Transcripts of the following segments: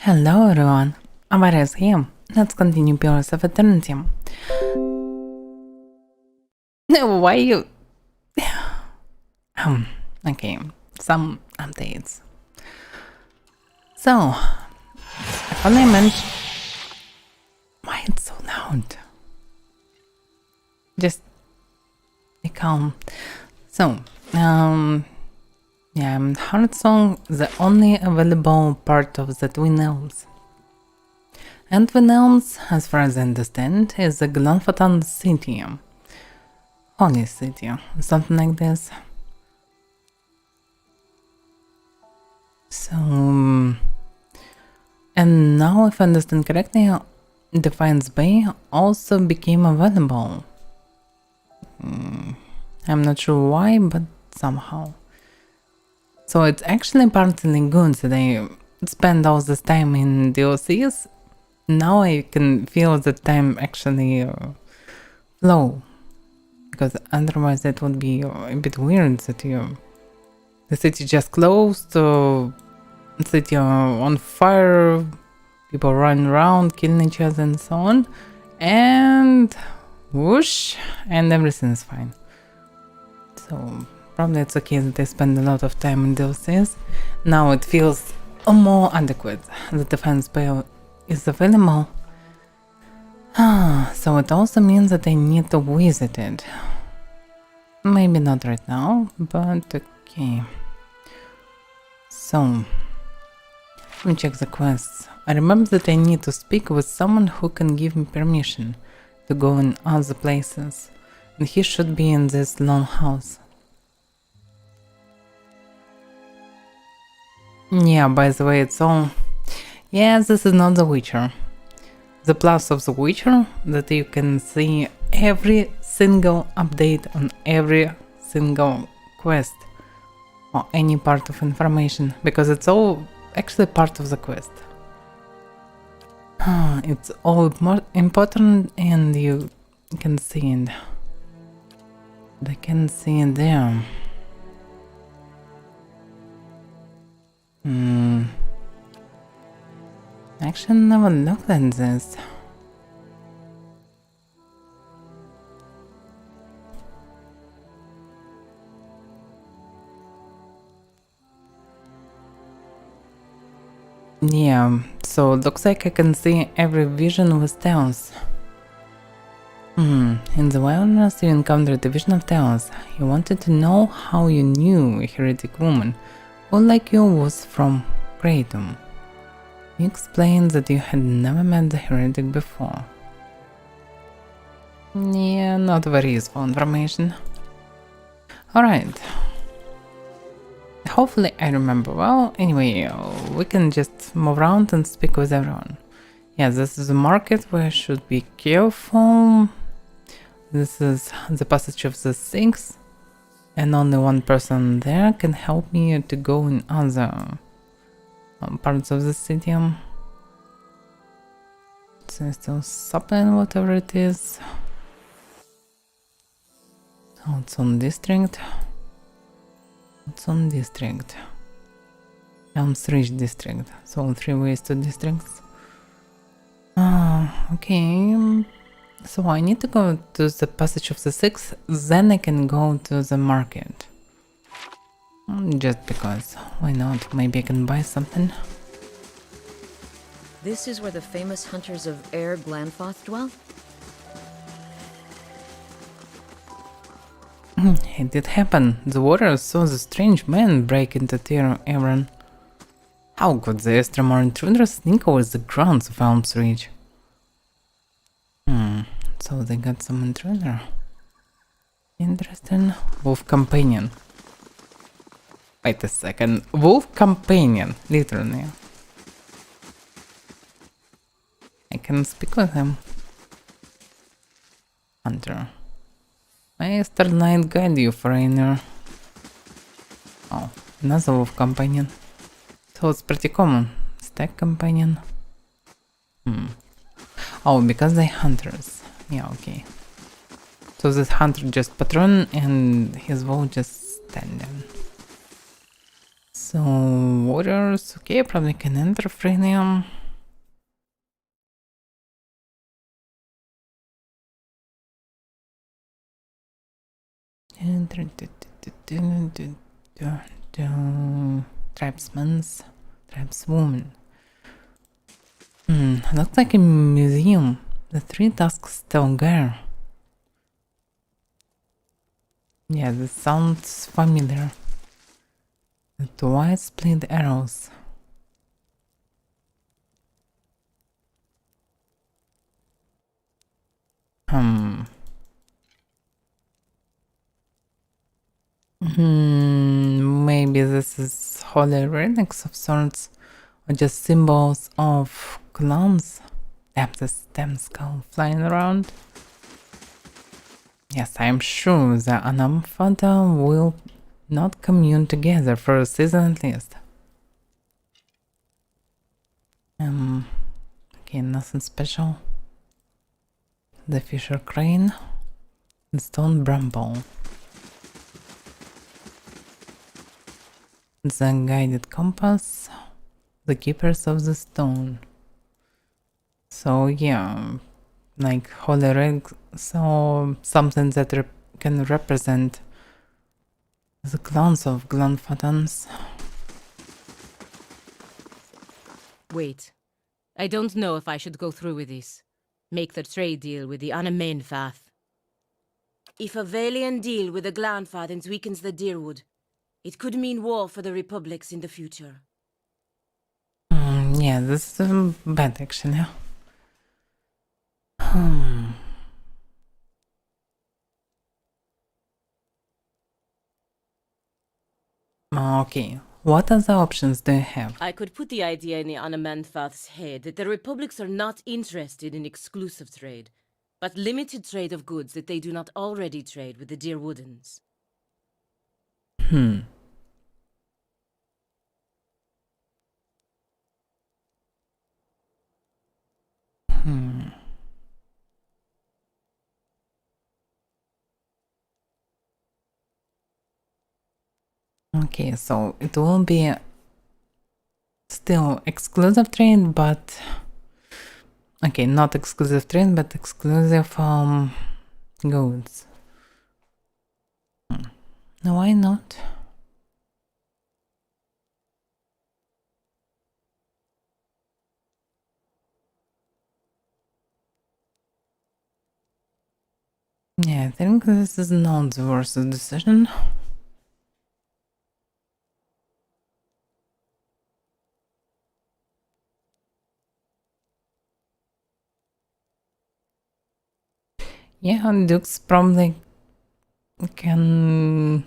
Hello everyone, Avaira is here. Let's continue Pillars of Eternity. Why you... okay, some updates. So, I finally mentioned... Why it's so loud? Just be calm. So, yeah, Heart Song, the only available part of the Twin Elves. And Twin Elves, as far as I understand, is the Glanfatan city. Holy city, something like this. So, and now if I understand correctly, Defiance Bay also became available. I'm not sure why, but somehow. So it's actually partly good that I spend all this time in DLCs. Now I can feel the time actually flow. Because otherwise that would be a bit weird that the city just closed, city on fire, people run around, killing each other and so on. And whoosh, and everything is fine. So probably it's okay that I spend a lot of time in DLCs. Now it feels more adequate. The defense bay is available. So it also means that I need to visit it. Maybe not right now, but okay. So, let me check the quests. I remember that I need to speak with someone who can give me permission to go in other places. And he should be in this long house. Yeah, by the way, it's all... Yeah, this is not The Witcher. The plus of The Witcher, that you can see every single update on every single quest. Or any part of information, because it's all actually part of the quest. It's all more important and you can see it. I can see it there. Actually never looked at this. Yeah, so it looks like I can see every vision with Tails. In the wilderness you encountered a vision of Tails. He wanted to know how you knew a heretic woman who like you was from Kratom. You explained that you had never met the heretic before. Yeah, not very useful information. Alright. Hopefully I remember well. Anyway, we can just move around and speak with everyone. Yeah, this is a market where I should be careful. This is the passage of the Sphinx. And only one person there can help me to go in other parts of the city. So still supplying whatever it is. Oh, it's on district. It's on district. Elms Ridge district. So 3 ways to districts. Okay. So I need to go to the passage of the Six, then I can go to the market. Just because. Why not? Maybe I can buy something. This is where the famous hunters of Air Glanfoth dwell? It did happen. The warriors saw the strange man break into Aaron. How could the Estremor intruders sneak over the grounds of Elms Ridge? So they got some intruder. Interesting. Wolf Companion. Wait a second. Wolf Companion. Literally. I can speak with him. Hunter. May Starlight guide you, foreigner. Oh, another wolf companion. So it's pretty common. Stag companion. Oh, because they're hunters. Yeah, okay. So this hunter just patron and his wolf just stand there. So, warriors, okay, probably can enter freemium. Tribesmen's, tribeswoman. Looks like a museum. The 3 tusks still there. Yeah, this sounds familiar. The twice split arrows. Maybe this is holy relics of sorts, or just symbols of clans. Damn, this damn skull flying around. Yes, I'm sure the Anamphata will not commune together for a season at least. Okay, nothing special. The Fisher Crane, the Stone Bramble, the Guided Compass, the Keepers of the Stone. So yeah, like holy relics, so something that can represent the clans of Glanfatans. Wait. I don't know if I should go through with this. Make the trade deal with the Anamenfath. If a Valian deal with the Glanfathans weakens the Deerwood, it could mean war for the Republics in the future. Yeah, this is bad actually. Okay, what other options do you have? I could put the idea in the Anamenfath's head that the Republics are not interested in exclusive trade, but limited trade of goods that they do not already trade with the Deerwoodens. Okay, so it will be still exclusive trade, but okay, not exclusive trade, but exclusive goods. No, why not? Yeah, I think this is not the worst decision. Yeah, Dukes probably can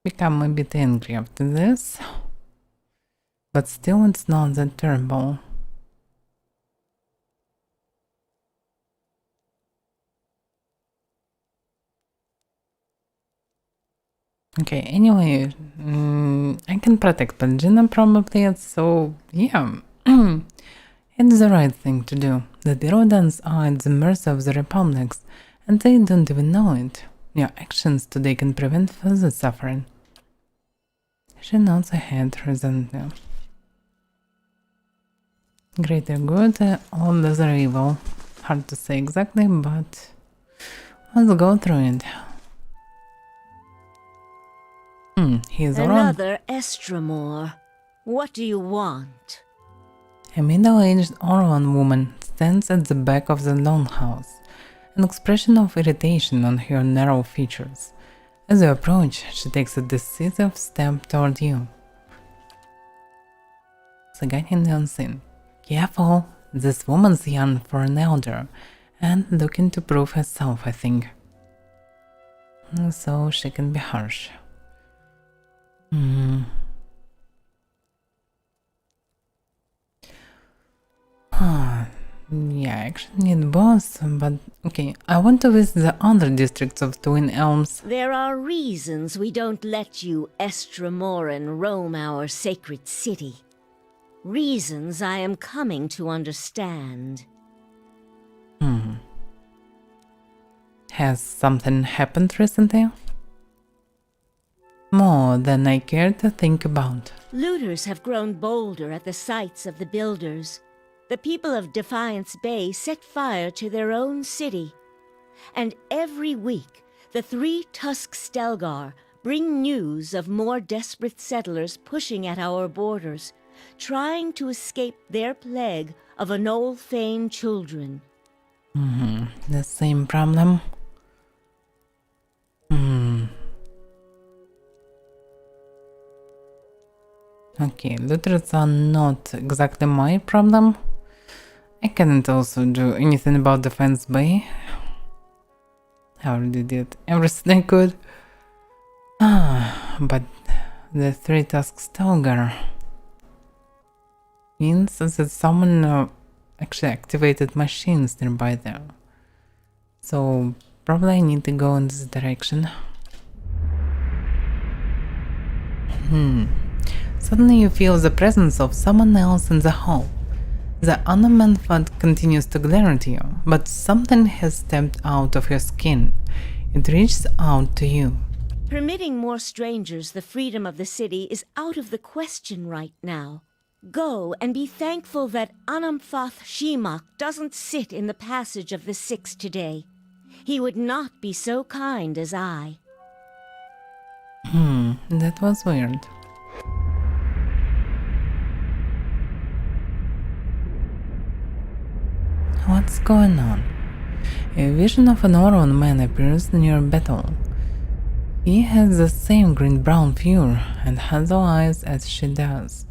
become a bit angry after this, but still it's not that terrible. Okay, anyway, I can protect Pangina probably, so yeah, it's the right thing to do. The Derodans are at the mercy of the Republics, and they don't even know it. Your actions today can prevent further suffering. She nods her head resentfully. Greater good or lesser evil. Hard to say exactly, but let's go through it. He's around. Another Estramore. What do you want? A middle-aged Oron woman stands at the back of the longhouse, an expression of irritation on her narrow features. As you approach, she takes a decisive step toward you. Again in the unseen. Careful, this woman's young for an elder, and looking to prove herself, I think. So she can be harsh. Yeah, I actually need both, but okay, I want to visit the other districts of Twin Elms. There are reasons we don't let you Estramoran roam our sacred city. Reasons I am coming to understand. Has something happened recently? More than I care to think about. Looters have grown bolder at the sites of the builders. The people of Defiance Bay set fire to their own city. And every week, the 3 Tusk Stelgar bring news of more desperate settlers pushing at our borders, trying to escape their plague of Anolfane children. The same problem? Okay, looters are not exactly my problem. I couldn't also do anything about Defense Bay. I already did everything I could. But the 3 tasks Stelgar means that someone actually activated machines nearby there. So probably I need to go in this direction. Suddenly you feel the presence of someone else in the hall. The unmanfad continues to glare at you, but something has stepped out of your skin. It reaches out to you. Permitting more strangers the freedom of the city is out of the question right now. Go and be thankful that Anamfath Shimak doesn't sit in the passage of the Six today. He would not be so kind as I. That was weird. What's going on? A vision of an Oron man appears near battle. He has the same green-brown fur and hazel eyes as she does.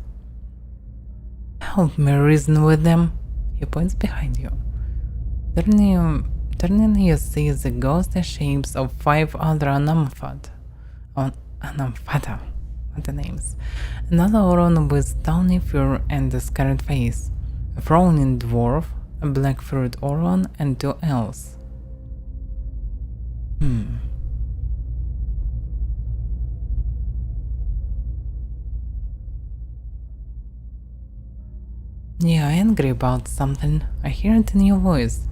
Help me reason with them. He points behind you. Turning, you see the ghostly shapes of 5 other Anamfata. What the names? Another Oron with tawny fur and a scarred face. A frowning dwarf, a black-furred Oron, and 2 elves. You're angry about something. I hear it in your voice.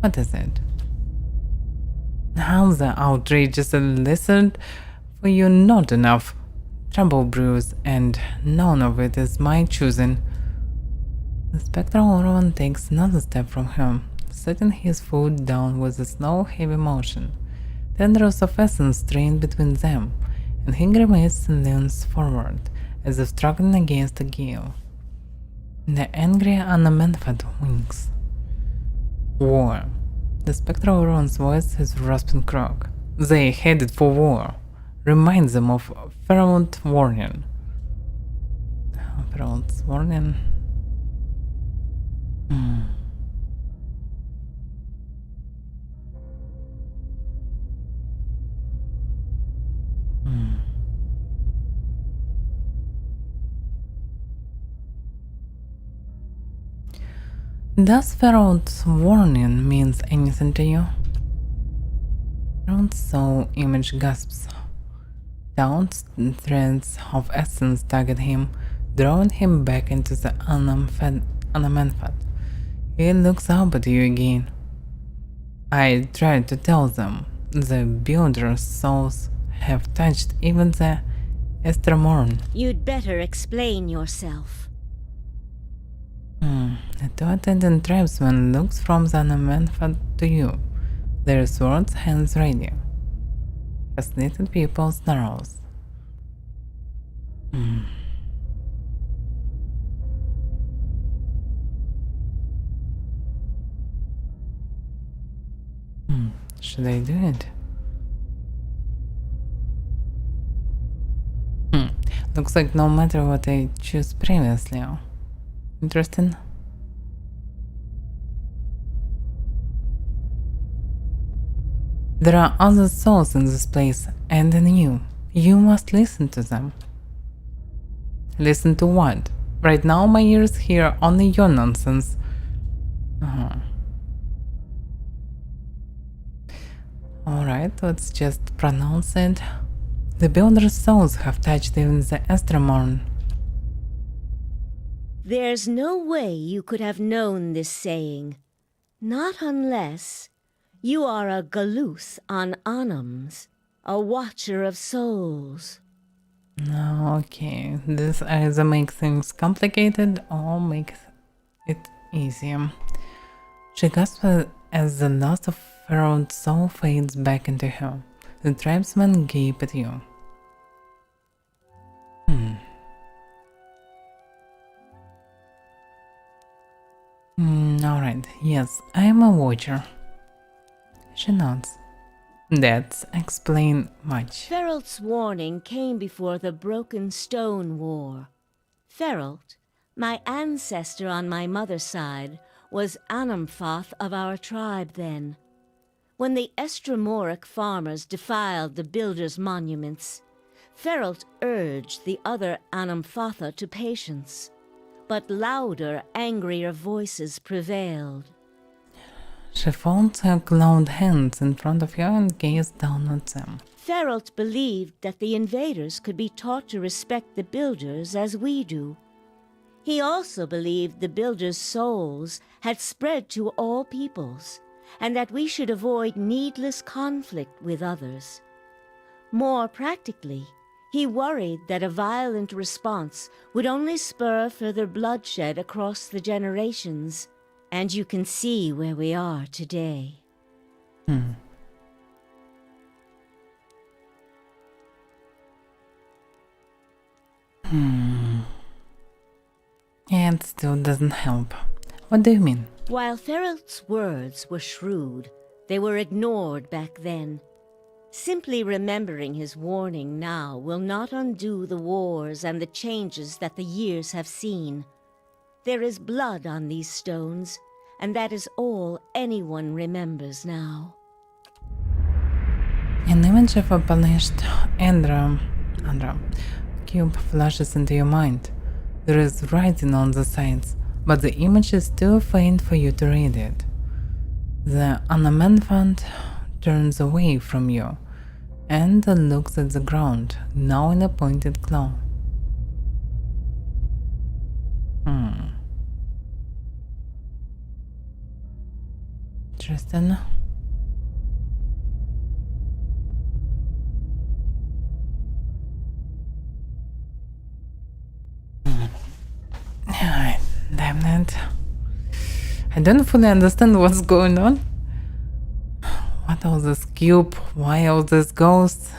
What is it? How the outrage is a lizard for you not enough. Trouble brews, and none of it is my choosing. The spectral Oron takes another step from him, setting his foot down with a slow, heavy motion. Tendrils of essence strain between them, and he grimaces and leans forward, as if struggling against a gale. The angry Anamenfad winks. War. The spectral Oron's voice is rasping croak. They headed for war. Reminds them of Feral's warning. Feral's warning? Does Feral's warning means anything to you? Feral's soul image gasps. Down's threads of essence tug at him, drawing him back into the Anamenfad. He looks up at you again. I tried to tell them. The builder's souls have touched even the Estremorn. You'd better explain yourself. The 2 attendant tribesmen looks from the Anamenfad to you, their swords hands ready. Fascinated people snarls. Should I do it? Looks like no matter what I choose previously. Interesting. There are other souls in this place, and in you. You must listen to them. Listen to what? Right now my ears hear only your nonsense. Alright, let's just pronounce it. The builder's souls have touched even the Estremorn. There's no way you could have known this saying. Not unless you are a Galuth on Anams, a watcher of souls. Okay, this either makes things complicated or makes it easier. She gasps as the last of her own soul fades back into her. The tribesmen gape at you. Alright, yes, I am a watcher. She nods. That's explain much. Feralt's warning came before the Broken Stone War. Feralt, my ancestor on my mother's side, was Anamfoth of our tribe then. When the Estramoric farmers defiled the builders' monuments, Feralt urged the other Anamfotha to patience. But louder, angrier voices prevailed. She folds her gloved hands in front of her and gazes down at them. Feralt believed that the invaders could be taught to respect the builders as we do. He also believed the builders' souls had spread to all peoples, and that we should avoid needless conflict with others. More practically, he worried that a violent response would only spur further bloodshed across the generations, and you can see where we are today. It still doesn't help. What do you mean? While Feralt's words were shrewd, they were ignored back then. Simply remembering his warning now will not undo the wars and the changes that the years have seen. There is blood on these stones, and that is all anyone remembers now. An image of a polished Andra cube flashes into your mind. There is writing on the sides, but the image is too faint for you to read it. The Anamantfant turns away from you and looks at the ground, now in a pointed claw. Interesting. Damn it. I don't fully understand what's going on. What all this cube? Why all this ghosts?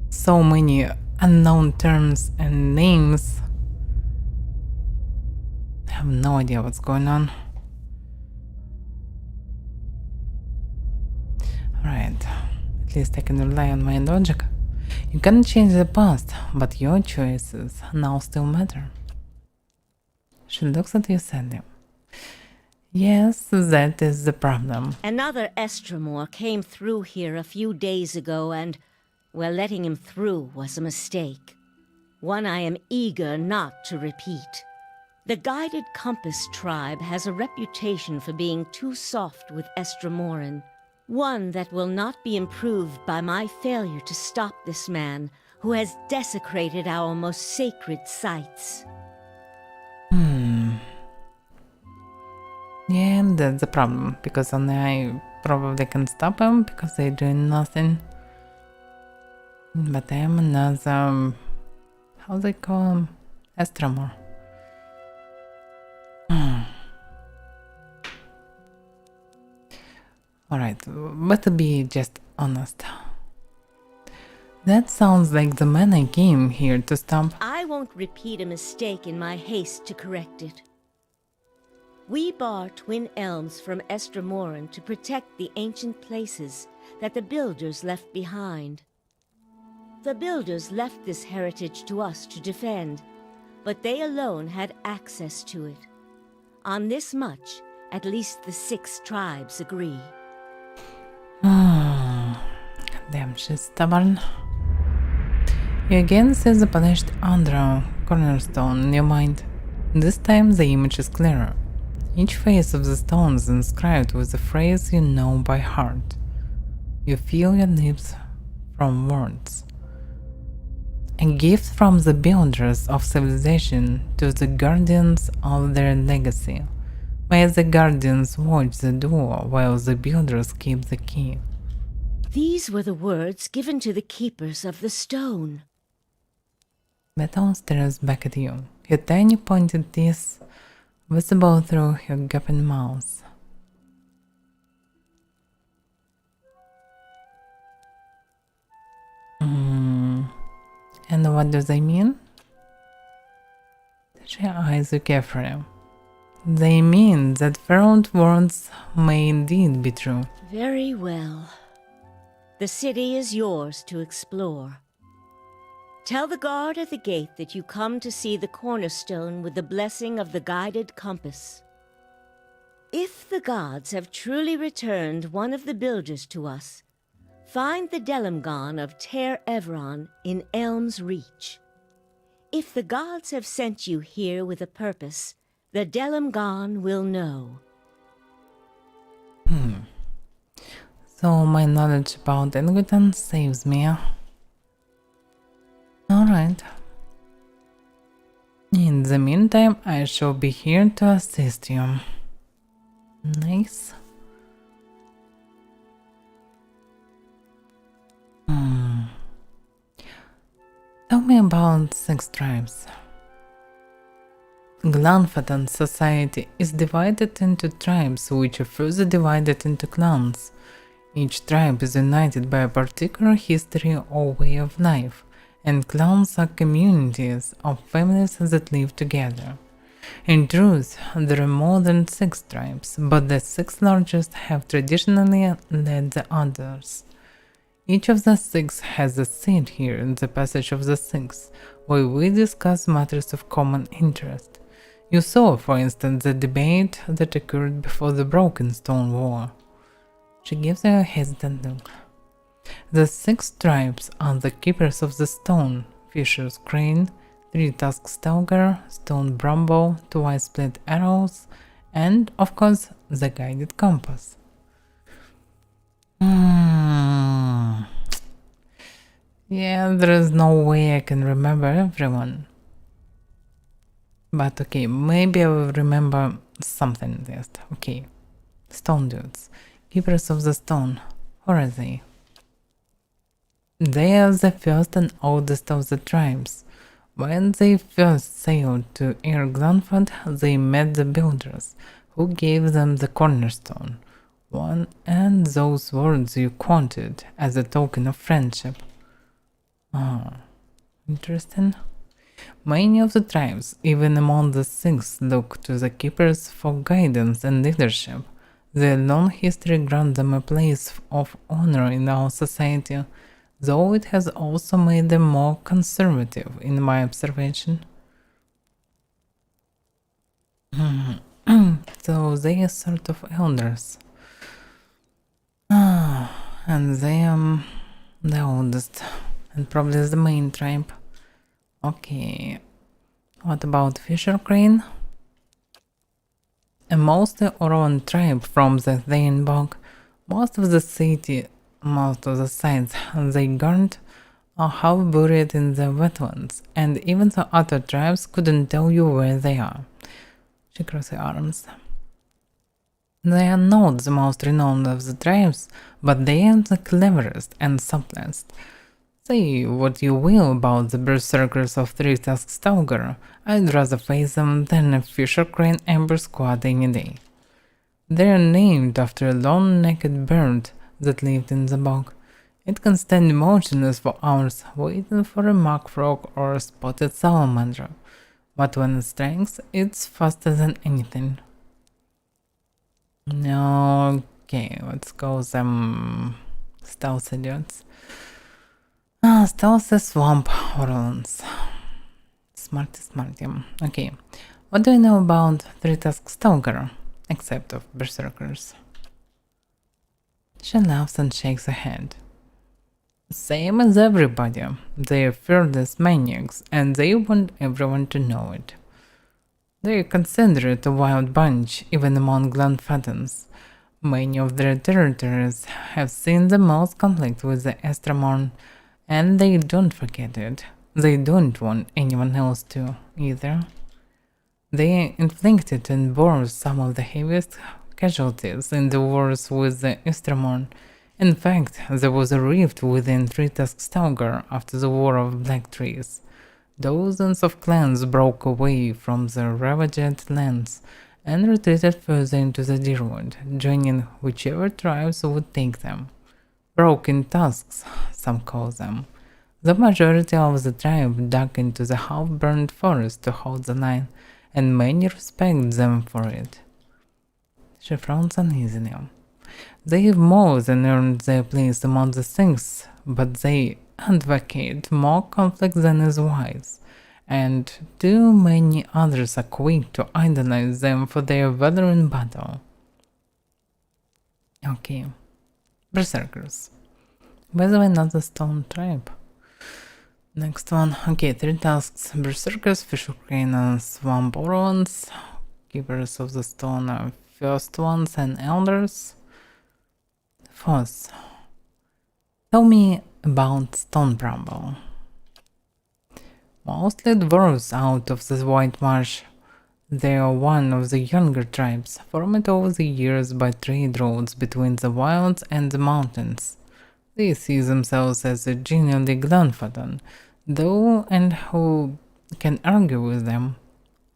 So many unknown terms and names. I have no idea what's going on. Alright, at least I can rely on my logic. You can't change the past, but your choices now still matter. She looks at you sadly. Yes, that is the problem. Another Estramor came through here a few days ago and, well, letting him through was a mistake. One I am eager not to repeat. The Guided Compass tribe has a reputation for being too soft with Estramoran. One that will not be improved by my failure to stop this man who has desecrated our most sacred sites. Yeah, that's the problem, because only I probably can stop them because they're doing nothing. But I am another, how they call him? Estramor. Alright, but to be just honest. That sounds like the man I came here to stop. I won't repeat a mistake in my haste to correct it. We bar twin elms from Estramoran to protect the ancient places that the builders left behind. The builders left this heritage to us to defend, but they alone had access to it. On this much, at least the 6 tribes agree. Damn, she's stubborn. You again see the polished Andra cornerstone in your mind. This time the image is clearer. Each face of the stone is inscribed with a phrase you know by heart. You feel your lips from words. A gift from the builders of civilization to the guardians of their legacy. May the guardians watch the door while the builders keep the key. These were the words given to the keepers of the stone. Beto stares back at you, her tiny pointed teeth visible through her gaping mouth. And what do they mean? Her eyes are carefree. They mean that Pharaoh's words may indeed be true. Very well. The city is yours to explore. Tell the guard at the gate that you come to see the cornerstone with the blessing of the guided compass. If the gods have truly returned one of the builders to us, find the Delimgon of Ter Evron in Elm's Reach. If the gods have sent you here with a purpose, the Delimgon will know. So my knowledge about Ingridon saves me. Alright. In the meantime, I shall be here to assist you. Nice. Tell me about 6 tribes. Glanfadan society is divided into tribes, which are further divided into clans. Each tribe is united by a particular history or way of life, and clans are communities of families that live together. In truth, there are more than 6 tribes, but the 6 largest have traditionally led the others. Each of the 6 has a seat here in the Passage of the Six, where we discuss matters of common interest. You saw, for instance, the debate that occurred before the Broken Stone War. She gives a hesitant look. The 6 tribes are the Keepers of the Stone, Fisher's Crane, 3-Tusked Stalker, Stone Bramble, 2 Split Arrows, and, of course, the Guided Compass. Yeah, there is no way I can remember everyone. But okay, maybe I will remember something at least. Okay. Stone Dudes. Keepers of the Stone. Who are they? They are the first and oldest of the tribes. When they first sailed to Air Glanford, they met the builders, who gave them the cornerstone. One and those words you quoted as a token of friendship. Oh, interesting. Many of the tribes, even among the 6, look to the keepers for guidance and leadership. Their long history grants them a place of honor in our society, though it has also made them more conservative, in my observation. So they are sort of elders. And they are the oldest, and probably the main tribe. Okay, what about Fisher Crane? A mostly Oron tribe from the Thainbog. Most of the sites they guard are half buried in the wetlands, and even the other tribes couldn't tell you where they are. She crosses her arms. They are not the most renowned of the tribes, but they are the cleverest and subtlest. Say what you will about the berserkers of 3-Tusked Stalker, I'd rather face them than a Fisher Crane Amber Squad any day. They are named after a long-necked bird that lived in the bog. It can stand motionless for hours, waiting for a mock frog or a spotted salamander, but when it strikes, it's faster than anything. Okay, let's go some stealth idiots. Stealth swamp horns. Smarty. Okay, what do you know about 3-Tusked Stalker, except of berserkers? She laughs and shakes her head. Same as everybody. They are fearless maniacs, and they want everyone to know it. They are considered a wild bunch, even among Glanfadans. Many of their territories have seen the most conflict with the Estramorn, and they don't forget it. They don't want anyone else to, either. They inflicted and bore some of the heaviest casualties in the wars with the Estramorn. In fact, there was a rift within 3-Tusked Stalker after the War of Black Trees. Dozens of clans broke away from the ravaged lands and retreated further into the Deerwood, joining whichever tribes would take them. Broken tusks, some call them. The majority of the tribe dug into the half-burned forest to hold the line, and many respect them for it. She frowns uneasily. They've more than earned their place among the things, but they advocate more conflict than is wise, and too many others are quick to idolize them for their valor in battle. Okay. Berserkers. By the way, not the stone tribe. Next one. Okay, 3 tasks. Berserkers, Fisher Crane and Swamp Orons. Keepers of the Stone are First Ones and Elders. Fourth. Tell me about Stone Bramble. Mostly dwarves out of the White Marsh. They are one of the younger tribes, formed over the years by trade routes between the wilds and the mountains. They see themselves as a genuinely Glenfatton, though, and who can argue with them?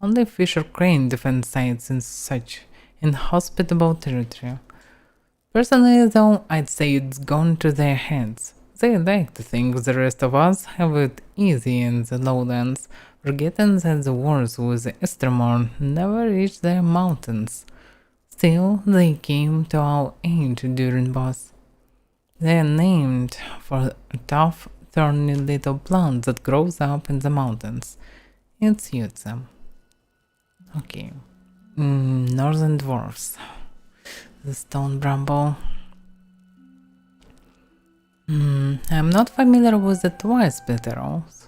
Only Fisher Crane defends sites in such inhospitable territory. Personally, though, I'd say it's gone to their heads. They like to think the rest of us have it easy in the lowlands, forgetting that the wars with the Estermorn never reached their mountains. Still, they came to our aid during boss. They are named for a tough, thorny little plant that grows up in the mountains. It suits them. Okay. Northern Dwarfs. The Stone Bramble. I'm not familiar with the twice Splitterals.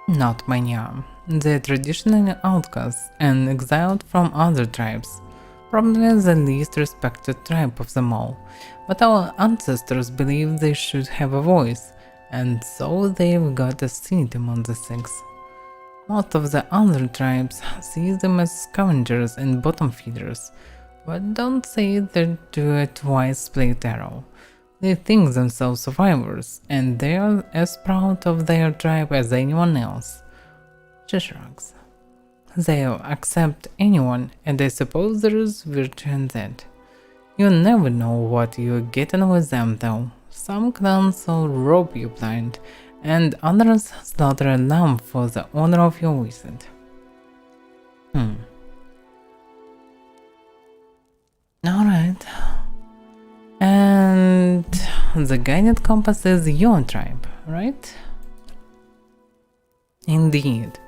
Not many are. They're traditionally outcasts and exiled from other tribes. Probably the least respected tribe of them all. But our ancestors believed they should have a voice, and so they've got a seat among the 6. Most of the other tribes see them as scavengers and bottom feeders, but don't say that to a twice split arrow. They think themselves survivors, and they are as proud of their tribe as anyone else. She shrugs. They'll accept anyone, and I suppose there is virtue in that. You never know what you're getting with them though. Some clans will rope you blind, and others slaughter a lamb for the honor of your visit. Alright. And the guided compass is your tribe, right? Indeed.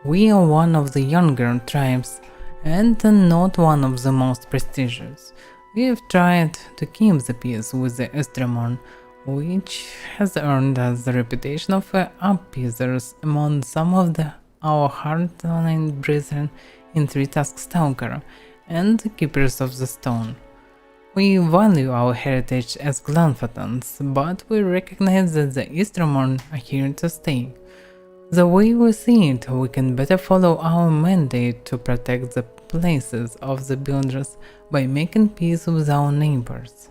We are one of the younger tribes, and not one of the most prestigious. We've tried to keep the peace with the Estremon, which has earned us the reputation of appeasers among some of our hardline brethren in Three-Tusk Stalker and the Keepers of the Stone. We value our heritage as Glenfattons, but we recognize that the Estremon are here to stay. The way we see it, we can better follow our mandate to protect the places of the builders by making peace with our neighbors.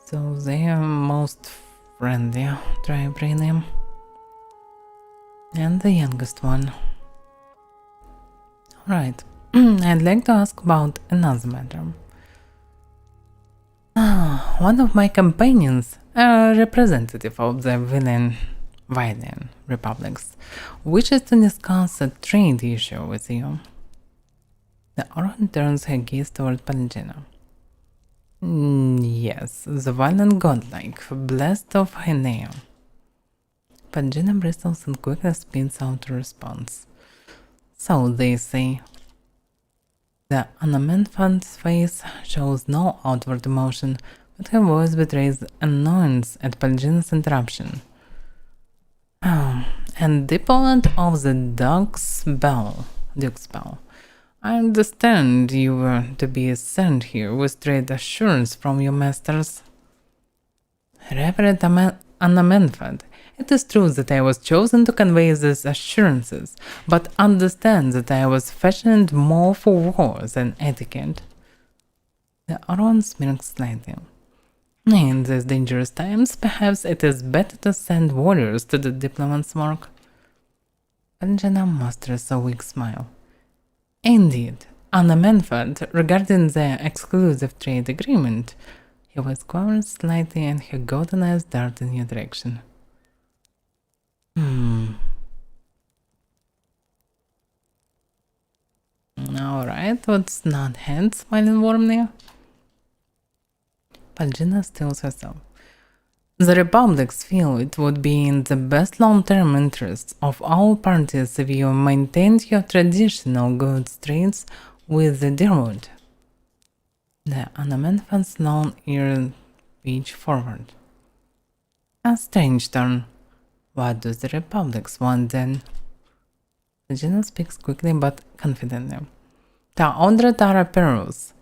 So they are most friendly tribe really. And the youngest one. Alright, I'd like to ask about another matter. One of my companions, a representative of the Villain Republics, wishes to discuss a trade issue with you. The Oran turns her gaze toward Palgina. Yes, the violent godlike, blessed of her name. Palgina bristles and quickly spits out a response. So they say. The Anamenfan's face shows no outward emotion, but her voice betrays annoyance at Palgina's interruption. And dependent of the Duke's spell. I understand you were to be sent here with trade assurance from your masters. Reverend Anamenfad, it is true that I was chosen to convey these assurances, but understand that I was fashioned more for war than etiquette. The Oron smirks slightly. In these dangerous times, perhaps it is better to send warriors to the diplomat's mark. Anjana musters a weak smile. Indeed, Anna Manfred, regarding their exclusive trade agreement, he was quivered slightly and her golden eyes darted in your direction. Alright, what's not hand smiling warmly? Paulina stills herself. The Republics feel it would be in the best long-term interests of all parties if you maintained your traditional goods trades with the Deerwood. The Anamanfan's long-eared reach forward. A strange turn. What do the Republics want then? Paulina speaks quickly but confidently. The Ondratara Perils.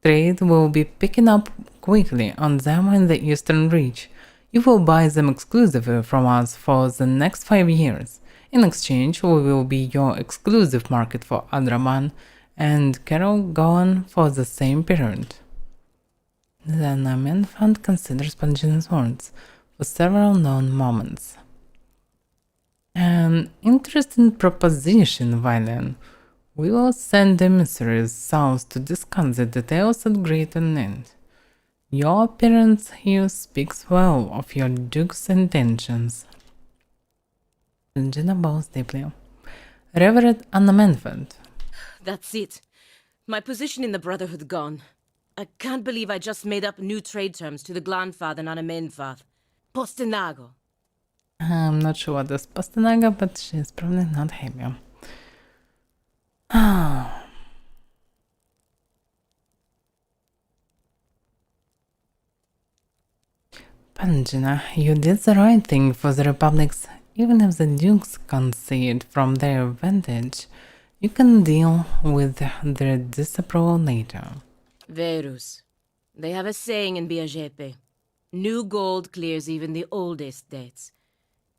Trade will be picking up quickly on them in the Eastern Reach. You will buy them exclusively from us for the next 5 years. In exchange, we will be your exclusive market for Adraman and Carol Golan for the same period. The Namen Fund considers Pangina's words for several known moments. An interesting proposition, Valian. We will send emissaries south to discuss the details at greater length. Your appearance here speaks well of your Duke's intentions. Gina bows deeply. Reverend Anna Manfred. That's it. My position in the Brotherhood gone. I can't believe I just made up new trade terms to the Glanfath and Anamenfath. Postinago. I'm not sure what is Postanaga, but she's probably not happy. Pangina, you did the right thing for the Republics. Even if the Dukes can't see it from their vantage, you can deal with their disapproval later. Verus. They have a saying in Biajepe. New gold clears even the oldest debts.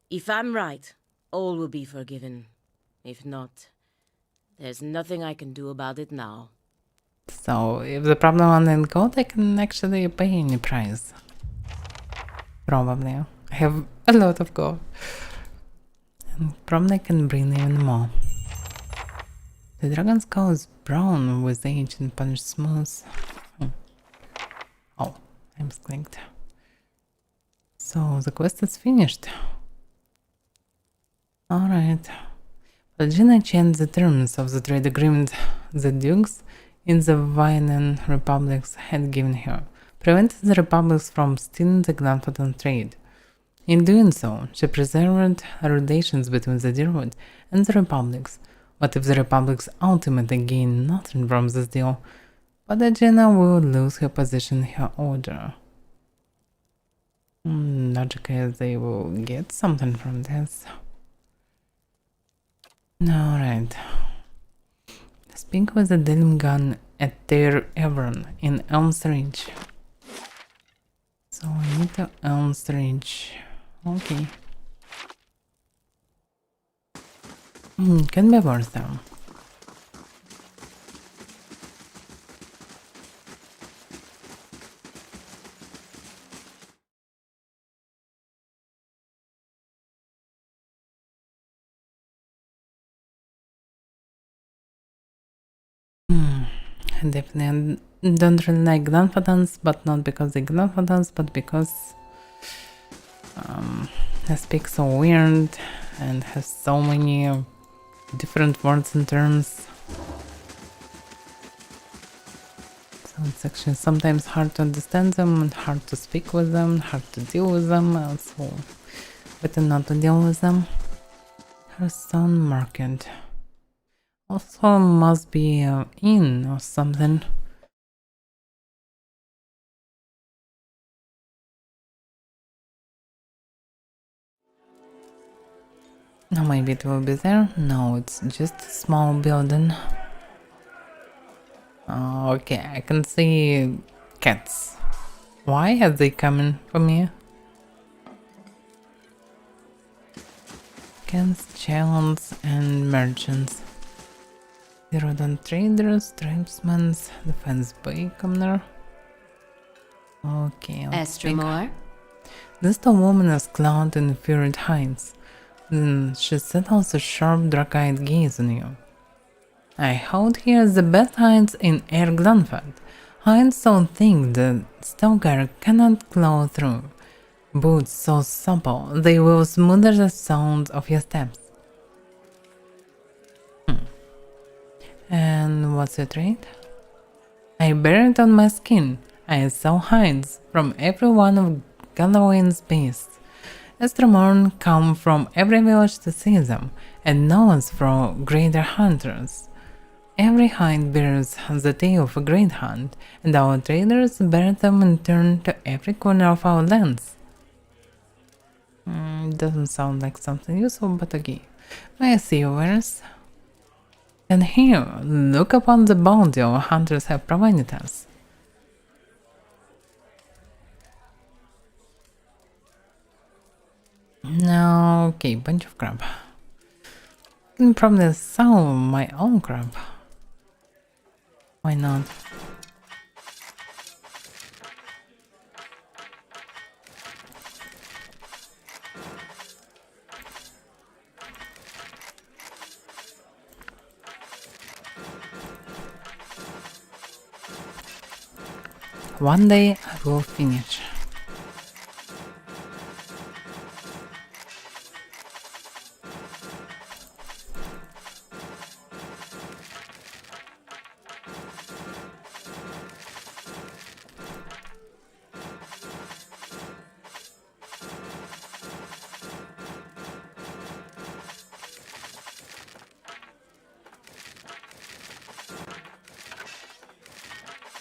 If I'm right, all will be forgiven. If not, there's nothing I can do about it now. So, if the problem isn't gold, I can actually pay any price. Probably. I have a lot of gold. And probably can bring even more. The dragon's skull is brown with age and polished smooth. Oh, I misclicked. So the quest is finished. Alright. Paulina changed the terms of the trade agreement the Dukes in the Vianen Republics had given her, preventing the Republics from stealing the Glanfadan trade. In doing so, she preserved relations between the Deerwood and the Republics. What if the Republics ultimately gain nothing from this deal, but Agena will lose her position in her order? Logically, they will get something from this. Alright. Speak with the Delimgan at Ter Evron in Elm's Ridge. So I need to Elm's Ridge. Okay. Can be worth them. Definitely don't really like Glanfadans, but not because they Glanfadans, but because they speak so weird and has so many different words and terms. So it's actually sometimes hard to understand them and hard to speak with them, hard to deal with them, so better not to deal with them. Her son market. Also must be in or something. No, maybe it will be there. No, it's just a small building. Okay, I can see cats. Why are they coming for me? Cats, chalons, and merchants. Zero-done traders, tribesmen, defense baycomer. Okay, let's speak. Estramore? This tall woman is clad in furred hides. She settles a sharp, dark-eyed gaze on you. I hold here the best hides in Air Glenford. Hides so thick the stalker cannot claw through. Boots so supple they will smother the sound of your steps. And what's your trade? I bear it on my skin. I sell hides from every one of Galloway's beasts. Estramorn come from every village to see them, and Nolan's from greater hunters. Every hide bears the tale of a great hunt, and our traders bear them in turn to every corner of our lands. Doesn't sound like something useful, but okay. May I see your wares? And here, look upon the bounty our hunters have provided us. Okay, bunch of crap. I can probably sell my own crap. Why not? One day I will finish.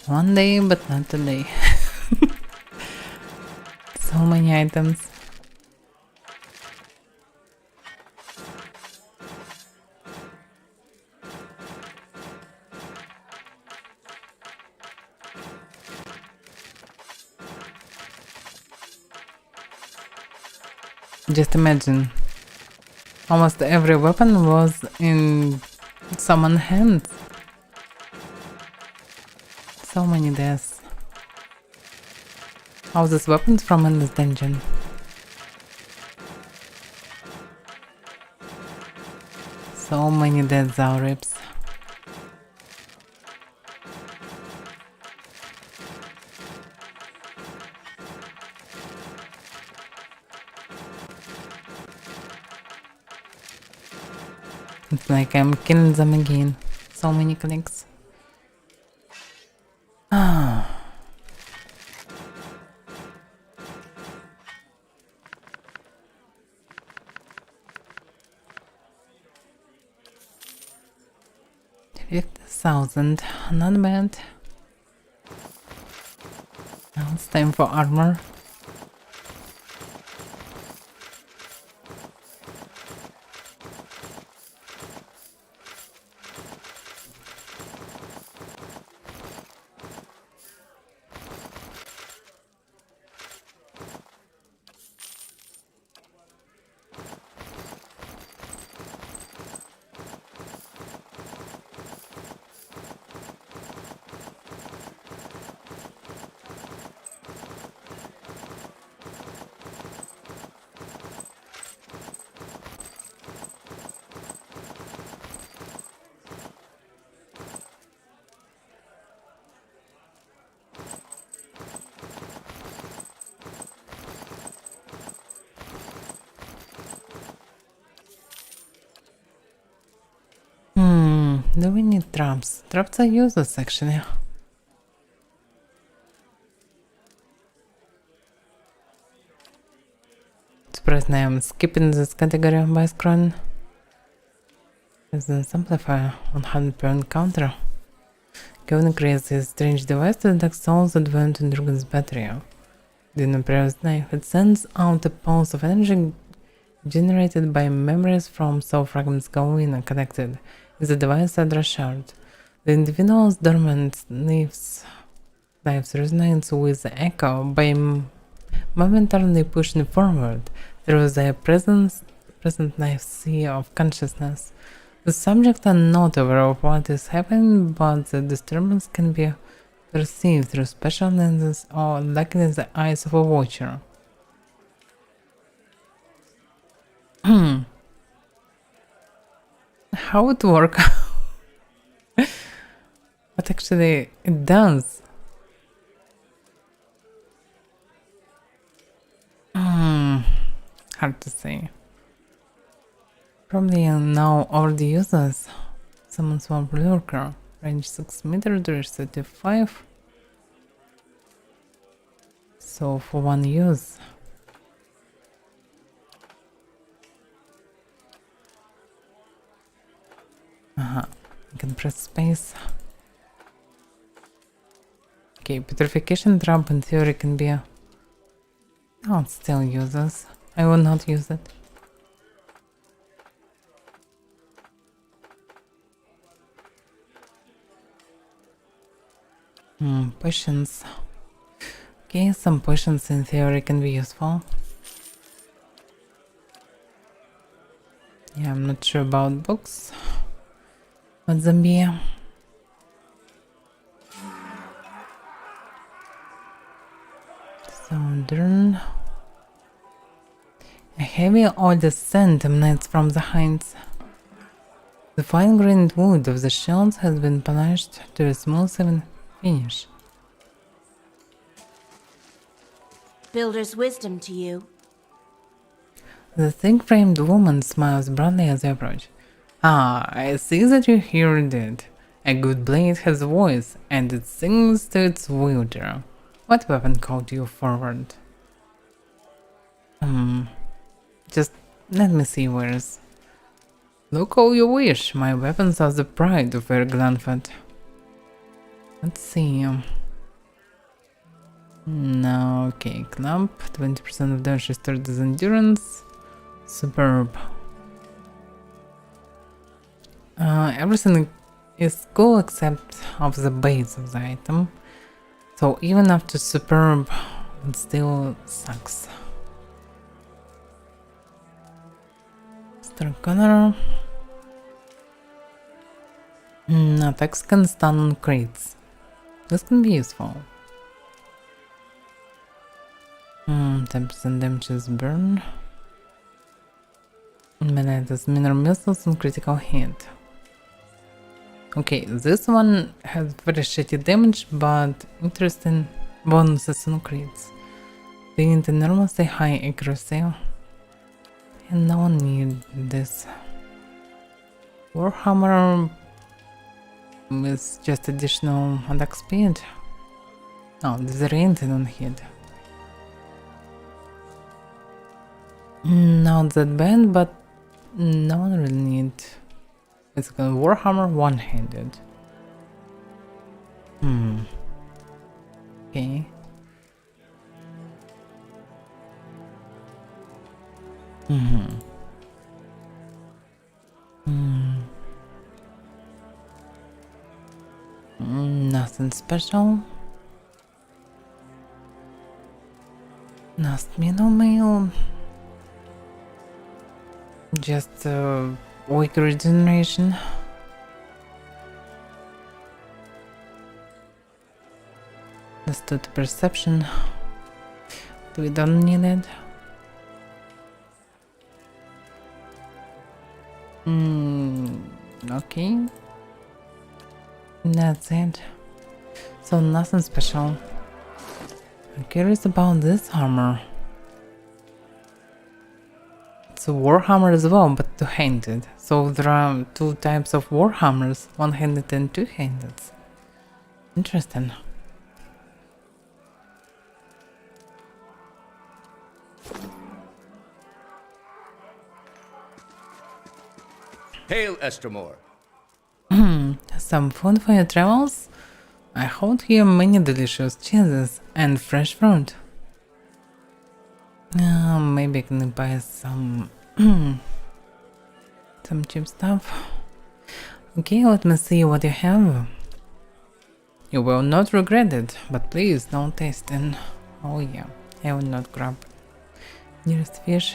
One day, but not today. So many items. Just imagine. Almost every weapon was in someone's hands. So many deaths. All these weapons from in this dungeon. So many dead Zaurips. It's like I'm killing them again. So many clicks. $50,000, not bad. Now it's time for armor. Do we need traps? Traps are useless actually. Surprised I am skipping this category by scrolling. There's an amplifier on 100% counter. Kevin creates this strange device to detect souls that went in Dragon's battery. In a previous knife, it sends out a pulse of energy generated by memories from soul fragments going unconnected. Is the device address shard. The individual's dormant lives resonates with the echo by momentarily pushing forward through the present knife sea of consciousness. The subject are not aware of what is happening, but the disturbance can be perceived through special lenses or lacking the eyes of a watcher. How it work? But actually it does. Hard to say. Probably now already uses summon swamp lurker. Range 6 meter, there's 35. So for one use. You can press space. Okay, petrification trap in theory can be. Oh, it still uses. I will not use it. Potions. Okay, some potions in theory can be useful. Yeah, I'm not sure about books. What zombie? Southern. A heavy old scent emanates from the hinds. The fine-grained wood of the shells has been polished to a smooth finish. Builder's wisdom to you. The thick-framed woman smiles broadly as they approach. Ah, I see that you heard it. A good blade has a voice, and it sings to its wielder. What weapon called you forward? Just let me see where's. Look all you wish, my weapons are the pride of Glanford. Let's see. No, okay, club, 20% of damage restored his endurance. Superb. Everything is cool except of the base of the item. So even after superb, it still sucks. Star Connor. Attacks can stun on crits. This can be useful. 10% damage is burn. Melee does minor missiles and critical hit. Okay, this one has very shitty damage, but interesting bonuses on crits. They need enormously high accuracy. And no one need this. Warhammer with just additional attack speed. Oh, this is oriented on hit. Not that bad, but no one really need. It's a Warhammer one-handed. Okay. Nothing special. Last middle mail. Just weak regeneration. Let's do the perception. We don't need it. Okay. That's it. So nothing special. I'm curious about this armor. It's a warhammer as well, but two-handed. So there are two types of warhammers, one-handed and two-handed. Interesting. Hail, Estermore. Some food for your travels? I hold here many delicious cheeses and fresh fruit. Maybe I can buy some some cheap stuff. Okay, let me see what you have. You will not regret it, but please don't taste it. Oh yeah, I will not grab nearest fish.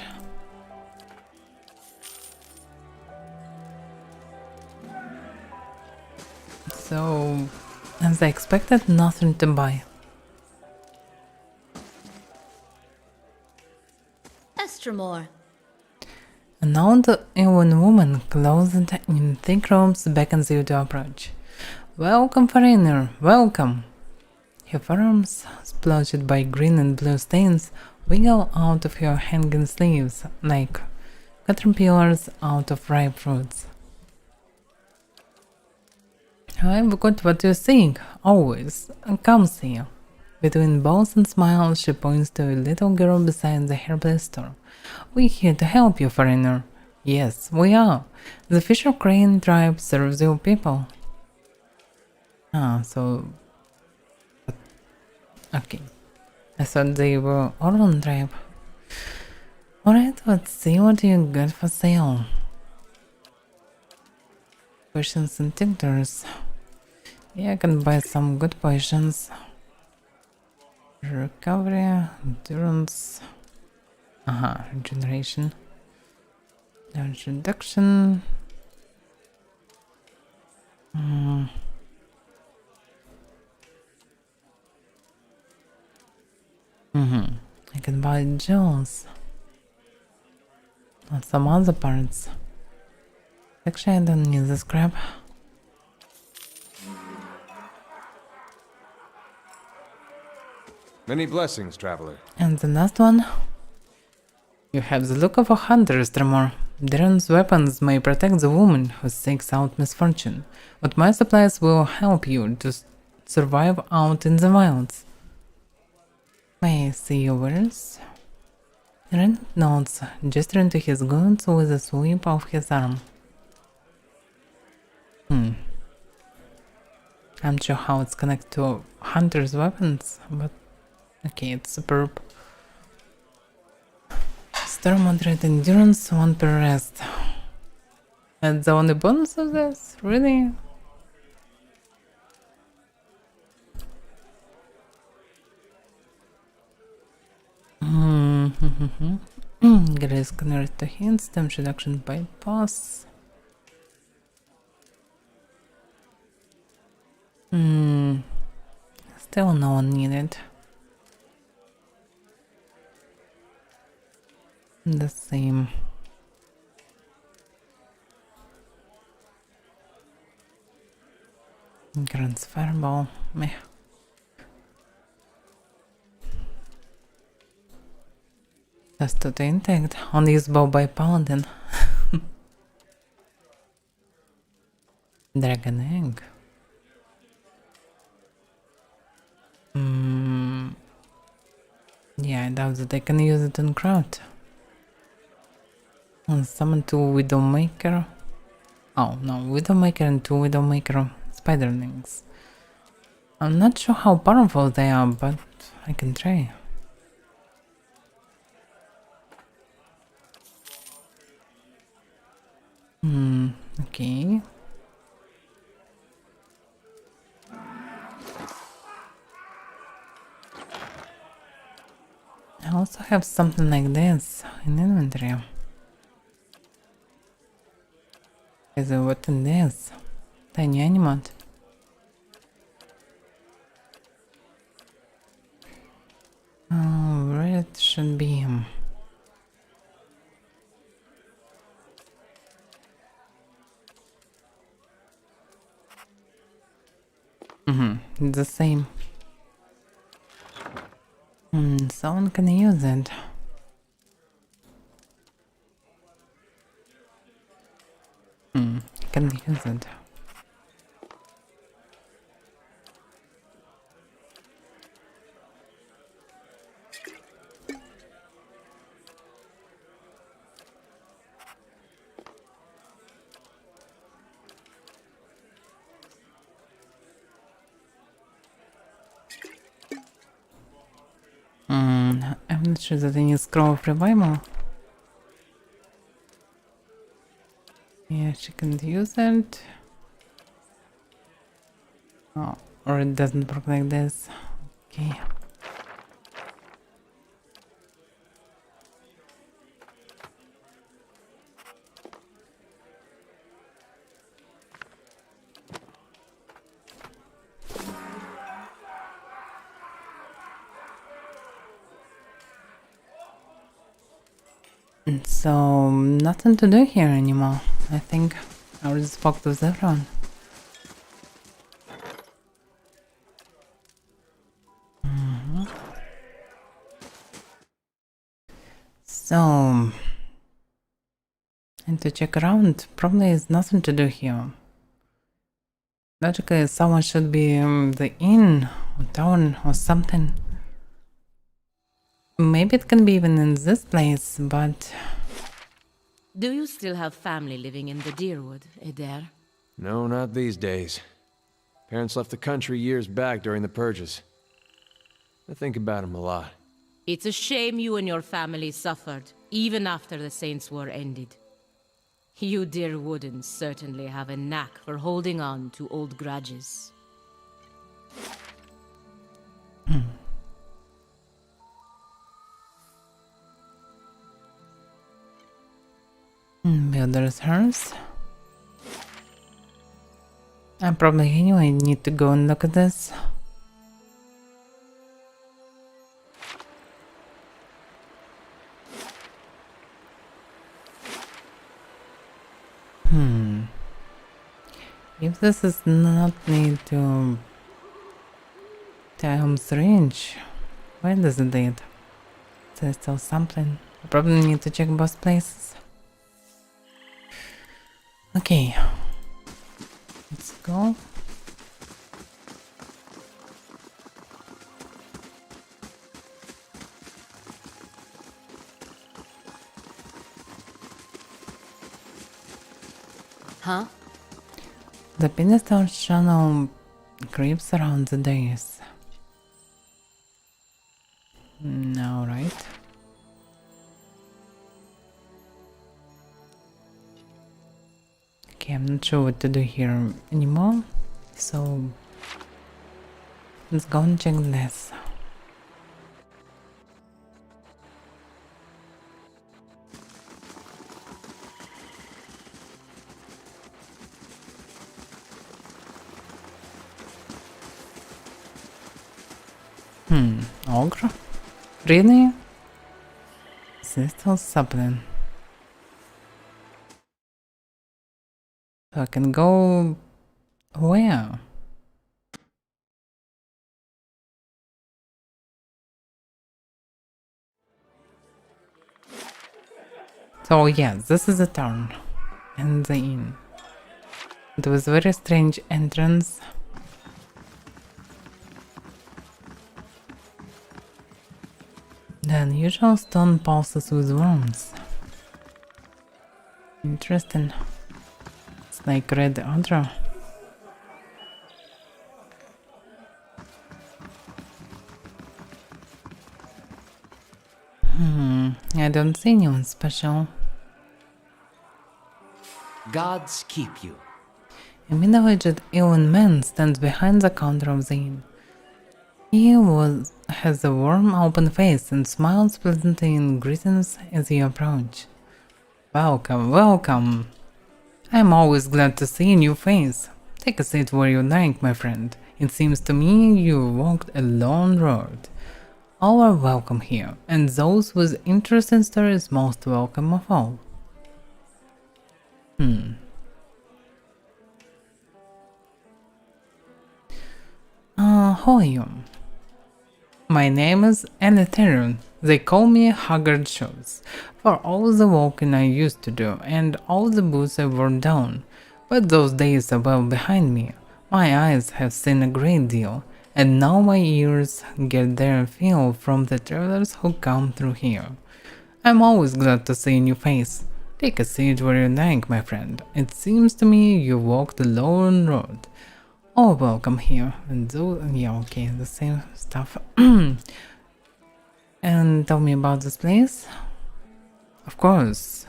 So as I expected nothing to buy. Estremore. An old Elven woman clothed in thick robes beckons you to approach. Welcome, foreigner, welcome! Her arms, splotched by green and blue stains, wiggle out of her hanging sleeves like caterpillars out of ripe fruits. I've got what you seek, always. Come see. Between bows and smiles, she points to a little girl beside the herbalist store. We're here to help you, foreigner. Yes, we are. The Fisher Crane tribe serves your people. So... Okay. I thought they were Orlon tribe. Alright, let's see what you got for sale. Potions and tinctures. Yeah, I can buy some good potions. Recovery, endurance. Regeneration. Damage reduction. I can buy jewels. Not some other parts. Actually, I don't need this crap. Many blessings, traveler. And the last one. You have the look of a hunter, Tremor. Darren's weapons may protect the woman who seeks out misfortune, but my supplies will help you to survive out in the wilds. May I see your wares? Ren nods, gesturing to his goons with a sweep of his arm. I'm not sure how it's connected to hunter's weapons, but okay, it's superb. Store moderate endurance, 1 per rest. That's the only bonus of this? Really? Grace convert to hints, damage reduction bypass. Still no one needed. The same. Grant's fireball. Meh. Just to the intact. Unusable by Paladin. Dragon egg. Yeah, I doubt that I can use it in crowd. Summon 2 Widowmaker. Oh no, Widowmaker and 2 Widowmaker Spiderlings. I'm not sure how powerful they are, but I can try. Okay. I also have something like this in inventory. What in this? Tiny animat. Where it should be. It's the same. Someone can use it. Can use it. I'm not sure that I need Scroll of Revival. Yeah, she can use it. Oh, or it doesn't work like this. Okay. So, nothing to do here anymore. I think I already spoke with everyone. So, and to check around, probably is nothing to do here. Logically, someone should be the inn or town or something. Maybe it can be even in this place, but... Do you still have family living in the Deerwood, Eder? No, not these days. Parents left the country years back during the purges. I think about them a lot. It's a shame you and your family suffered, even after the Saints' War ended. You Deerwoodens certainly have a knack for holding on to old grudges. Builder's house. I probably anyway need to go and look at this. If this is not need to Time's range, where does it lead? There's still something. I probably need to check both places. Okay. Let's go. Huh? The Pinistar channel creeps around the days. No, right? Okay, I'm not sure what to do here anymore, so let's go and check this. Ogre? Really? Is this still something? So I can go... where? So yeah, this is the town and the inn. It was a very strange entrance. The unusual stone pulses with worms. Interesting. It's like red odra. I don't see anyone special. Gods keep you. A middle-aged Elven man stands behind the counter of the inn. He has a warm, open face and smiles pleasantly in greetings as you approach. Welcome, welcome. I'm always glad to see a new face. Take a seat where you like, my friend. It seems to me you walked a long road. All are welcome here, and those with interesting stories most welcome of all. Who are you? My name is Eletherion. They call me Haggard Shoes, for all the walking I used to do and all the boots I wore down. But those days are well behind me. My eyes have seen a great deal, and now my ears get their fill from the travelers who come through here. I'm always glad to see a new face. Take a seat where you like, my friend. It seems to me you walked a long road. Oh, welcome here. And yeah, okay, the same stuff. And tell me about this place. Of course.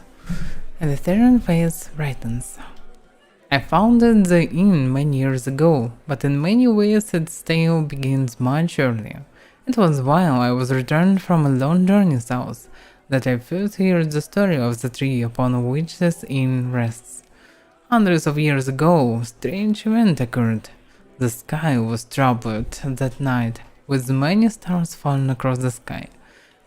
And the Terran face brightens. I founded the inn many years ago, but in many ways its tale begins much earlier. It was while I was returned from a long journey south that I first heard the story of the tree upon which this inn rests. Hundreds of years ago, a strange event occurred. The sky was troubled that night, with many stars falling across the sky.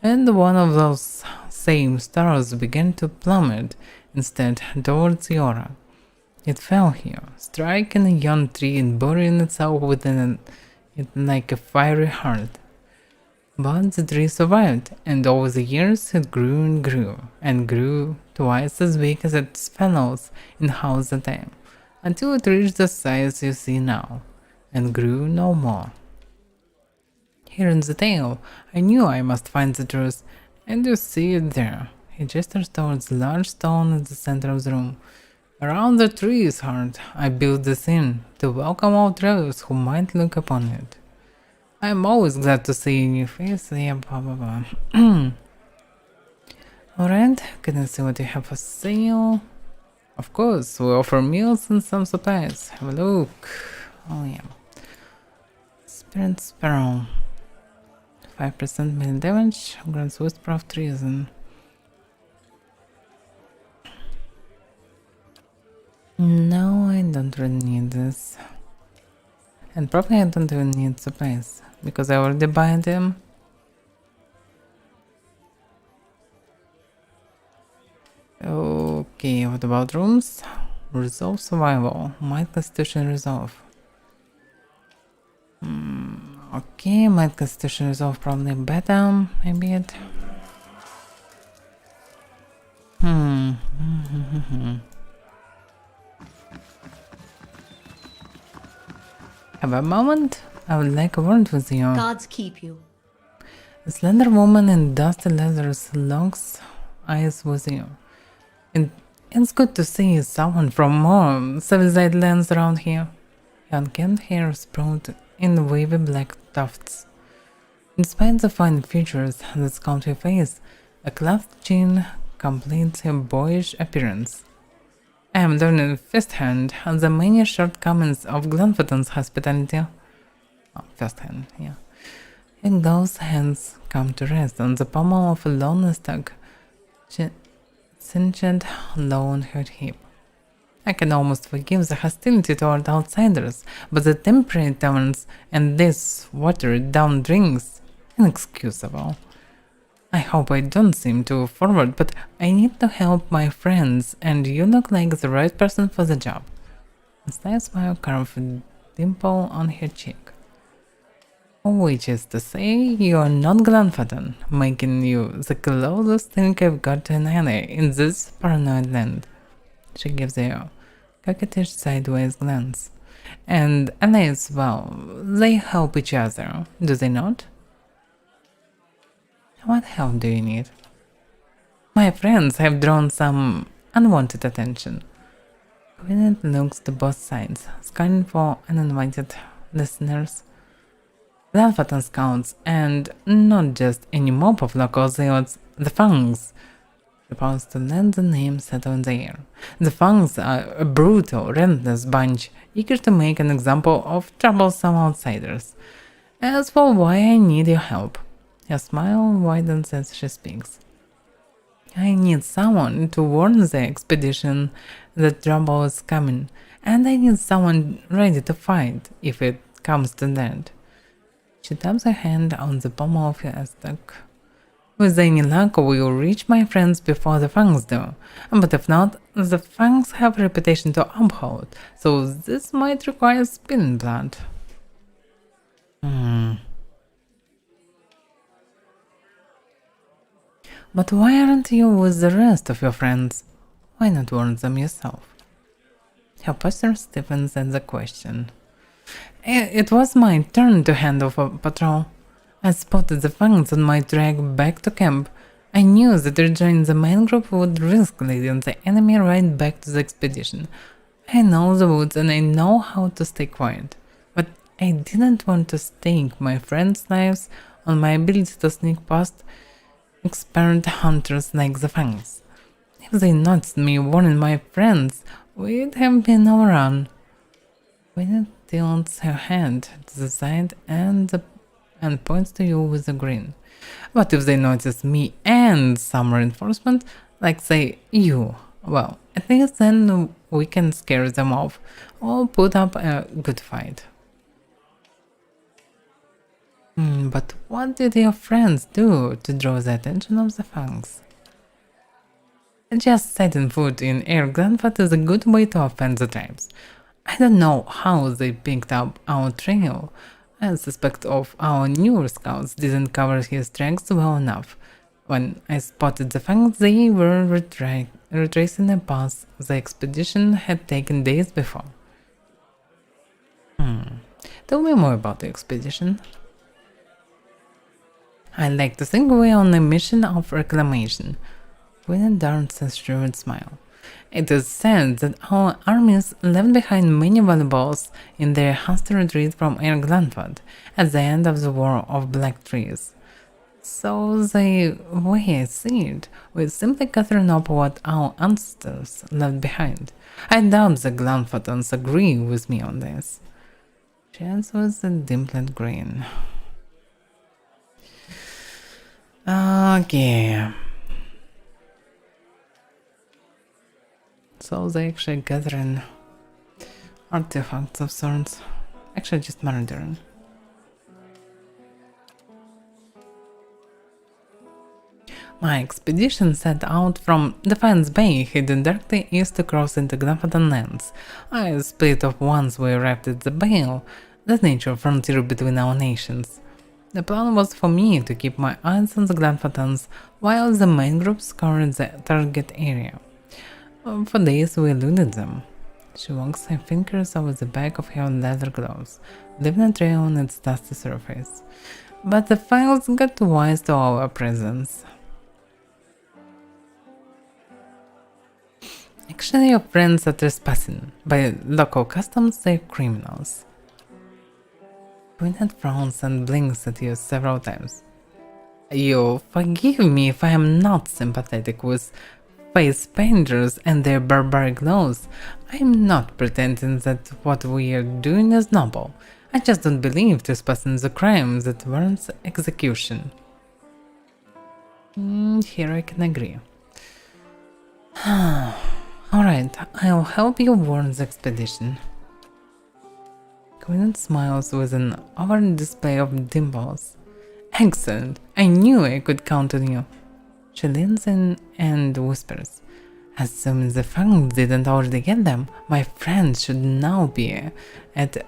and one of those same stars began to plummet instead towards Yora. It fell here, striking a young tree and burying itself within it like a fiery heart. But the tree survived, and over the years it grew and grew twice as big as its fellows in half the time, until it reached the size you see now, and grew no more. Hearing the tale, I knew I must find the truth, and you see it there. He gestures towards the large stone at the center of the room. Around the tree's heart, I built this inn to welcome all travelers who might look upon it. I'm always glad to see a new face. Yeah, blah blah blah. Alright, can I see what you have for sale? Of course, we offer meals and some supplies. Have a look. Oh yeah. Spirit Sparrow. 5% melee damage, grants Whisper of Treason. No, I don't really need this. And probably I don't even need supplies, because I already buy them. Okay, what about rooms? Resolve Survival, Might Constitution Resolve. Okay, Might Constitution Resolve probably better, maybe it. Have a moment? I would like a word with you. Gods keep you. A slender woman in dusty leathers locks eyes with you. It's good to see someone from more civilized lands around here. Your unkempt hair sprouted in wavy black tufts. Despite the fine features that come to your face, a cleft chin completes your boyish appearance. I am learning firsthand the many shortcomings of Glenfatton's hospitality. Oh, firsthand, yeah. And those hands come to rest on the pommel of a lonely stag, cinched low on her hip. I can almost forgive the hostility toward outsiders, but the temporary taverns and this watered-down drinks, inexcusable. I hope I don't seem too forward, but I need to help my friends, and you look like the right person for the job. A slight smile carved a dimple on her cheek. Which is to say, you are not Glenfatton, making you the closest thing I've got to an ally in this paranoid land. She gives a coquettish sideways glance. And allies, well, they help each other, do they not? What help do you need? My friends have drawn some unwanted attention. Gwyneth looks to both sides, scanning for uninvited listeners. Glenfatton scouts, and not just any mob of local zealots, the Fangs. Supposed to let the name settle in the air. The Fangs are a brutal, relentless bunch, eager to make an example of troublesome outsiders. As for why I need your help, her smile widens as she speaks. I need someone to warn the expedition that trouble is coming, and I need someone ready to fight if it comes to that. She taps her hand on the pommel of her ascot. With any luck, we'll reach my friends before the Fangs do, but if not, the Fangs have a reputation to uphold, so this might require spilling blood. But why aren't you with the rest of your friends? Why not warn them yourself? Her posture stiffens at the question. It was my turn to handle a patrol. I spotted the Fangs on my trek back to camp. I knew that rejoining the main group would risk leading the enemy right back to the expedition. I know the woods and I know how to stay quiet. But I didn't want to stake my friends' lives on my ability to sneak past experienced hunters like the Fangs. If they noticed me warning my friends, we'd have been overrun. Gwyneth tilts her hand to the side and points to you with a grin. What if they notice me and some reinforcement, like say you? Well, at least then we can scare them off or put up a good fight. But what did your friends do to draw the attention of the fangs? Just setting foot in Air Glenford is a good way to offend the tribes. I don't know how they picked up our trail. I suspect of our newer scouts didn't cover his tracks well enough. When I spotted the fangs, they were retracing a path the expedition had taken days before. Tell me more about the expedition. I like to think we're on a mission of reclamation, with a dark shrewd smile. It is said that our armies left behind many valuables in their hasty retreat from Air Glenford at the end of the War of Black Trees. So the way I see it, we're simply gathering up what our ancestors left behind. I doubt the Glenfordans agree with me on this. She answers with a dimpled grin. Okay. So they actually gathering artifacts of sorts. Actually just murdering. My expedition set out from Defiance Bay, heading directly east across into Glenfordon lands. I split off once we arrived at the Bale, the natural frontier between our nations. The plan was for me to keep my eyes on the Glenfordons while the main group scoured the target area. For days we eluded them. She walks her fingers over the back of her leather gloves, leaving a trail on its dusty surface. But the files got wise to our presence. Actually, your friends are trespassing. By local customs, they're criminals. Quinnet frowns and blinks at you several times. You forgive me if I am not sympathetic with face painters and their barbaric laws. I am not pretending that what we are doing is noble. I just don't believe trespassing is a crime that warrants execution. Here I can agree. Alright, I'll help you warn the expedition. Quinnet smiles with an overt display of dimples. Excellent, I knew I could count on you. She leans in and whispers, assuming the fangs didn't already get them, my friends should now be at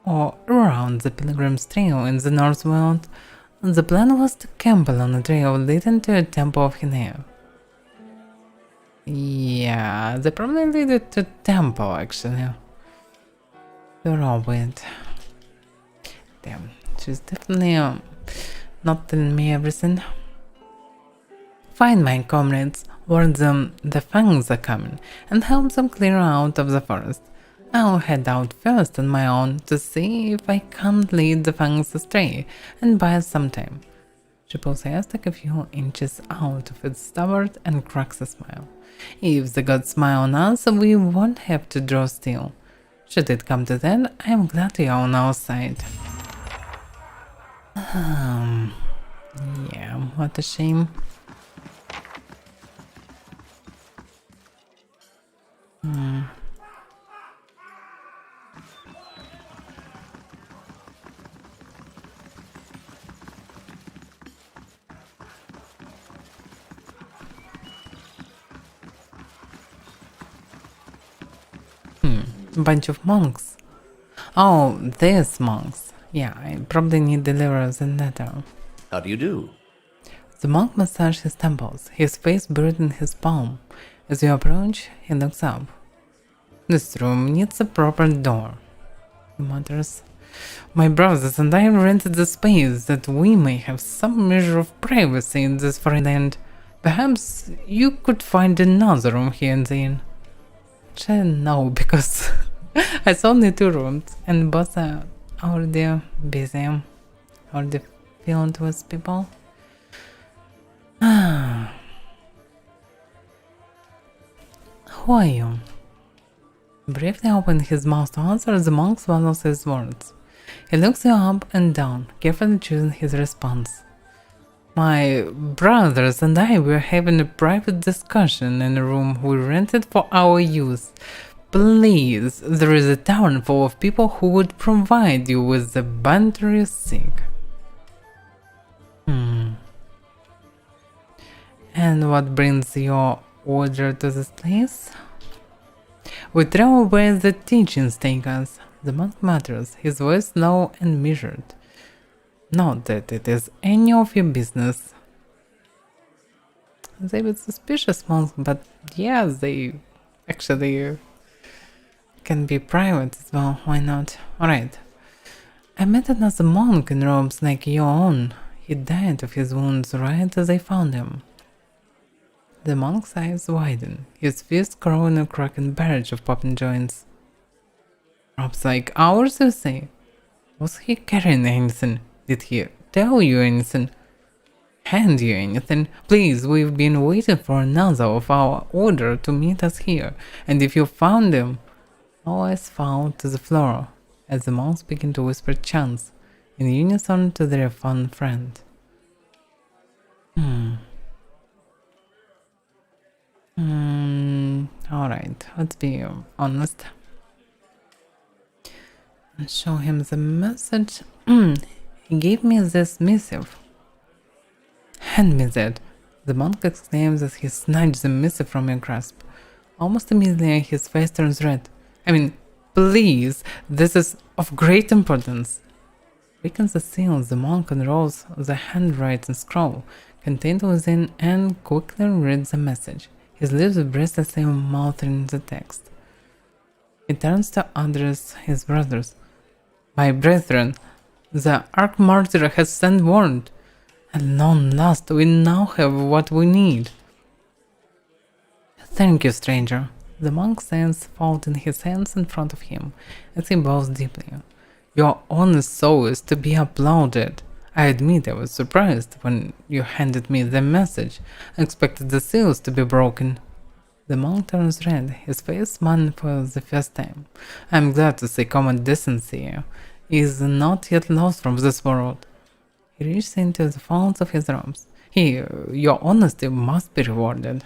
or around the Pilgrim's Trail in the Northworld. The plan was to camp along a trail leading to a temple of Hinea. Yeah, they probably lead it to temple actually. They're all weird. Damn, she's definitely not telling me everything. Find my comrades, warn them the fangs are coming, and help them clear out of the forest. I'll head out first on my own to see if I can't lead the fangs astray and buy us some time. She pulls her stick a few inches out of its stomach and cracks a smile. If the gods smile on us, we won't have to draw steel. Should it come to that, I am glad you're on our side. Yeah, what a shame. Bunch of monks. Oh, these monks. Yeah, I probably need deliverers in that town. How do you do? The monk massages his temples, his face buried in his palm. As you approach, he looks up. This room needs a proper door, he mutters. My brothers and I rented the space that we may have some measure of privacy in this foreign land. Perhaps you could find another room here in the inn. No, because I saw only 2 rooms and both are already busy, already filled with people. Who are you? Briefly opening his mouth to answer, the monk swallows his words. He looks you up and down, carefully choosing his response. My brothers and I were having a private discussion in a room we rented for our use. Please, there is a tavern full of people who would provide you with the banter you seek. And what brings your order to this place? We travel where the teachings take us. The monk mutters, his voice low and measured. Not that it is any of your business. They were suspicious monks, but yeah, they actually can be private as well, why not? Alright. I met another monk in robes like your own. He died of his wounds right as I found him. The monk's eyes widen, his fist growing a cracking barrage of popping joints. Robes like ours, you say? Was he carrying anything? Did he tell you anything? Hand you anything? Please, we've been waiting for another of our order to meet us here, and if you found him... All eyes fall to the floor, as the monks begin to whisper chants, in unison to their fun friend. Alright, let's be honest. And show him the message. He gave me this missive. Hand me that. The monk exclaims as he snatches the missive from your grasp. Almost immediately his face turns red. I mean, please, this is of great importance. Weakens the seal, the monk unrolls the handwritten scroll contained within and quickly reads the message. His lips breathlessly mouthing the text. He turns to address his brothers. My brethren, the Archmartyr has sent word. At long last, we now have what we need. Thank you, stranger. The monk stands folding his hands in front of him as he bows deeply. Your honest soul is to be applauded. I admit I was surprised when you handed me the message. I expected the seals to be broken. The monk turns red, his face smiling for the first time. I am glad to see common decency is not yet lost from this world. He reaches into the folds of his robes. Your honesty must be rewarded.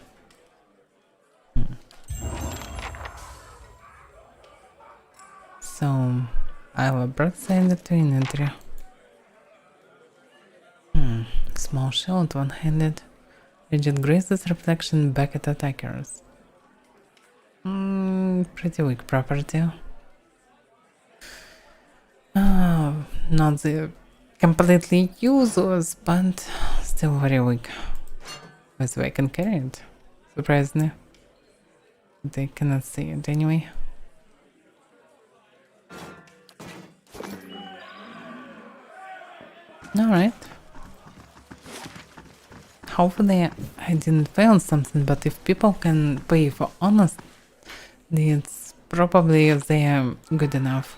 So, I have a broadside to inventory. Small shield, one-handed. Rigid grazes reflection back at attackers. Pretty weak property. Not the completely useless, but still very weak. That's why I can carry it. Surprisingly. They cannot see it anyway. Alright. Hopefully I didn't fail something, but if people can pay for honesty, it's probably they're good enough.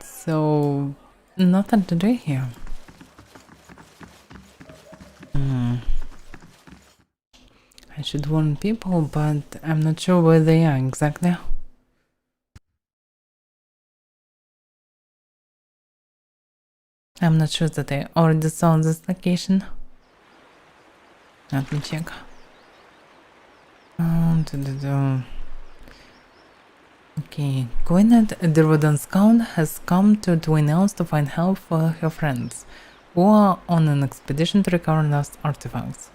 So, nothing to do here. I should warn people, but I'm not sure where they are exactly. I'm not sure that I already saw this location. Let me check. Okay, Gwyneth, the Rodan Scout, has come to Twin Elves to find help for her friends, who are on an expedition to recover lost artifacts.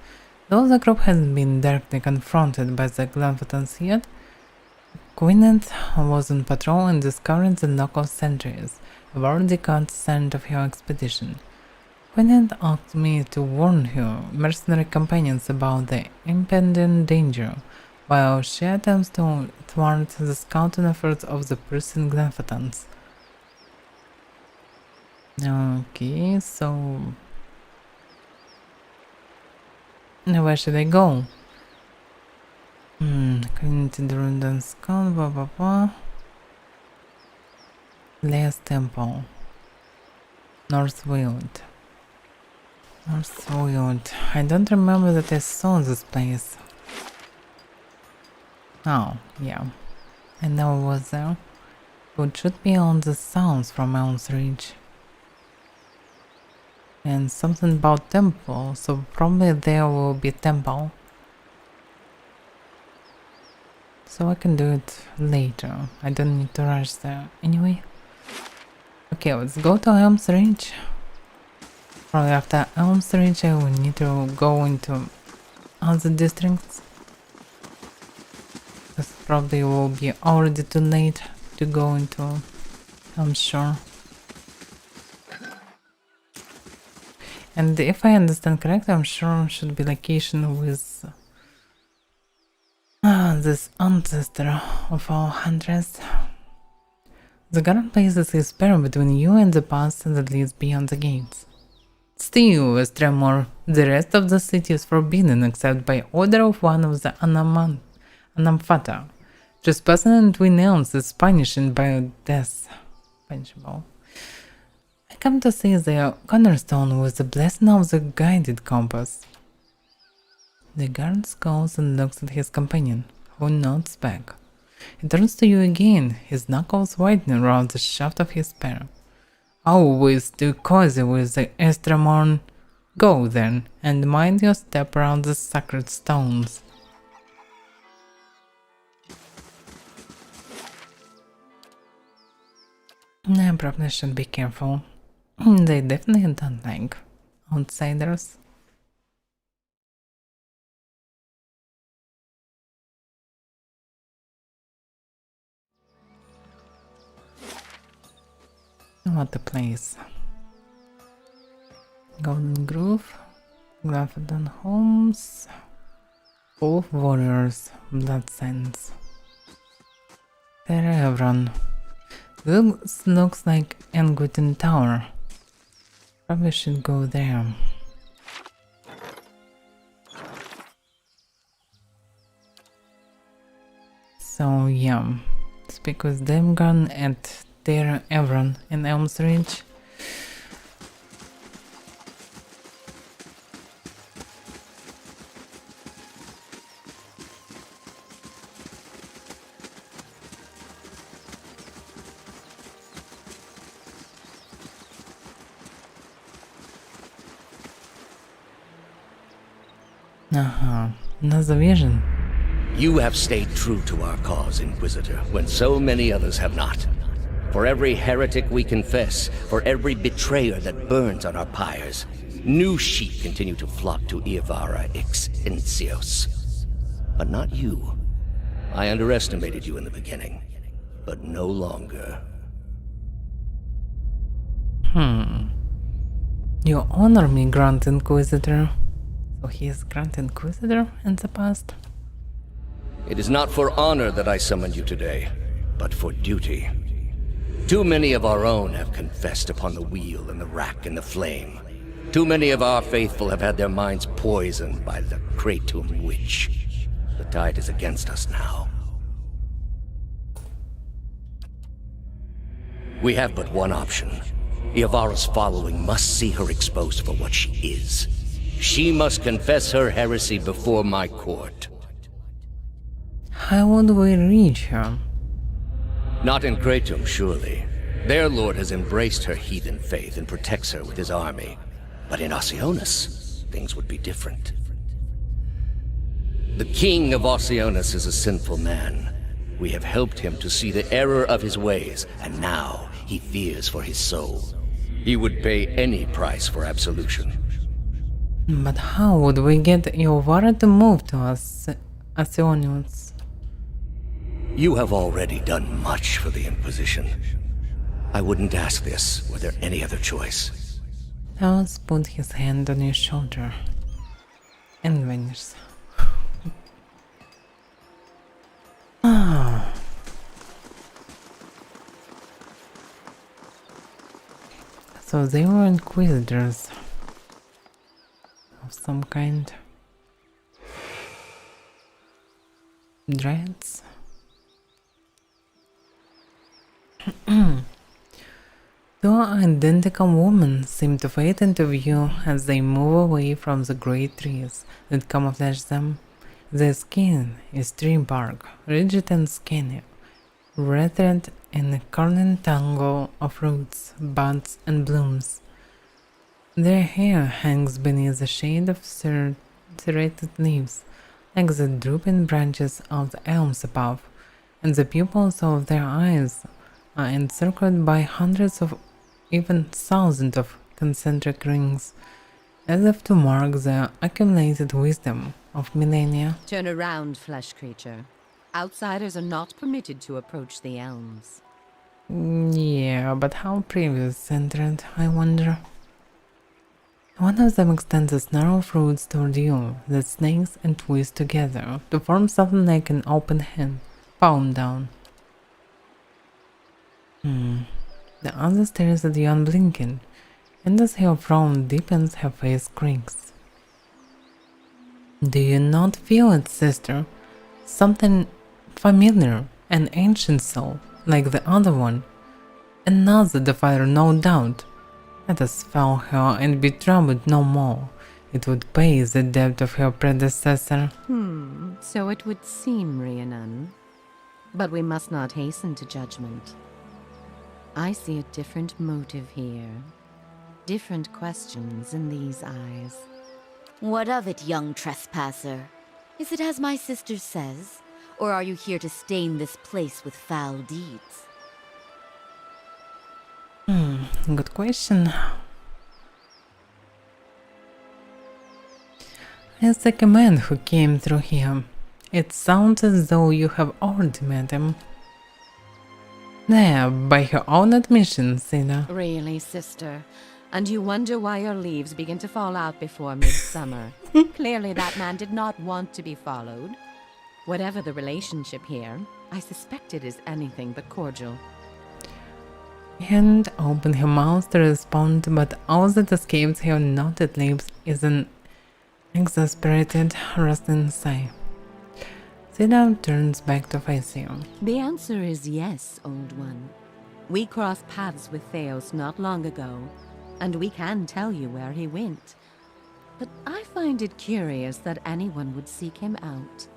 Though the group hasn't been directly confronted by the Glenfatans yet, Gwyneth was on patrol and discovered the local sentries have already got scent of her expedition. Gwyneth asked me to warn her mercenary companions about the impending danger, while she attempts to thwart the scouting efforts of the pressing Glenfatans. Okay, so... now where should I go? According to the Rodan Scout, Lea's Temple. Northfield. I don't remember that I saw this place. Oh, yeah. I know it was there. It should be on the sounds from Elm's Reach. And something about temple, so probably there will be a temple. So I can do it later. I don't need to rush there anyway. Okay, let's go to Elm's Reach. Probably after Elm's Reach I will need to go into other districts. Because probably will be already too late to go into I'm sure. And if I understand correctly, I'm sure it should be location with this ancestor of our hunters. The garden places is pair between you and the path that leads beyond the gates. Still, with Tremor, the rest of the city is forbidden except by order of one of the Anamfata. Trespassing between elms is punished by death. Punishable. I come to see the cornerstone with the blessing of the guided compass. The guard scowls and looks at his companion, who nods back. He turns to you again, his knuckles whitening around the shaft of his spear. Always too cozy with the Estremorn. Go then, and mind your step around the sacred stones. I probably should be careful. They definitely don't like outsiders. What a place. Golden Grove, Glavadon Homes, Wolf Warriors, Blood Sands. Terevron. This looks like Engwitten Tower. Probably should go there. So yeah, speak with Demgon at Terevron in Elm's Reach. Another vision. You have stayed true to our cause, Inquisitor, when so many others have not. For every heretic we confess, for every betrayer that burns on our pyres, new sheep continue to flock to Avaira ex Incios. But not you. I underestimated you in the beginning, but no longer. You honor me, Grand Inquisitor. So he is Grand Inquisitor in the past? It is not for honor that I summoned you today, but for duty. Too many of our own have confessed upon the wheel and the rack and the flame. Too many of our faithful have had their minds poisoned by the Kratom witch. The tide is against us now. We have but one option. Iavara's following must see her exposed for what she is. She must confess her heresy before my court. How would we reach her? Not in Kratom, surely. Their lord has embraced her heathen faith and protects her with his army. But in Oceanus, things would be different. The king of Oceanus is a sinful man. We have helped him to see the error of his ways, and now he fears for his soul. He would pay any price for absolution. But how would we get Iovara to move to us, Oceanus? You have already done much for the Inquisition. I wouldn't ask this were there any other choice. Taos put his hand on your shoulder and vanished. So they were inquisitors of some kind. Dreads? Two identical women seem to fade into view as they move away from the great trees that camouflage them. Their skin is tree bark, rigid and skinny, wreathed in a curling tangle of roots, buds, and blooms. Their hair hangs beneath the shade of serrated leaves, like the drooping branches of the elms above, and the pupils of their eyes are encircled by hundreds of even thousands of concentric rings, as if to mark the accumulated wisdom of millennia. Turn around, flesh creature. Outsiders are not permitted to approach the elms. Yeah, but how previous entered, I wonder. One of them extends its narrow roots toward you, that snakes and twists together to form something like an open hand, palm down. The other stares at you unblinking, and as her frown deepens, her face crinks. Do you not feel it, sister? Something familiar, an ancient soul, like the other one. Another defier, no doubt. Let us fell her and be troubled no more. It would pay the debt of her predecessor. So it would seem, Rhiannon. But we must not hasten to judgment. I see a different motive here. Different questions in these eyes. What of it, young trespasser? Is it as my sister says? Or are you here to stain this place with foul deeds? Good question. As like a man who came through here, it sounds as though you have already met him. There, by her own admission, Sina. Really, sister? And you wonder why your leaves begin to fall out before midsummer. Clearly that man did not want to be followed. Whatever the relationship here, I suspect it is anything but cordial. And opened her mouth to respond, but all that escaped her knotted lips is an exasperated, rustling sigh. Sina turns back to face you. The answer is yes, old one. We crossed paths with Theos not long ago, and we can tell you where he went. But I find it curious that anyone would seek him out.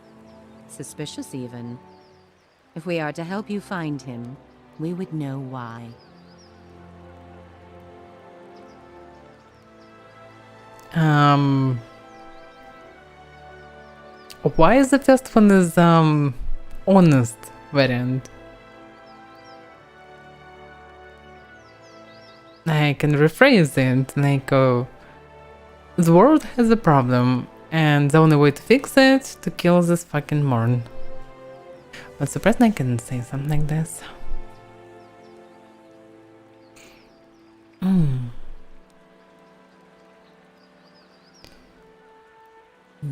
Suspicious, even. If we are to help you find him, we would know why. Why is the first one is honest variant? I can rephrase it like the world has a problem and the only way to fix it to kill this fucking Morn. But surprised I can say something like this.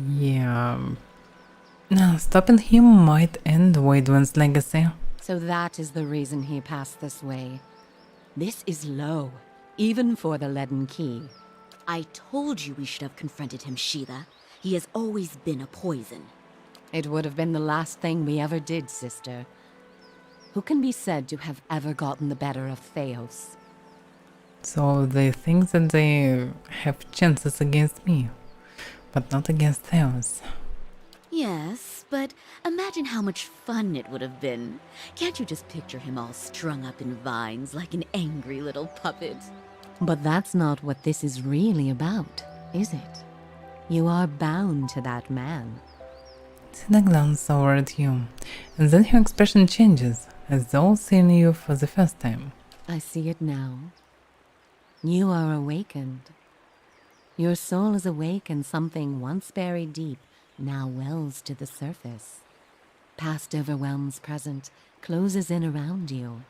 Yeah. Now, stopping him might end Wadewan's legacy. So that is the reason he passed this way. This is low, even for the leaden key. I told you we should have confronted him, Sheila. He has always been a poison. It would have been the last thing we ever did, sister. Who can be said to have ever gotten the better of Theos? So they think that they have chances against me, but not against Theos. Yes, but imagine how much fun it would have been. Can't you just picture him all strung up in vines like an angry little puppet? But that's not what this is really about, is it? You are bound to that man. Sina glances over at you, and then her expression changes, as though seeing you for the first time. I see it now. You are awakened. Your soul is awake, and something once buried deep now wells to the surface. Past overwhelms present, closes in around you.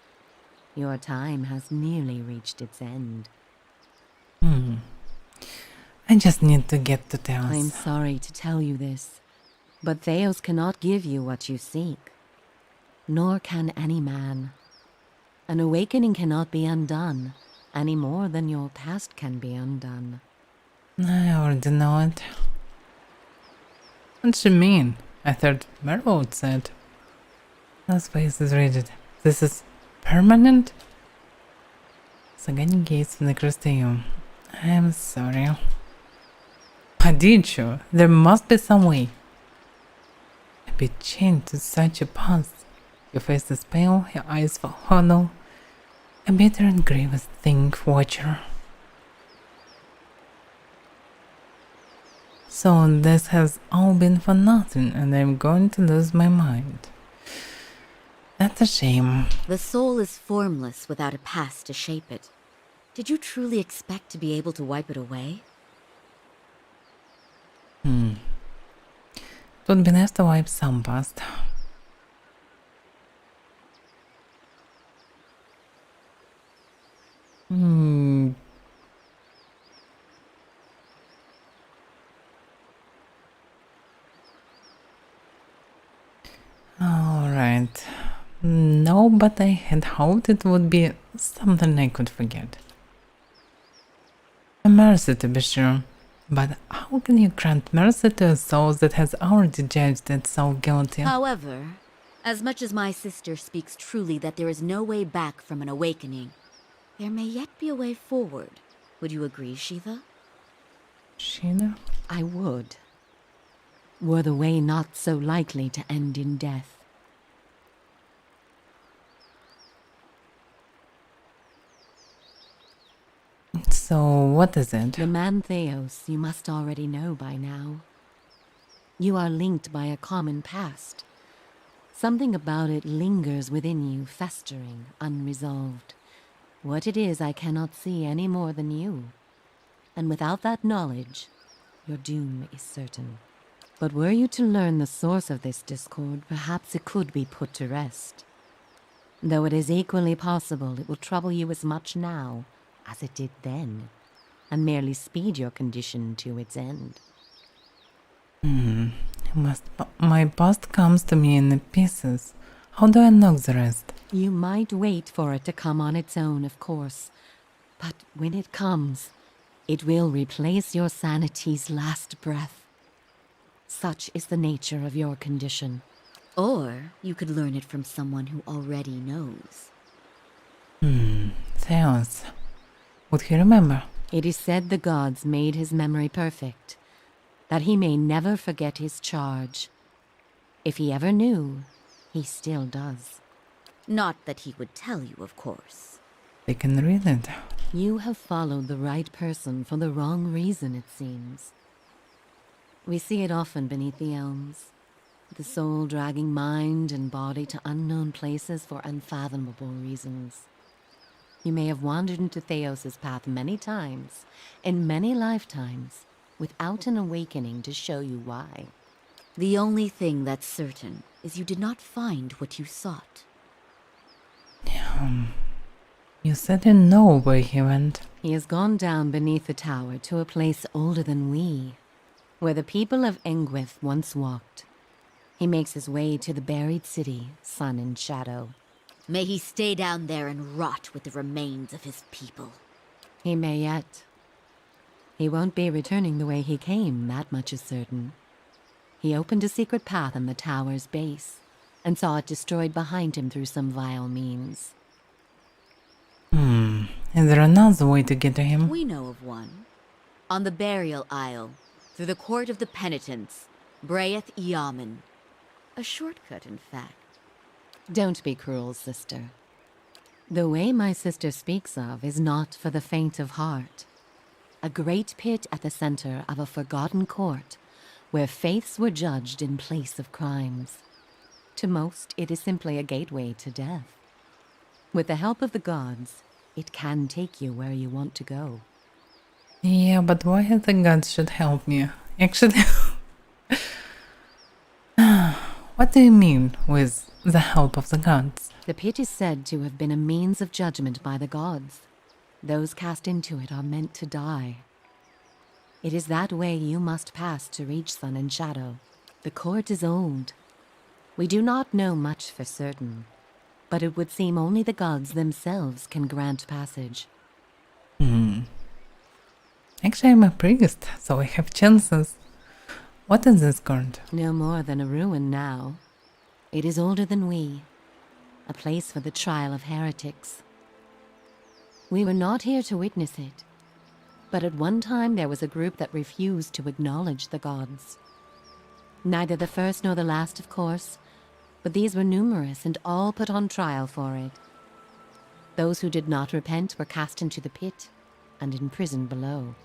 Your time has nearly reached its end. I just need to get to Theos. I'm sorry to tell you this, but Theos cannot give you what you seek. Nor can any man. An awakening cannot be undone, any more than your past can be undone. I already know it. What do you mean? I thought Merlot said. His face is rigid. This is permanent? Sagani gazed across to you. I'm sorry. How did you? There must be some way. A bit chained to such a past. Your face is pale, your eyes fall hollow. A bitter and grievous thing, watcher. So this has all been for nothing, and I'm going to lose my mind. That's a shame. The soul is formless without a past to shape it. Did you truly expect to be able to wipe it away? It would be nice to wipe some past. Alright. No, but I had hoped it would be something I could forget. A mercy, to be sure. But how can you grant mercy to a soul that has already judged it so guilty? However, as much as my sister speaks truly that there is no way back from an awakening, there may yet be a way forward. Would you agree, Shiva? Sheena? I would. Were the way not so likely to end in death. So, what is it? The man Theos you must already know by now. You are linked by a common past. Something about it lingers within you, festering, unresolved. What it is I cannot see any more than you. And without that knowledge, your doom is certain. But were you to learn the source of this discord, perhaps it could be put to rest. Though it is equally possible it will trouble you as much now as it did then, and merely speed your condition to its end. My past comes to me in pieces. How do I knock the rest? You might wait for it to come on its own, of course. But when it comes, it will replace your sanity's last breath. Such is the nature of your condition. Or you could learn it from someone who already knows. Theos. Would he remember? It is said the gods made his memory perfect, that he may never forget his charge. If he ever knew, he still does. Not that he would tell you, of course. They can read it. You have followed the right person for the wrong reason, it seems. We see it often beneath the elms, the soul dragging mind and body to unknown places for unfathomable reasons. You may have wandered into Theos's path many times, in many lifetimes, without an awakening to show you why. The only thing that's certain is you did not find what you sought. You said you know where he went. He has gone down beneath the tower to a place older than we, where the people of Engwith once walked. He makes his way to the buried city, Sun and Shadow. May he stay down there and rot with the remains of his people. He may yet. He won't be returning the way he came, that much is certain. He opened a secret path in the tower's base, and saw it destroyed behind him through some vile means. Is there another way to get to him? We know of one. On the burial isle, through the court of the penitents, Braeth Yaman. A shortcut, in fact. Don't be cruel, sister. The way my sister speaks of is not for the faint of heart. A great pit at the center of a forgotten court, where faiths were judged in place of crimes. To most, it is simply a gateway to death. With the help of the gods, it can take you where you want to go. Yeah, but why the gods should help me? Actually, what do you mean with the help of the gods? The pit is said to have been a means of judgment by the gods. Those cast into it are meant to die. It is that way you must pass to reach Sun and Shadow. The court is old. We do not know much for certain, but it would seem only the gods themselves can grant passage. Actually, I'm a priest, so I have chances. What is this court? No more than a ruin now. It is older than we, a place for the trial of heretics. We were not here to witness it, but at one time there was a group that refused to acknowledge the gods. Neither the first nor the last, of course, but these were numerous and all put on trial for it. Those who did not repent were cast into the pit and imprisoned below.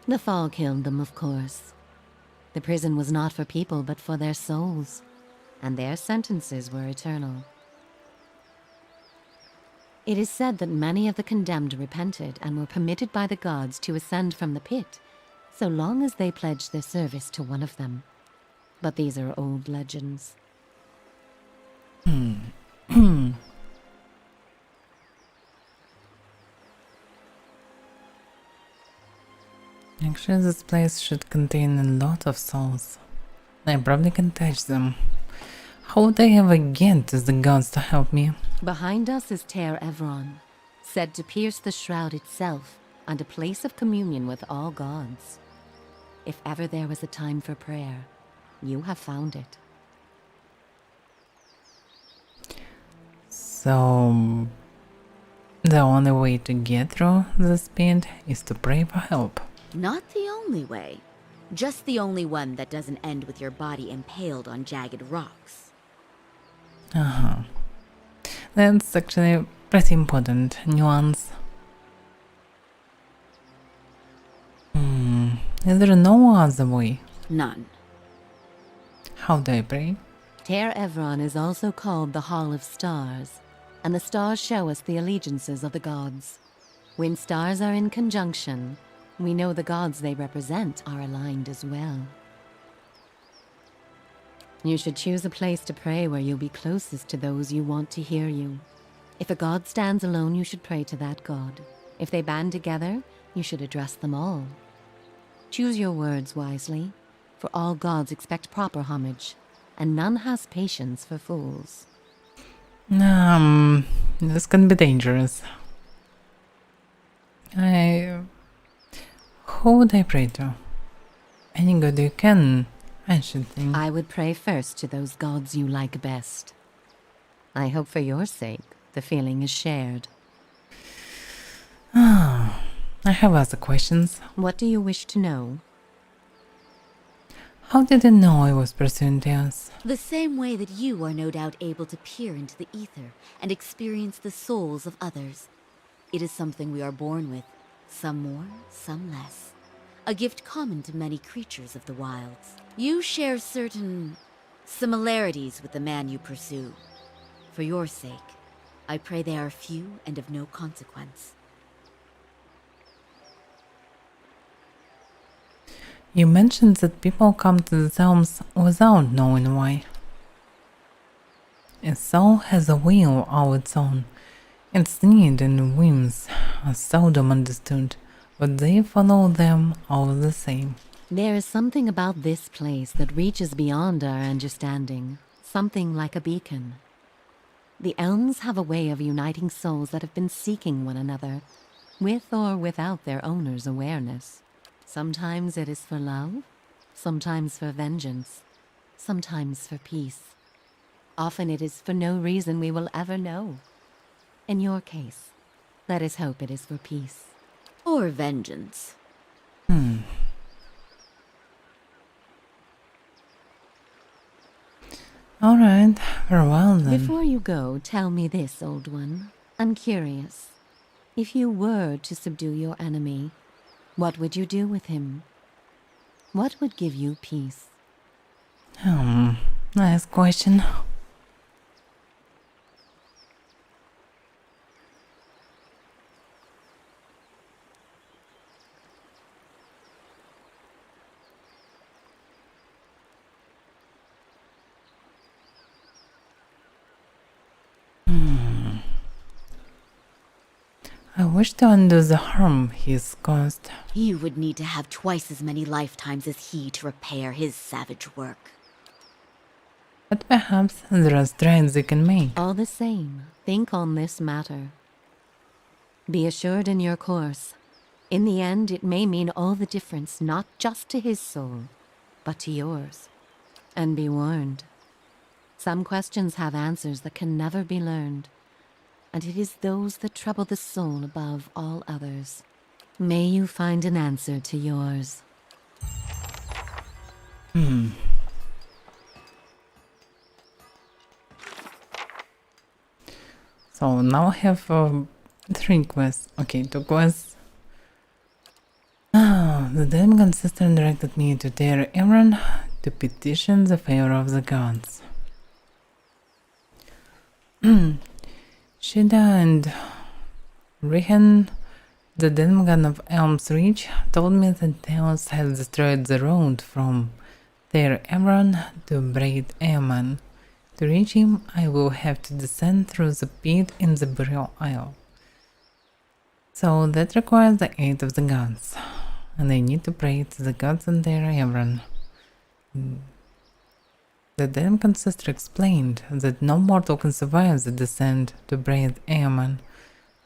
The fall killed them, of course. The prison was not for people but for their souls, and their sentences were eternal. It is said that many of the condemned repented and were permitted by the gods to ascend from the pit, so long as they pledged their service to one of them. But these are old legends. Actually, this place should contain a lot of souls. I probably can touch them. How would I ever get to the gods to help me? Behind us is Ter Evron, said to pierce the shroud itself and a place of communion with all gods. If ever there was a time for prayer, you have found it. So, the only way to get through this pit is to pray for help. Not the only way. Just the only one that doesn't end with your body impaled on jagged rocks. That's actually pretty important nuance. Is there no other way? None. How do I pray? Ter Evron is also called the Hall of Stars, and the stars show us the allegiances of the gods. When stars are in conjunction, we know the gods they represent are aligned as well. You should choose a place to pray where you'll be closest to those you want to hear you. If a god stands alone, you should pray to that god. If they band together, you should address them all. Choose your words wisely, for all gods expect proper homage, and none has patience for fools. This can be dangerous. Who would I pray to? Any god you can, I should think. I would pray first to those gods you like best. I hope for your sake, the feeling is shared. I have other questions. What do you wish to know? How did you know I was pursuing Theos? The same way that you are no doubt able to peer into the ether and experience the souls of others. It is something we are born with, some more, some less. A gift common to many creatures of the wilds. You share certain similarities with the man you pursue. For your sake, I pray they are few and of no consequence. You mentioned that people come to the realms without knowing why. A soul has a will of its own. Its needs and whims are seldom understood, but they follow them all the same. There is something about this place that reaches beyond our understanding, something like a beacon. The elms have a way of uniting souls that have been seeking one another, with or without their owner's awareness. Sometimes it is for love, sometimes for vengeance, sometimes for peace. Often it is for no reason we will ever know. In your case, let us hope it is for peace. Or vengeance. Alright, very well then. Before you go, tell me this, old one. I'm curious. If you were to subdue your enemy, what would you do with him? What would give you peace? Nice question. I wish to undo the harm he's caused. You would need to have twice as many lifetimes as he to repair his savage work. But perhaps there are strides they can make. All the same, think on this matter. Be assured in your course. In the end, it may mean all the difference, not just to his soul, but to yours. And be warned. Some questions have answers that can never be learned, and it is those that trouble the soul above all others. May you find an answer to yours. So now I have 3 quests. Okay, 2 quests. The demigod sister directed me to Ter Evron to petition the favor of the gods. She died Rihan, the demigod of Elm's Reach, told me that Theos has destroyed the road from Ter Emron to Braid Eamon. To reach him, I will have to descend through the pit in the Burial Isle. So that requires the aid of the gods, and I need to pray to the gods in Ter Emron. The demigod sister explained that no mortal can survive the descent to Braid Eamon.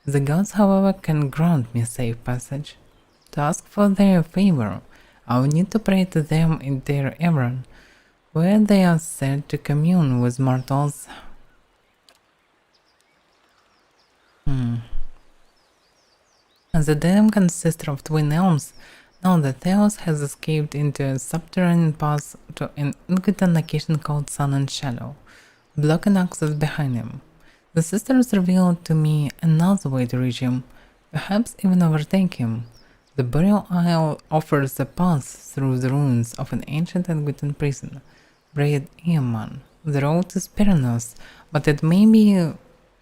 The gods, however, can grant me safe passage. To ask for their favor, I will need to pray to them in Ter Emron, where they are said to commune with mortals. The demigod sister of Twin Elms knows that Theos has escaped into a subterranean pass to an incognito location called Sun and Shadow, blocking access behind him. The sisters revealed to me another way to reach him, perhaps even overtake him. The Burial Isle offers a path through the ruins of an ancient and wooden prison, Braid Eamon. The road is perilous, but it may be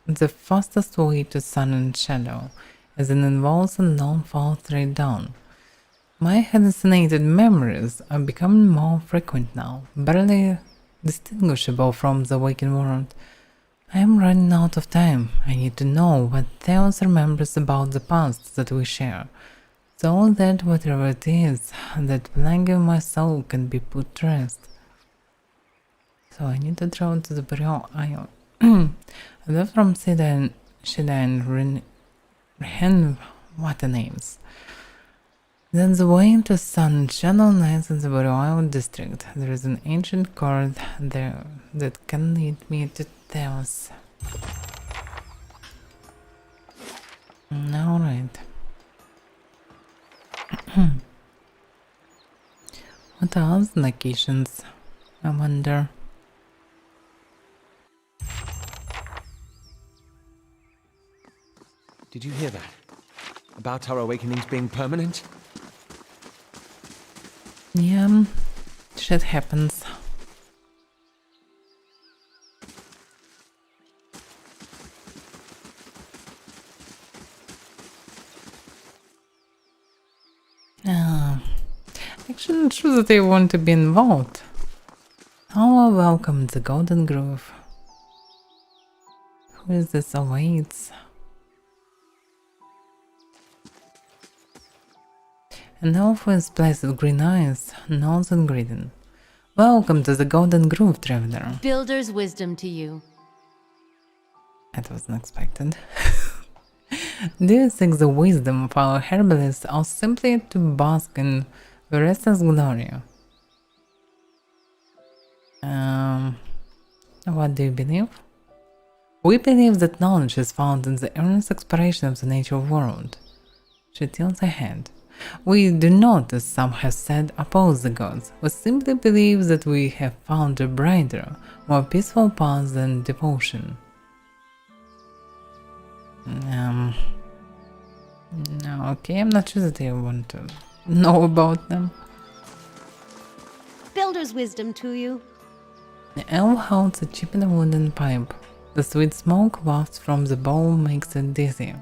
the fastest way to Sun and Shadow, as it involves a long fall straight down. My hallucinated memories are becoming more frequent now, barely distinguishable from the waking world. I am running out of time. I need to know what Theos remembers about the past that we share, so that whatever it is that plaguing my soul can be put to rest. So I need to travel to the Burial Isle. I left from Shida and Rihan, what the names. Then the way into Sun Shadow lies in the Burial Isle district. There is an ancient cord there that can lead me to Theos. Alright. What are the locations? I wonder. Did you hear that? About our awakenings being permanent? Yeah, shit happens. Actually, not sure that I want to be involved. Oh, welcome to the Golden Grove. Who is this awaits? An elf with placid green eyes, nods and greeting. Welcome to the Golden Grove, traveler. Builder's wisdom to you. That wasn't expected. Do you seek the wisdom of our herbalists or simply to bask in Veresta's glory? What do you believe? We believe that knowledge is found in the earnest exploration of the natural world. She tilts her head. We do not, as some have said, oppose the gods. We simply believe that we have found a brighter, more peaceful path than devotion. No, okay, I'm not sure that I want to know about them. Builder's wisdom to you. The elf holds a chipped wooden pipe. The sweet smoke wafts from the bowl makes it dizzy.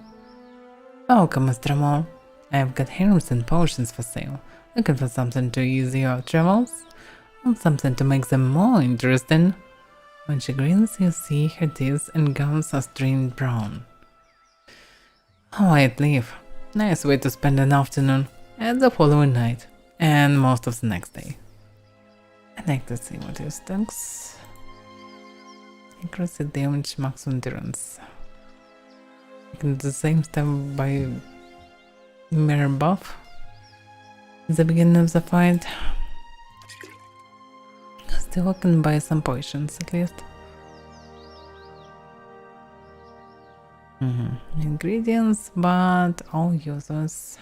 Welcome, Mr. Moore. I've got herbs and potions for sale. Looking for something to ease your travels? Want something to make them more interesting? When she grins, you see her teeth and gums are stained brown. White leaf. Nice way to spend an afternoon, and the following night, and most of the next day. I'd like to see what your stocks. Increase damage, max endurance. You can do the same stuff by mere buff at the beginning of the fight. Still I can buy some potions at least. Ingredients, but all useless.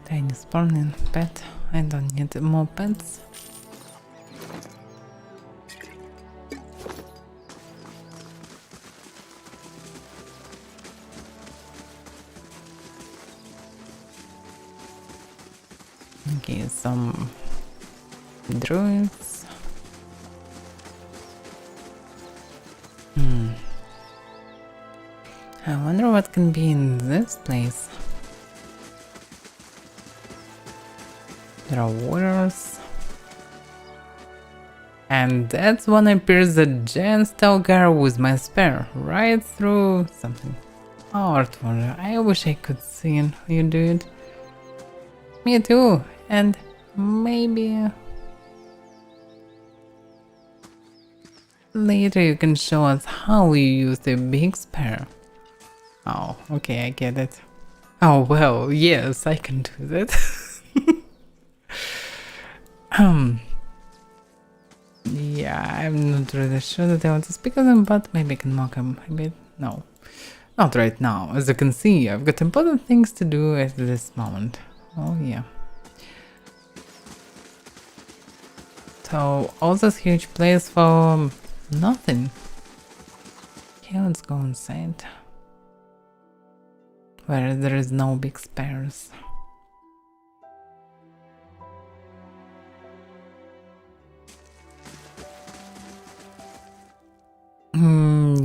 Tiny spawning pet. I don't need more pets. Okay, some druids. I wonder what can be in this place. There are waters. And that's when I pierce the giant stalker with my spear, right through something. Artwork, I wish I could see you do it. Me too, and maybe later you can show us how you use the big spear. Oh, okay, I get it. Oh well, yes, I can do that. Yeah, I'm not really sure that I want to speak of him, but maybe I can mock him a bit. No, not right now. As you can see, I've got important things to do at this moment. Oh yeah. So, all this huge place for nothing. Okay, let's go inside. Where there is no big spares.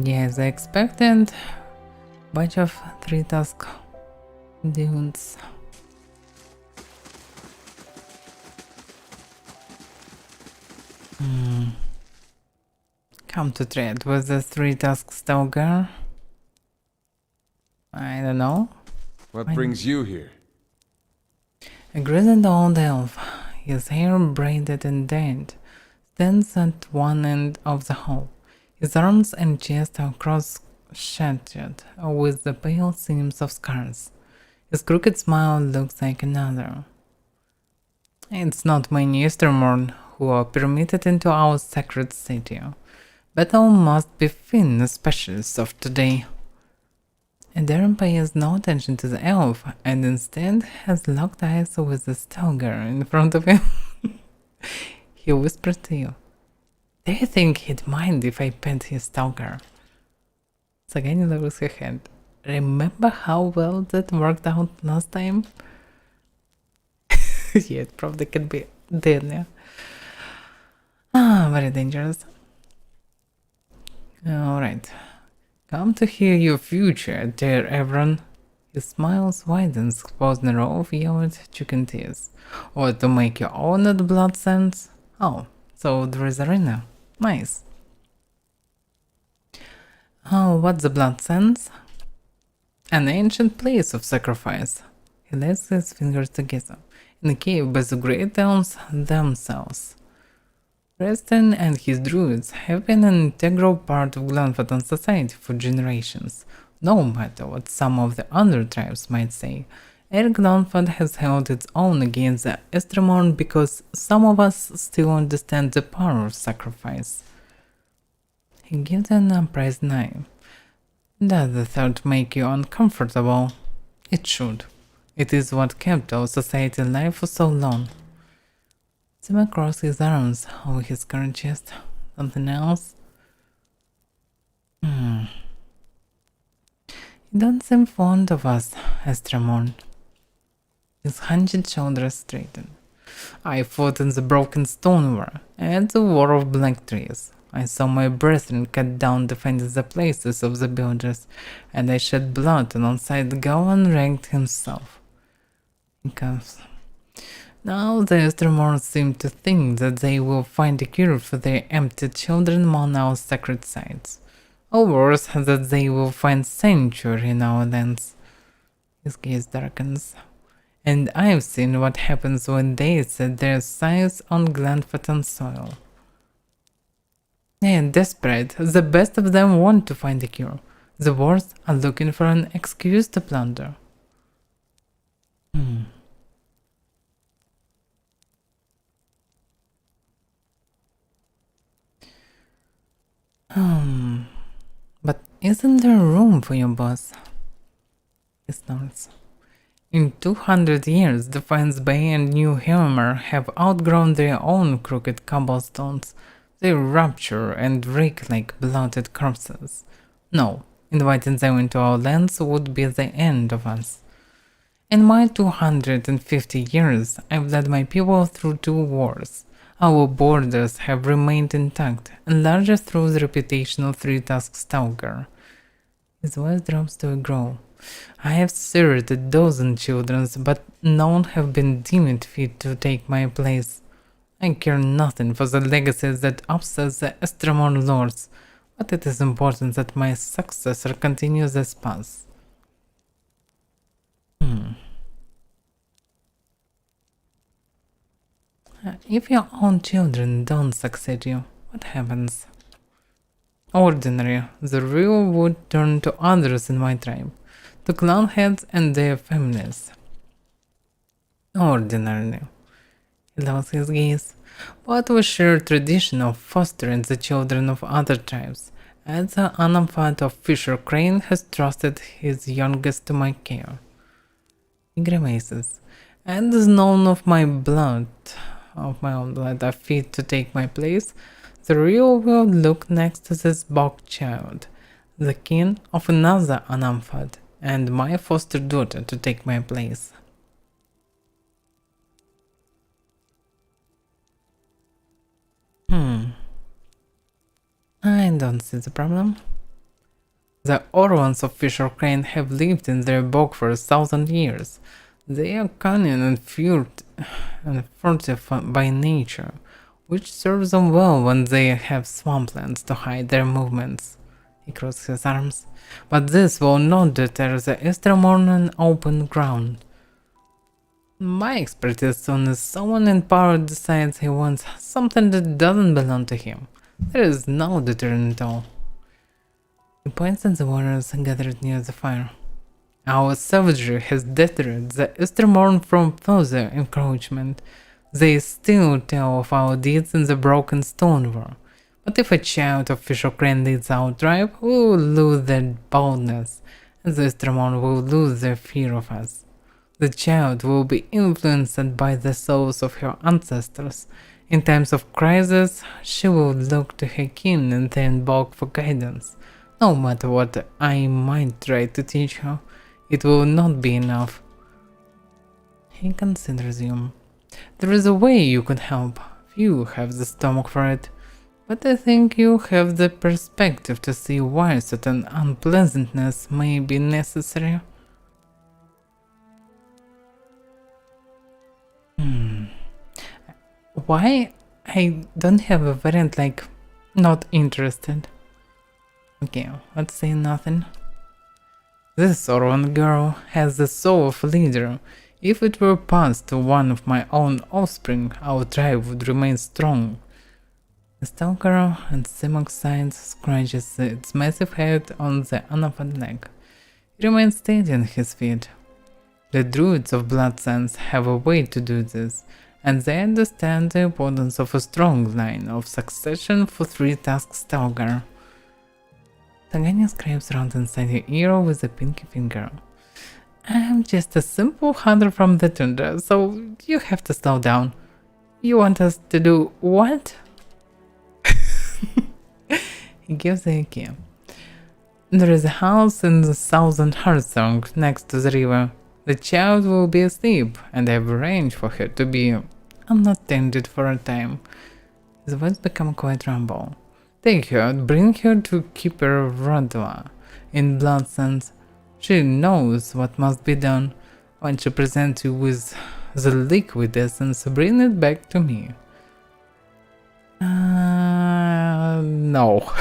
Yes, I expected bunch of 3-task dudes. Come to trade with the 3-task stalker. I don't know. What brings you here? A grizzled old elf, his hair braided and dyed, stands at one end of the hall. His arms and chest are cross-shattered with the pale seams of scars. His crooked smile looks like another. It's not many Easterborn who are permitted into our sacred city. Battle must be Finn, specialists of today. And Darren pays no attention to the elf, and instead has locked eyes with the stalker in front of him. He whispers to you. Do you think he'd mind if I pet his stalker? Sagani lowers her head. Remember how well that worked out last time? Yeah, it probably could be dead now. Very dangerous. Alright. Come to hear your future, dear Evron. His smile widens, exposing a row of yellowed chicken teeth. Or to make your own blood sense? Oh, so there is arena. Nice. Oh, what's the blood sense? An ancient place of sacrifice. He lays his fingers together. In a cave by the great elves themselves. Preston and his druids have been an integral part of Glenfatton society for generations. No matter what some of the other tribes might say, Eric Glenfat has held its own against the Estremorn because some of us still understand the power of sacrifice. He gives an appraised eye. Does the thought make you uncomfortable? It should. It is what kept our society alive for so long. Tim across his arms over his current chest. Something else? You don't seem fond of us, Estremorn. His hunched shoulders straightened. I fought in the Broken Stone War and the War of Black Trees. I saw my brethren cut down defending the places of the builders, and I shed blood alongside Gowan Ranked himself. He coughs. Now the Estremorn seem to think that they will find a cure for their empty children among our sacred sites. Or worse, that they will find sanctuary in our lands. His gaze darkens. And I've seen what happens when they set their sights on Glenfatton soil. They are desperate. The best of them want to find a cure. The worst are looking for an excuse to plunder. But isn't there room for your boss? He snorts. In 200 years, Defiance Bay and New Hammer have outgrown their own crooked cobblestones. They rupture and reek like bloated corpses. No, inviting them into our lands would be the end of us. In my 250 years, I've led my people through 2 wars. Our borders have remained intact, and largely through the reputation of 3-task stalker. His voice drops to a growl. I have served a dozen children, but none have been deemed fit to take my place. I care nothing for the legacies that upset the Estramon lords, but it is important that my successor continues this path. If your own children don't succeed you, what happens? Ordinary, the real would turn to others in my tribe, to clan heads and their families. Ordinary. He loves his gaze, but we share a tradition of fostering the children of other tribes, and the Anamfat of Fisher Crane has trusted his youngest to my care. He grimaces, and is none of my own blood are fit to take my place. The real will look next to this bog child, the kin of another Anamfat, and my foster daughter to take my place. I don't see the problem. The Orwans of Fisher Crane have lived in their bog for 1,000 years. They are cunning and furtive by nature, which serves them well when they have swamplands to hide their movements. He crosses his arms. But this will not deter the Estramon on open ground. My expertise is someone in power decides he wants something that doesn't belong to him. There is no deterrent at all. He points at the warriors gathered near the fire. Our savagery has deterred the Estramon from further encroachment. They still tell of our deeds in the broken stone war. But if a child of Fisher Crane leads our tribe, we will lose their boldness, and the Estramon will lose their fear of us. The child will be influenced by the souls of her ancestors. In times of crisis, she will look to her kin and then beg for guidance. No matter what I might try to teach her, it will not be enough. He considers you. There is a way you could help. Few have the stomach for it. But I think you have the perspective to see why certain unpleasantness may be necessary. Why I don't have a variant like not interested? Okay, let's say nothing. This Orwan girl has the soul of a leader. If it were passed to one of my own offspring, our tribe would remain strong. The stalker and Simok side scratches its massive head on the Anaphan leg. He remains steady on his feet. The druids of Blood Sands have a way to do this, and they understand the importance of a strong line of succession for 3-task stalker. Tangania scrapes around inside your ear with a pinky finger. I'm just a simple hunter from the tundra, so you have to slow down. You want us to do what? He gives a key. There is a house in the southern Hearthsong next to the river. The child will be asleep, and I have arranged for her to be unattended for a time. His voice becomes quite rumble. Take her, bring her to Keeper Radla in Bloodsands. She knows what must be done. When she presents you with the liquid essence, bring it back to me. No.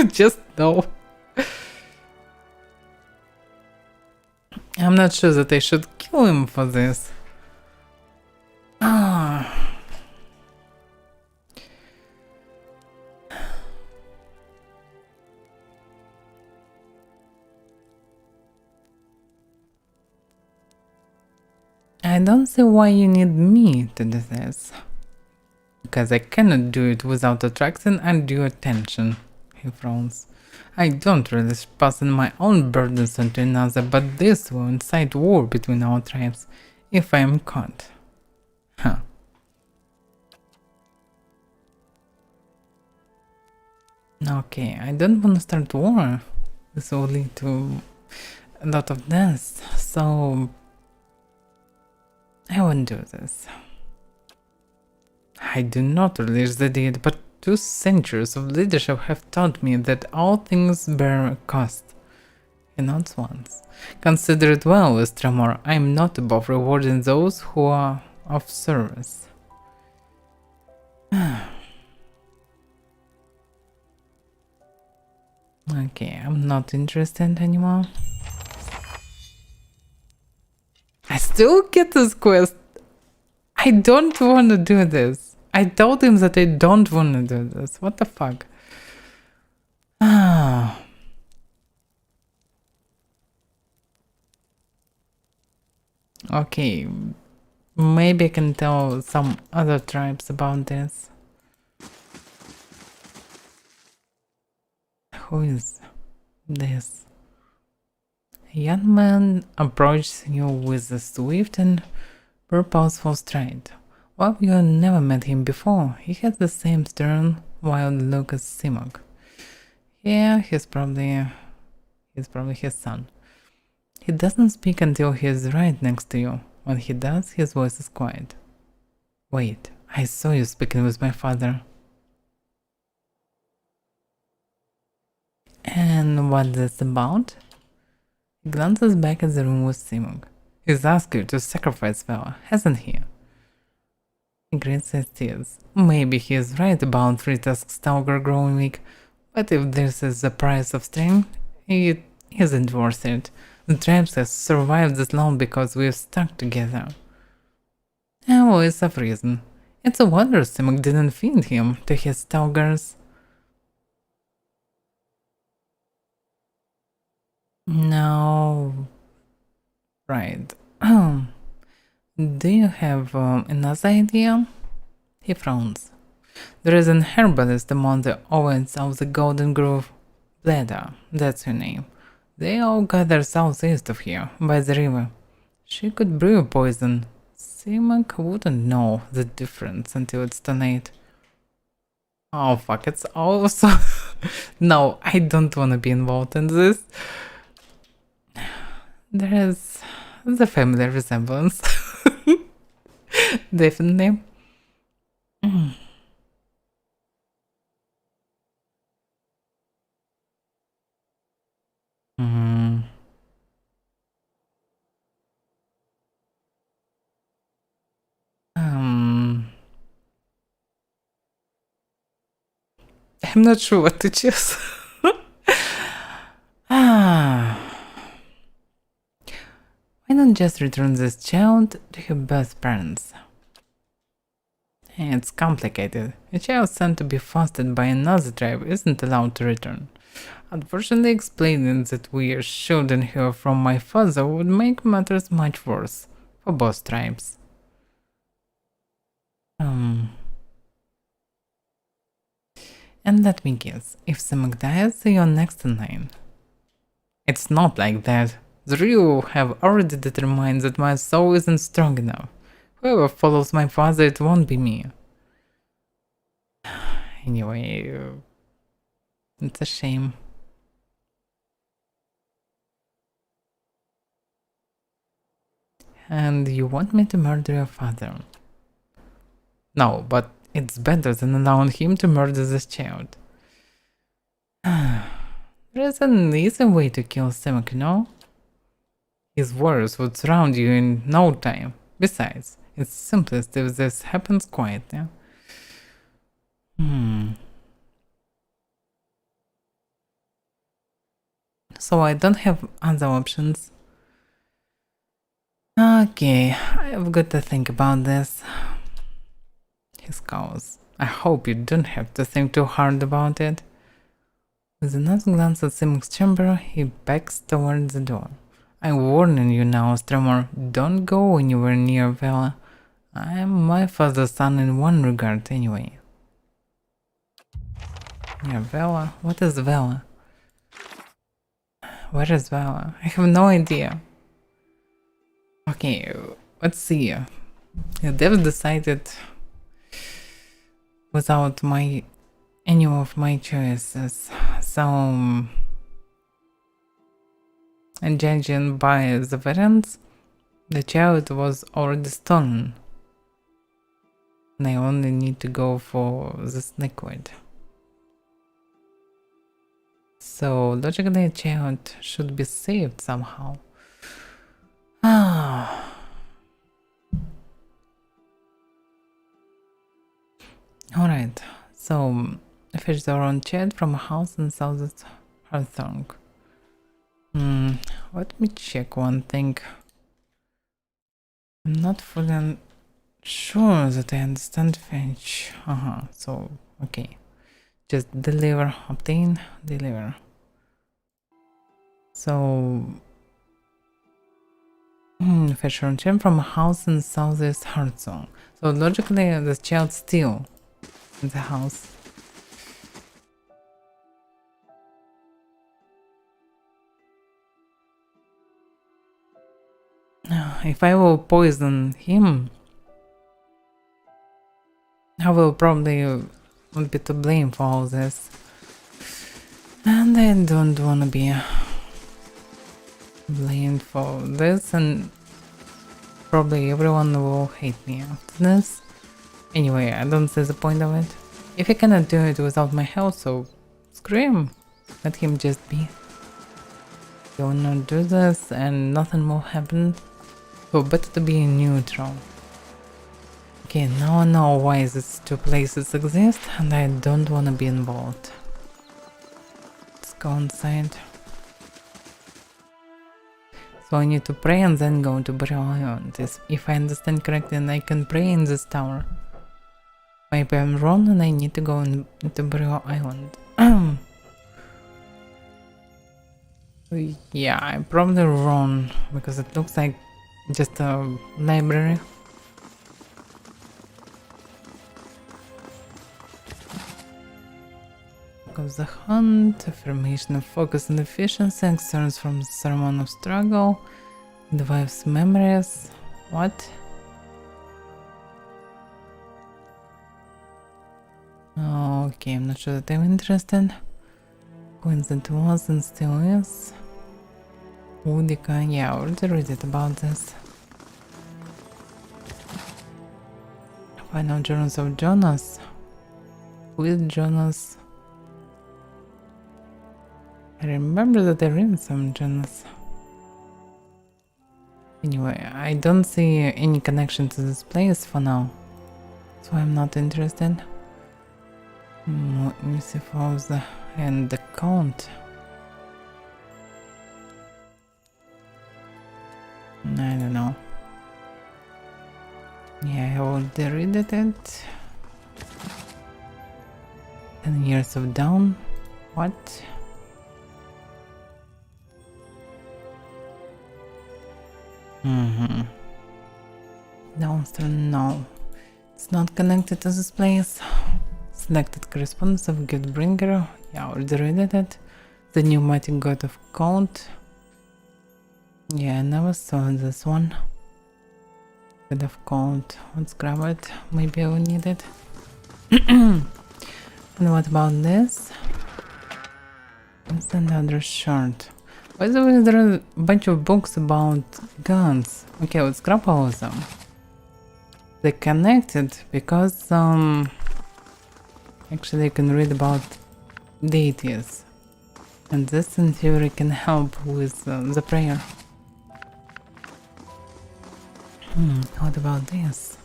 Just no. I'm not sure that I should kill him for this. I don't see why you need me to do this. Because I cannot do it without attracting undue attention, he frowns. I don't really passing my own burdens onto another, but this will incite war between our tribes, if I am caught. Huh. Okay, I don't want to start war. This will lead to a lot of deaths, so I won't do this. I do not release the deed, but 2 centuries of leadership have taught me that all things bear a cost. Not once. Consider it well, Tremor. I am not above rewarding those who are of service. Okay, I'm not interested anymore. I still get this quest. I don't want to do this. I told him that I don't want to do this. What the fuck? Ah. Okay, maybe I can tell some other tribes about this. Who is this? A young man approaches you with a swift and purposeful stride. While you never met him before, he has the same stern, wild look as Simok. Yeah, he's probably his son. He doesn't speak until he is right next to you. When he does, his voice is quiet. Wait, I saw you speaking with my father. And what's this about? He glances back at the room with Simok. He's asked you to sacrifice Vala, hasn't he? He grins his teeth. Maybe he is right about 3-task Stalker growing weak, but if this is the price of strength, it isn't worth it. The tribes have survived this long because we've stuck together. Always of reason. It's a wonder Simok didn't feed him to his Stalkers. No. Right. Do you have another idea? He frowns. There is an herbalist among the Owens of the Golden Grove. Bleda, that's her name. They all gather southeast of here, by the river. She could brew poison. Simok wouldn't know the difference until it's too late. Oh fuck, it's also... No, I don't want to be involved in this. There is the family resemblance. Definitely. I'm not sure what to choose. Why not just return this child to her birth parents? It's complicated. A child sent to be fostered by another tribe isn't allowed to return. Unfortunately, explaining that we are shielding her from my father would make matters much worse for both tribes. And let me guess, if Simok dies, you're next in line. It's not like that. The Ryu have already determined that my soul isn't strong enough. Whoever follows my father, it won't be me. Anyway, it's a shame. And you want me to murder your father? No, but it's better than allowing him to murder this child. There's an easy way to kill Simok, you know? His warriors would surround you in no time. Besides, it's simplest if this happens quietly. So I don't have other options. Okay, I've got to think about this. He scowls. I hope you don't have to think too hard about it. With another glance at Simok's chamber, he backs towards the door. I'm warning you now, Tremor, don't go anywhere near Vela. I am my father's son in one regard, anyway. Yeah, Vela? What is Vela? Where is Vela? I have no idea. Okay, let's see. They've decided without any of my choices. So, and judging by the variants, the child was already stolen. And I only need to go for this liquid. So logically a child should be saved somehow. Ah. Alright, so fish their own child from a house in South Hearthstone. Let me check one thing. I'm not fully sure that I understand French. So okay. Just deliver, obtain, deliver. So fish your own child from a house in Southeast Hearthstone. So logically the child still in the house. If I will poison him, I will probably would be to blame for all this. And I don't wanna be blamed for this, and probably everyone will hate me after this. Anyway, I don't see the point of it. If he cannot do it without my help, so screw him. Let him just be. He will not do this and nothing will happen. So better to be neutral. Okay, now I know why these two places exist and I don't wanna be involved. Let's go inside. So I need to pray and then go to Burial Island. If I understand correctly, and I can pray in this tower. Maybe I'm wrong and I need to go into Burial Island. Yeah, I'm probably wrong because it looks like just a library. Of the hunt, affirmation of focus and efficiency, extends from the ceremony of struggle, revives memories. What? Okay, I'm not sure that I'm interested. Coins that was and still is. Udica, yeah, I already read it about this. Final journals of Jonas. Who is Jonas? I remember that I read some Jonas. Anyway, I don't see any connection to this place for now, so I'm not interested. Let me see if I was and the count. I don't know. Yeah, I already read it. 10 years of down. What? Downstream, no. It's not connected to this place. Selected correspondence of Guildbringer. Yeah, already read it. The pneumatic god of cold. Yeah, I never saw this one. God of cold. Let's grab it. Maybe I will need it. And what about this? What's another shard? By the way, there are a bunch of books about guns. Okay, let's grab all of them. They're connected because actually you can read about deities. And this in theory can help with the prayer. What about this?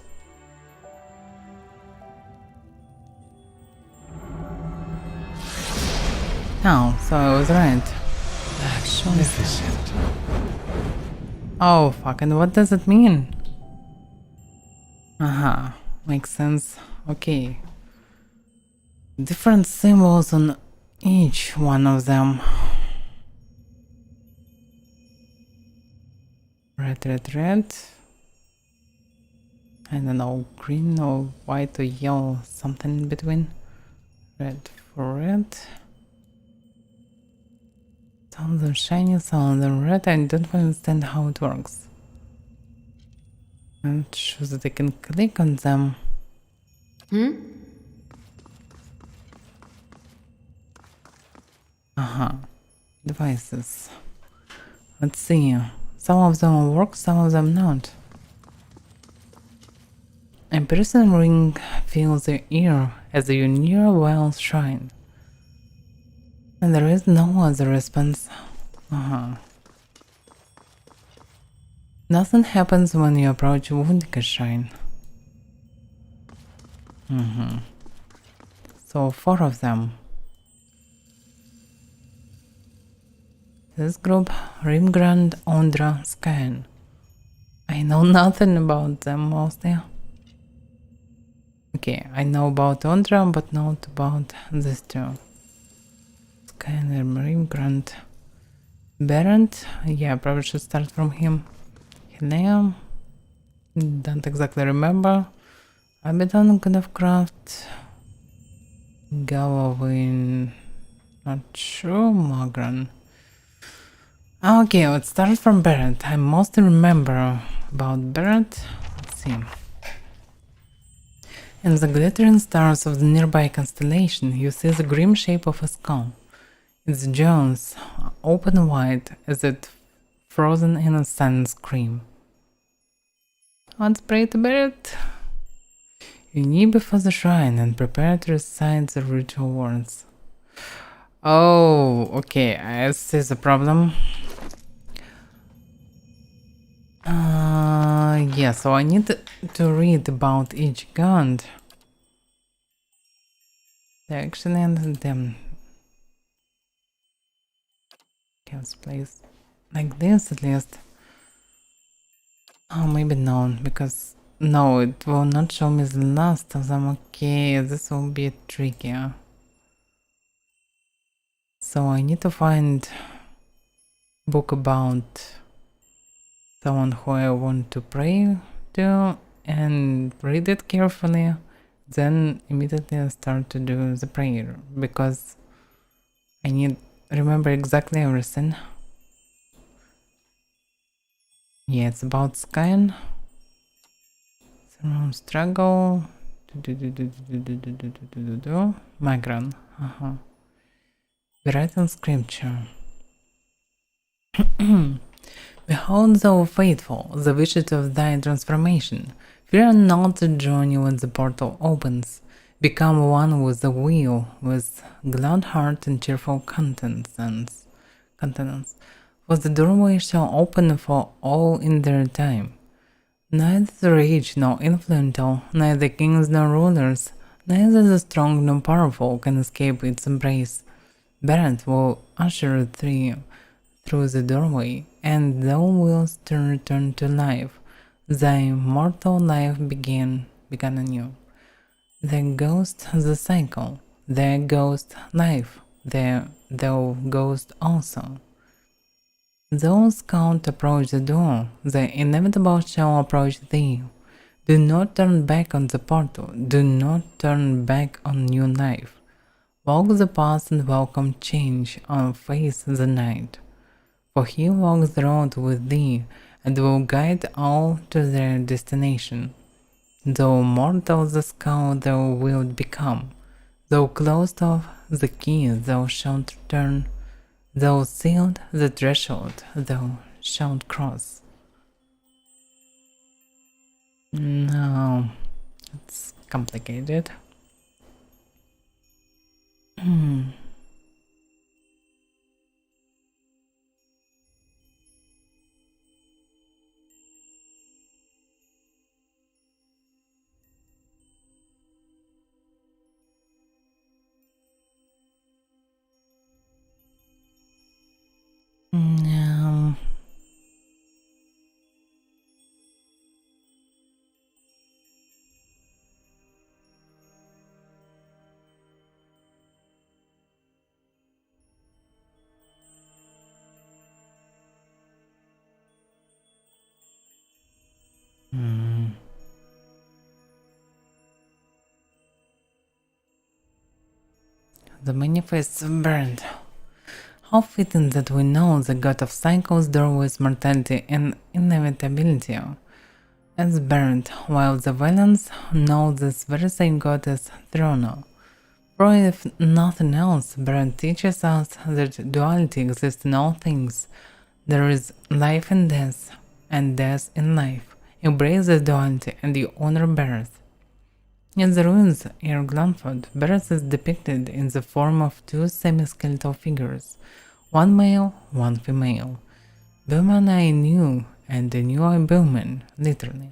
Oh, so I was right. Magnificent. Oh fuck, and what does it mean? Makes sense. Okay. Different symbols on each one of them. Red, red, red. I don't know, green or white or yellow, something in between. Red for red. Some of them shiny, some of them red. I don't understand how it works. I'm not sure that I can click on them. Devices. Let's see. Some of them work, some of them not. A person ring fills the ear as you near a wild shrine. And there is no other response. Nothing happens when you approach Woundika Shrine. So 4 of them. This group, Rimgrand, Ondra, Skyen. I know nothing about them mostly. Okay, I know about Ondra, but not about these two. Skyen and Rimgrand. Berend, yeah, probably should start from him. Helena, don't exactly remember. Abaddon, God of Craft. Gawain, not sure. Magran. Okay, let's start from Barrett. I mostly remember about Barrett. Let's see. In the glittering stars of the nearby constellation, you see the grim shape of a skull. Its jaws open wide as it frozen in a sudden scream. Let's pray to Barrett. You kneel before the shrine and prepare to recite the ritual words. Oh, okay, I see the problem. Yeah, so I need to read about each god. They actually ended them. Okay, let's place like this at least. Oh, maybe no, because no, it will not show me the last of them. Okay, this will be trickier. So I need to find a book about someone who I want to pray to and read it carefully, then immediately start to do the prayer, because I need remember exactly everything. Yeah, it's about Skyen. Struggle. Magran. We write in scripture. Behold, thou faithful, the vision of thy transformation. Fear not the journey when the portal opens. Become one with the wheel, with glad heart and cheerful countenance. For the doorway shall open for all in their time. Neither the rich nor influential, neither kings nor rulers, neither the strong nor powerful can escape its embrace. Barrett will usher thee through the doorway, and thou wilt return to life. Thy mortal life began anew. There goes the cycle, there goes life, there thou goest also. Those can't approach the door, the inevitable shall approach thee. Do not turn back on the portal, do not turn back on new life. Walk the path and welcome change, or face the night. For he walks the road with thee, and will guide all to their destination. Though mortal the skull thou wilt become, though closed off the key thou shalt return, though sealed the threshold thou shalt cross. No, it's complicated. The manifests burned. How fitting that we know the god of cycles, doorways, mortality, and inevitability as burned, while the villains know this very same god as Throno. For if nothing else, Bern teaches us that duality exists in all things. There is life in death, and death in life. Embrace the duality and you honor birth. In the ruins near Glanford, Barrett is depicted in the form of two semi-skeletal figures, one male, one female. Bowman I knew, and the new I Bowman, literally.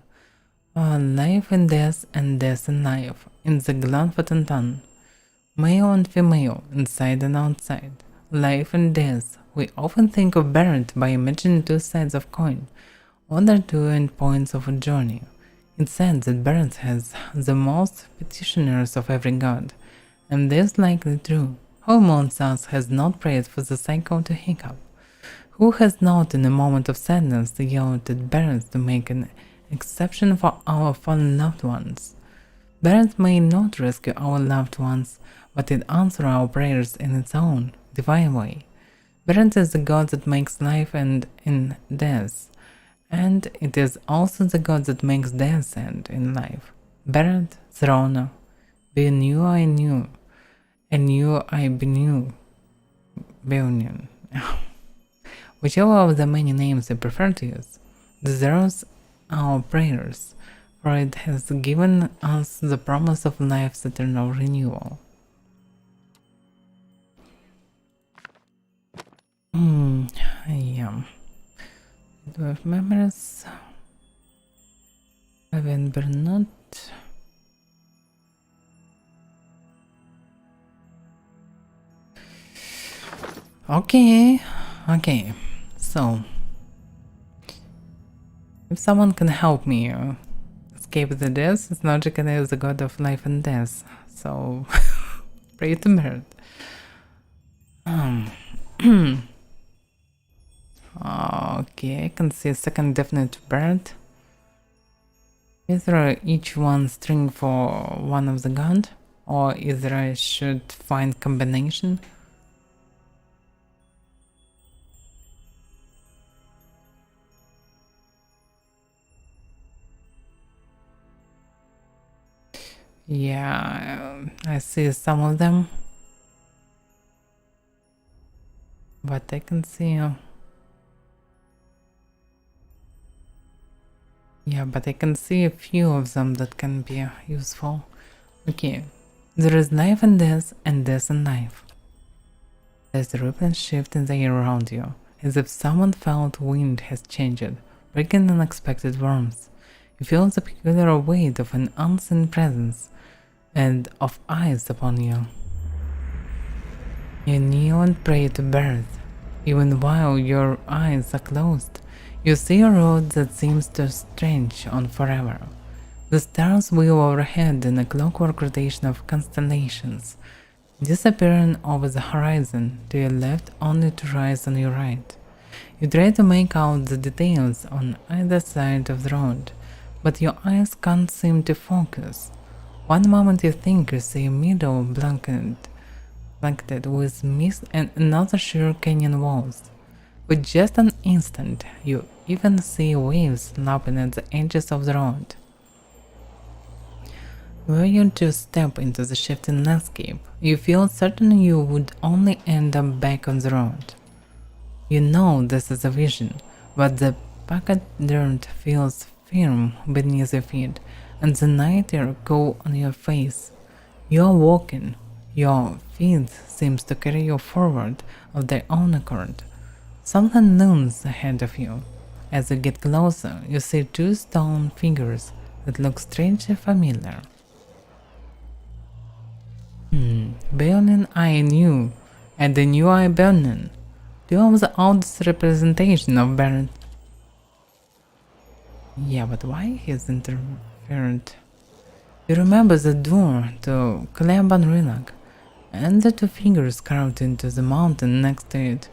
Life and death and life, in the Glanford Town. Male and female, inside and outside. Life and death. We often think of Barrett by imagining two sides of coin, other two endpoints of a journey. It's said that Barrett has the most petitioners of every god, and this is likely true. Who amongst us has not prayed for the cycle to hiccup? Who has not in a moment of sadness yelled at Barrett to make an exception for our fallen loved ones? Barrett may not rescue our loved ones, but it answers our prayers in its own, divine way. Barrett is the god that makes life end in death, and it is also the god that makes death end in life. Barrett, Throna, be knew I knew, and knew I be knew, Beunion. Whichever of the many names you prefer to use, deserves our prayers, for it has given us the promise of life's eternal renewal. Yeah. Do I have memories? Evan Bernard. Okay. So, if someone can help me escape the death, it's logically is the god of life and death. So, pray to Bird. Okay, I can see a second definite bird. Either each one string for one of the god, or either I should find combination. Yeah, I see some of them, but I can see yeah, but I can see a few of them that can be useful. Okay, there is life and death and life. There's a rippling shift in the air around you, as if someone felt wind has changed, bringing unexpected warmth. You feel the peculiar weight of an unseen presence and of eyes upon you. You kneel and pray to birth, even while your eyes are closed. You see a road that seems to stretch on forever. The stars wheel overhead in a clockwork rotation of constellations, disappearing over the horizon to your left only to rise on your right. You try to make out the details on either side of the road, but your eyes can't seem to focus. One moment you think you see a meadow blanketed with mist and another sheer canyon walls. With just an instant, you even see waves lapping at the edges of the road. Were you to step into the shifting landscape, you feel certain you would only end up back on the road. You know this is a vision, but the packed dirt feels firm beneath your feet, and the night air cool on your face. You are walking. Your feet seems to carry you forward of their own accord. Something looms ahead of you. As you get closer, you see two stone figures that look strangely familiar. Beonin I knew, and the new I Beonin, two of the oldest representation of Barrett. Yeah, but why he's interfered? You remember the door to Cleban Rilag, and the two figures carved into the mountain next to it.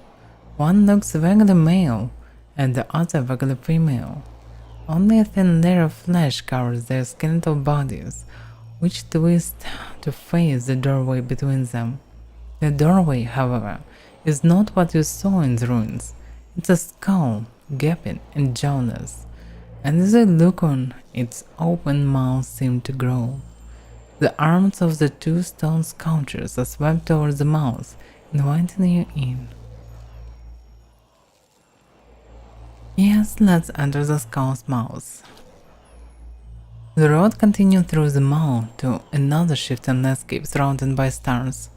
One looks vaguely male, and the other vaguely female. Only a thin layer of flesh covers their skeletal bodies, which twist to face the doorway between them. The doorway, however, is not what you saw in the ruins. It's a skull, gaping and jawless, and as you look on, its open mouth seems to grow. The arms of the two stone sculptures are swept over the mouth, inviting you in. Yes, let's enter the skull's mouth. The road continued through the mall to another shifting landscape surrounded by stars.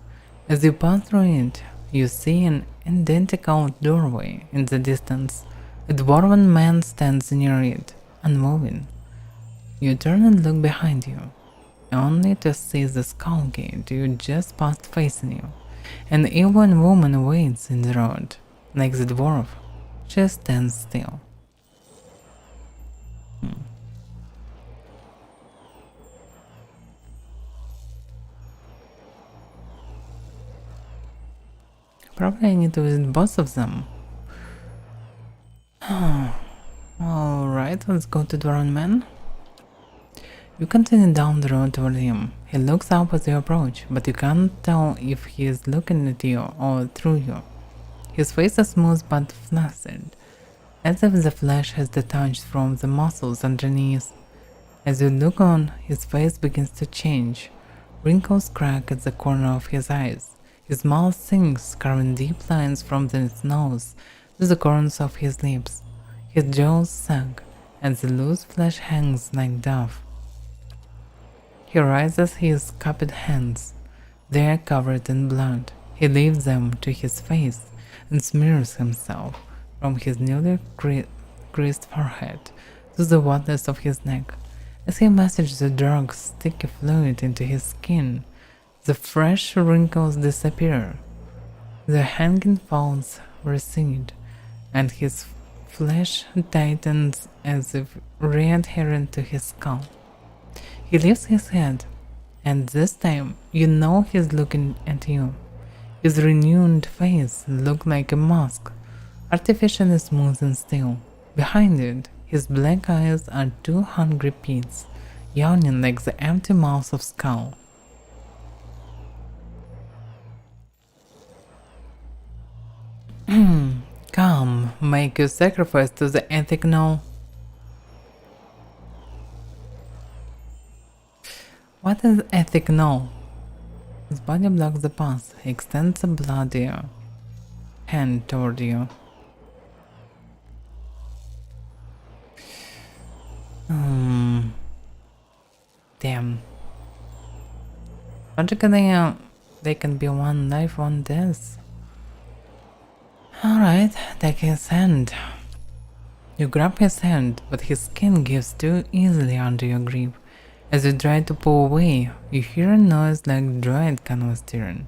As you pass through it, you see an identical doorway in the distance. A dwarven man stands near it, unmoving. You turn and look behind you, only to see the skull gate you just passed facing you. An elven woman waits in the road. Like the dwarf, she stands still. Probably I need to visit both of them. Alright, let's go to Dwarven Man. You continue down the road toward him. He looks up as you approach, but you can't tell if he is looking at you or through you. His face is smooth but flaccid, as if the flesh has detached from the muscles underneath. As you look on, his face begins to change. Wrinkles crack at the corner of his eyes. His mouth sinks, carving deep lines from his nose to the corners of his lips. His jaws sag, and the loose flesh hangs like dough. He raises his cupped hands. They are covered in blood. He lifts them to his face and smears himself from his newly creased forehead to the whiteness of his neck. As he massages the dark, sticky fluid into his skin, the fresh wrinkles disappear, the hanging folds recede, and his flesh tightens as if re-adhering to his skull. He lifts his head, and this time you know he's looking at you. His renewed face looks like a mask, artificially smooth and still. Behind it, his black eyes are two hungry pits, yawning like the empty mouths of Skull. Come, make your sacrifice to the ethic now. What is ethic now? His body blocks the path. He extends a bloody hand toward you. Damn. Logically, they can be one life, one death. Alright, take his hand. You grab his hand, but his skin gives too easily under your grip. As you try to pull away, you hear a noise like dried canvas tearing.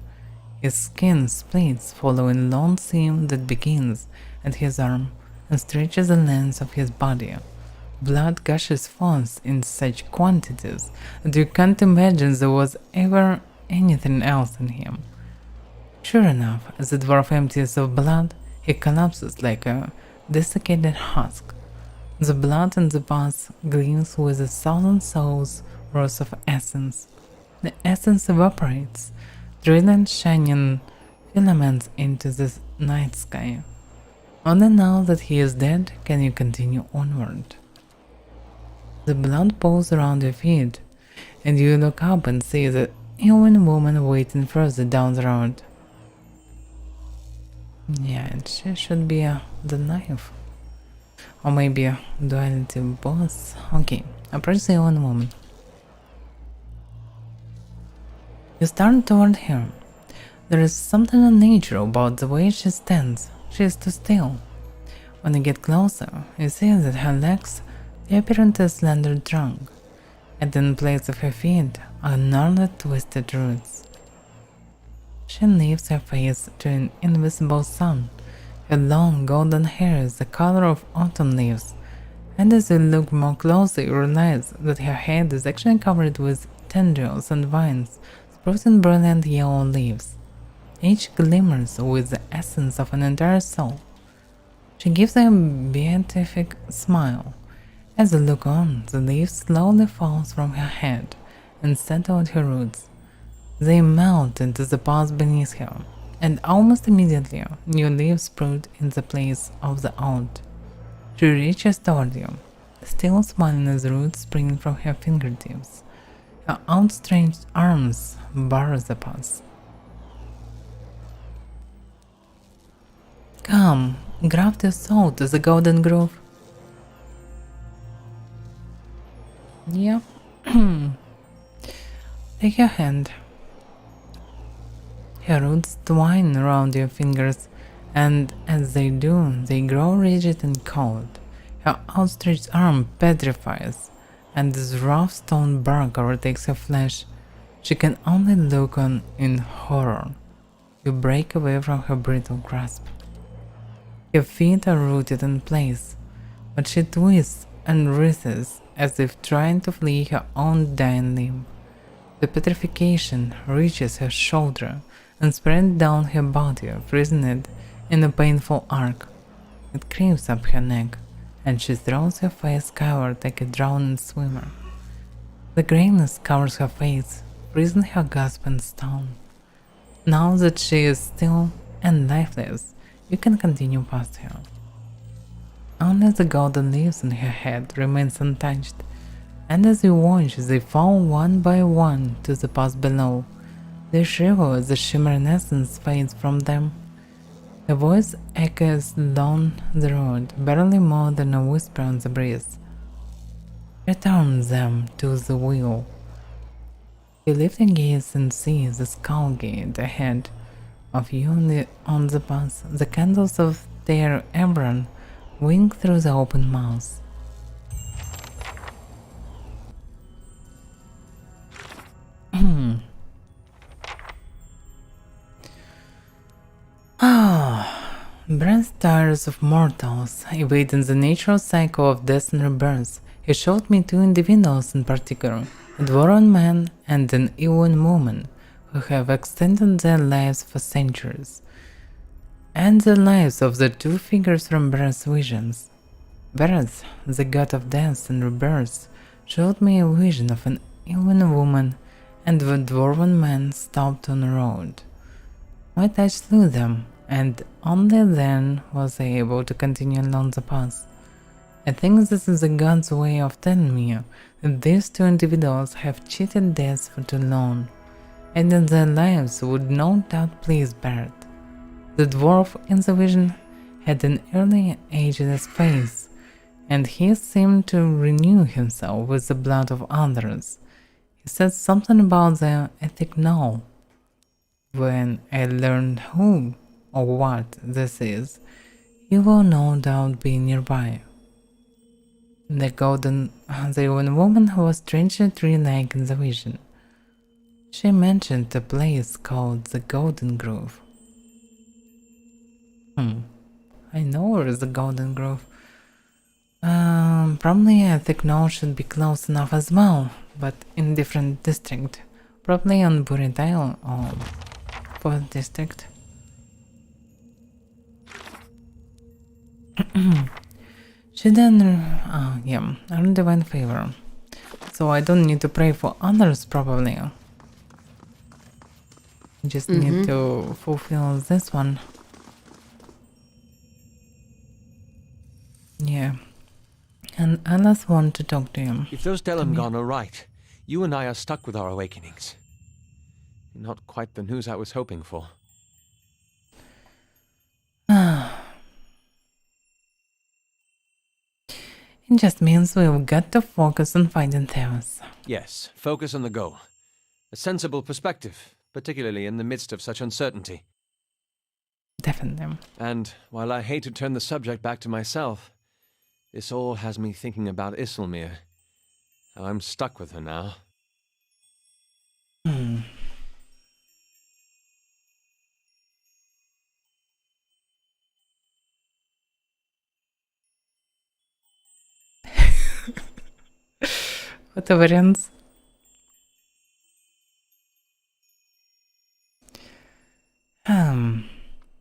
His skin splits, following a long seam that begins at his arm and stretches the length of his body. Blood gushes forth in such quantities that you can't imagine there was ever anything else in him. Sure enough, as the dwarf empties of blood, he collapses like a desiccated husk. The blood in the bath gleams with 1,000 souls worth of essence. The essence evaporates, drilling shining filaments into the night sky. Only now that he is dead can you continue onward. The blood pools around your feet, and you look up and see the elven woman waiting further down the road. Yeah, and she should be the knife. Or maybe a duality boss. Okay, approach the elven woman. You start toward her. There is something unnatural about the way she stands. She is too still. When you get closer, you see that her legs appear into a slender trunk, and in place of her feet are gnarled twisted roots. She lifts her face to an invisible sun. Her long golden hair is the color of autumn leaves, and as you look more closely you realize that her head is actually covered with tendrils and vines sprouting brilliant yellow leaves. Each glimmers with the essence of an entire soul. She gives a beatific smile. As you look on, the leaves slowly fall from her head and settle at her roots. They melt into the path beneath her, and almost immediately new leaves sprout in the place of the old. She reaches toward you, still smiling as roots spring from her fingertips. Her outstretched arms bar the path. Come, graft your soul to the golden grove. Yeah, Take your hand. Her roots twine around your fingers, and as they do, they grow rigid and cold. Her outstretched arm petrifies, and this rough stone bark overtakes her flesh. She can only look on in horror. You break away from her brittle grasp. Her feet are rooted in place, but she twists and writhes as if trying to flee her own dying limb. The petrification reaches her shoulder and spreads down her body, freezing it in a painful arc. It creeps up her neck, and she throws her face skyward like a drowning swimmer. The grayness covers her face, freezing her gasp and stone. Now that she is still and lifeless, you can continue past her. Only the golden leaves in her head remains untouched, and as you watch they fall one by one to the path below. They shrivel as the shimmering essence fades from them. Her voice echoes down the road, barely more than a whisper on the breeze. Return them to the wheel. You lift your gaze and see the skull gate ahead of you on the path. The candles of their Ebron wink through the open mouth. Breath tires of mortals, evading the natural cycle of death and rebirth. He showed me two individuals in particular, a dwarven man and an Icewind woman, who have extended their lives for centuries, and the lives of the two figures from Breath's visions. Breath, the god of death and rebirth, showed me a vision of an Icewind woman, and the dwarven man stopped on the road. My touch slew them, and only then was I able to continue along the path. I think this is the god's way of telling me that these two individuals have cheated death for too long, and that their lives would no doubt please Barrett. The dwarf in the vision had an early ageless face, and he seemed to renew himself with the blood of others. He said something about the ethic now. When I learned who or what this is, you will no doubt be nearby. The Icewind woman was strangely tree-like in the vision. She mentioned a place called the Golden Grove. I know where is the Golden Grove. Probably I think now should be close enough as well, but in different district. Probably on Buridile or 4th district. She then, earned divine favor, so I don't need to pray for others probably. I just need to fulfill this one. Yeah, and I just want to talk to him. If those Delamgon are right, you and I are stuck with our awakenings. Not quite the news I was hoping for. It just means we've got to focus on finding Theos. Yes, focus on the goal. A sensible perspective, particularly in the midst of such uncertainty. Definitely. And while I hate to turn the subject back to myself, this all has me thinking about Isilmir. How I'm stuck with her now. What a variance.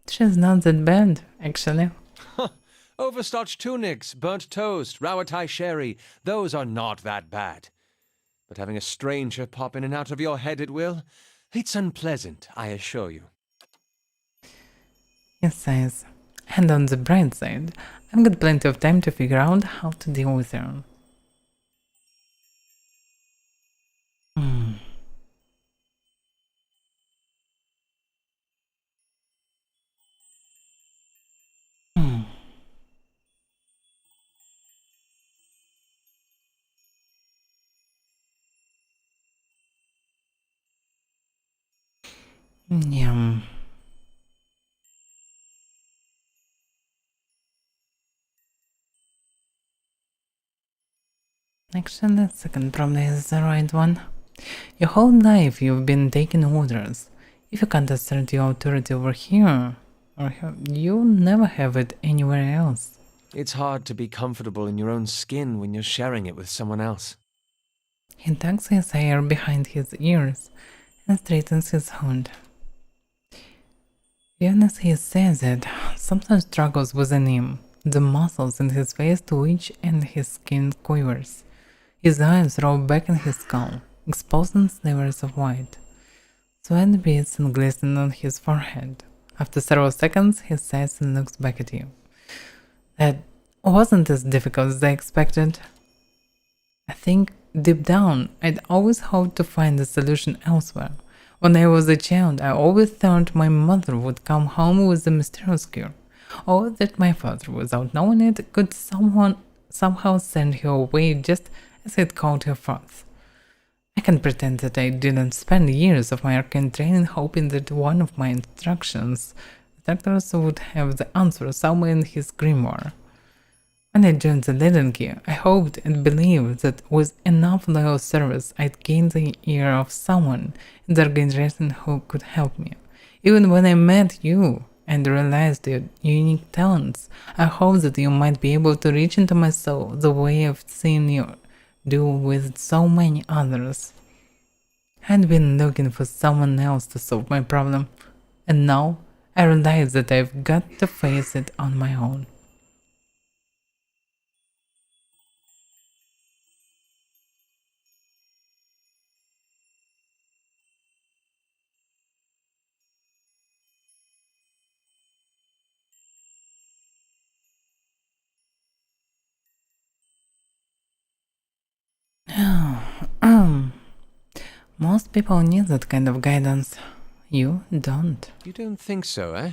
She's not that bad, actually. Overstarched tunics, burnt toast, Rawatai sherry, those are not that bad. But having a stranger pop in and out of your head at will, it's unpleasant, I assure you. Yes, size. And on the bright side, I've got plenty of time to figure out how to deal with her. Yeah. Actually, the second probably is the right one. Your whole life you've been taking orders. If you can't assert your authority over here, you'll never have it anywhere else. It's hard to be comfortable in your own skin when you're sharing it with someone else. He tucks his hair behind his ears and straightens his hood. Even as he says it, something struggles within him. The muscles in his face twitch and his skin quivers. His eyes roll back in his skull, exposing slivers of white. Sweat beads and glisten on his forehead. After several seconds, he sighs and looks back at you. That wasn't as difficult as I expected. I think deep down, I'd always hoped to find a solution elsewhere. When I was a child, I always thought my mother would come home with a mysterious cure, or that my father, without knowing it, could somehow send her away just as he'd called her forth. I can pretend that I didn't spend years of my arcane training hoping that one of my instructions would have the answer somewhere in his grimoire. When I joined the Leaden Key, I hoped and believed that with enough loyal service I'd gain the ear of someone in the organization who could help me. Even when I met you and realized your unique talents, I hoped that you might be able to reach into my soul the way I've seen you do with so many others. I'd been looking for someone else to solve my problem, and now I realize that I've got to face it on my own. Most people need that kind of guidance. You don't. You don't think so, eh?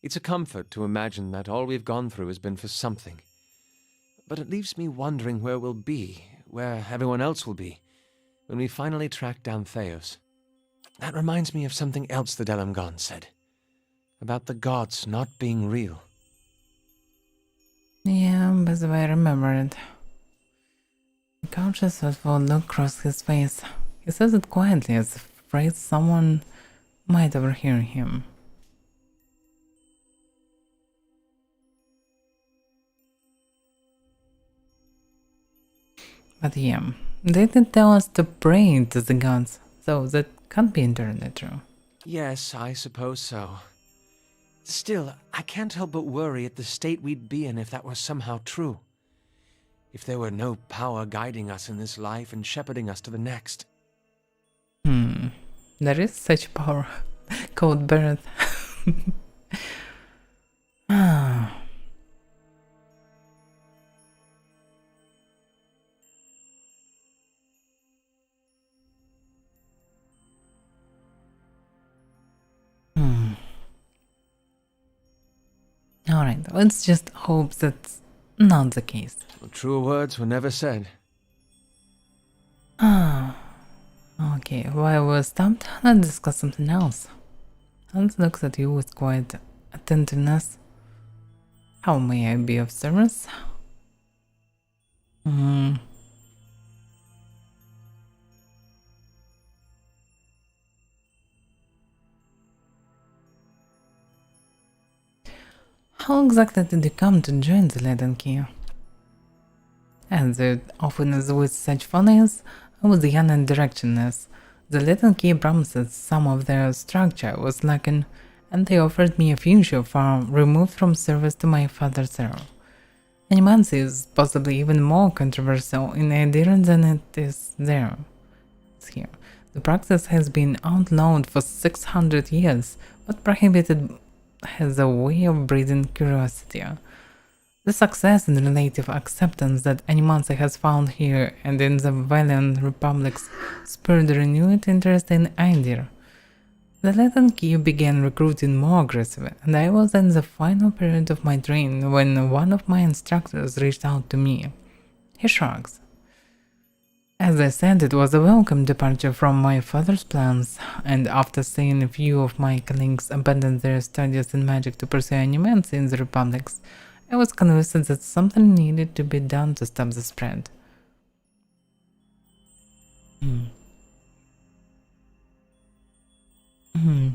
It's a comfort to imagine that all we've gone through has been for something. But it leaves me wondering where we'll be, where everyone else will be, when we finally track down Theos. That reminds me of something else the Delamgon said. About the gods not being real. Yeah, but I remember it. A conscious thoughtful look crossed his face. He says it quietly, as if afraid someone might overhear him. But yeah, they did tell us to pray to the gods, so that can't be entirely true. Yes, I suppose so. Still, I can't help but worry at the state we'd be in if that were somehow true. If there were no power guiding us in this life and shepherding us to the next. There is such power called birth. Ah. Alright, let's just hope that's not the case. Well, truer words were never said. Okay, while we're stopped, let's discuss something else. Hans looks at you with quiet attentiveness. How may I be of service? How exactly did you come to join the Leaden Key? As it often is with such follies, I was young and directionless. The Leaden Key promises some of their structure was lacking, and they offered me a future far removed from service to my father's era. Animancy is possibly even more controversial in idea than it is there. It's here. The practice has been outlawed for 600 years, but prohibited has a way of breeding curiosity. The success and relative acceptance that animancy has found here and in the Valiant Republics spurred renewed interest in idea. The Leaden Key began recruiting more aggressively, and I was in the final period of my training when one of my instructors reached out to me. He shrugs. As I said, it was a welcome departure from my father's plans, and after seeing a few of my colleagues abandon their studies in magic to pursue animancy in the Republics, I was convinced that something needed to be done to stop the spread.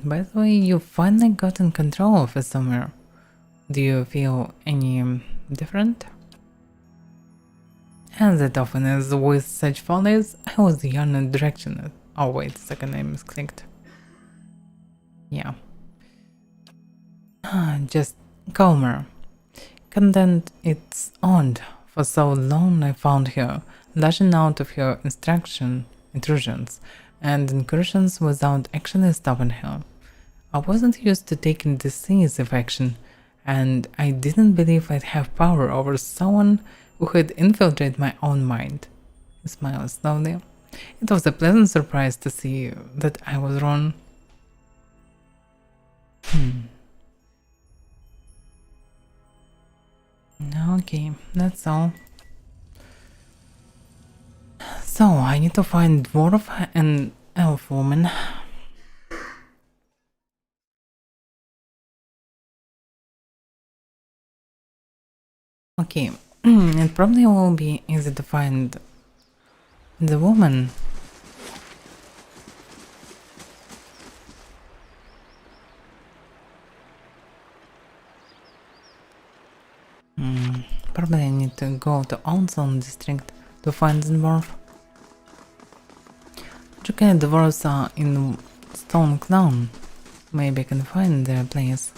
By the way, you finally got in control of it somewhere. Do you feel any different? As it often is with such follies, I was the only direction. Oh wait a second, I misclicked. Yeah. Just calmer. Content, it's odd. For so long I found her lashing out of her intrusions and incursions without actually stopping her. I wasn't used to taking decisive action, and I didn't believe I'd have power over someone who had infiltrated my own mind. He smiled slowly. It was a pleasant surprise to see that I was wrong. Okay, that's all. So, I need to find dwarf and elf woman. Okay, it probably will be easy to find the woman. Probably I need to go to Onson district to find the dwarf. Okay, the dwarves are in Stone Clown. Maybe I can find their place.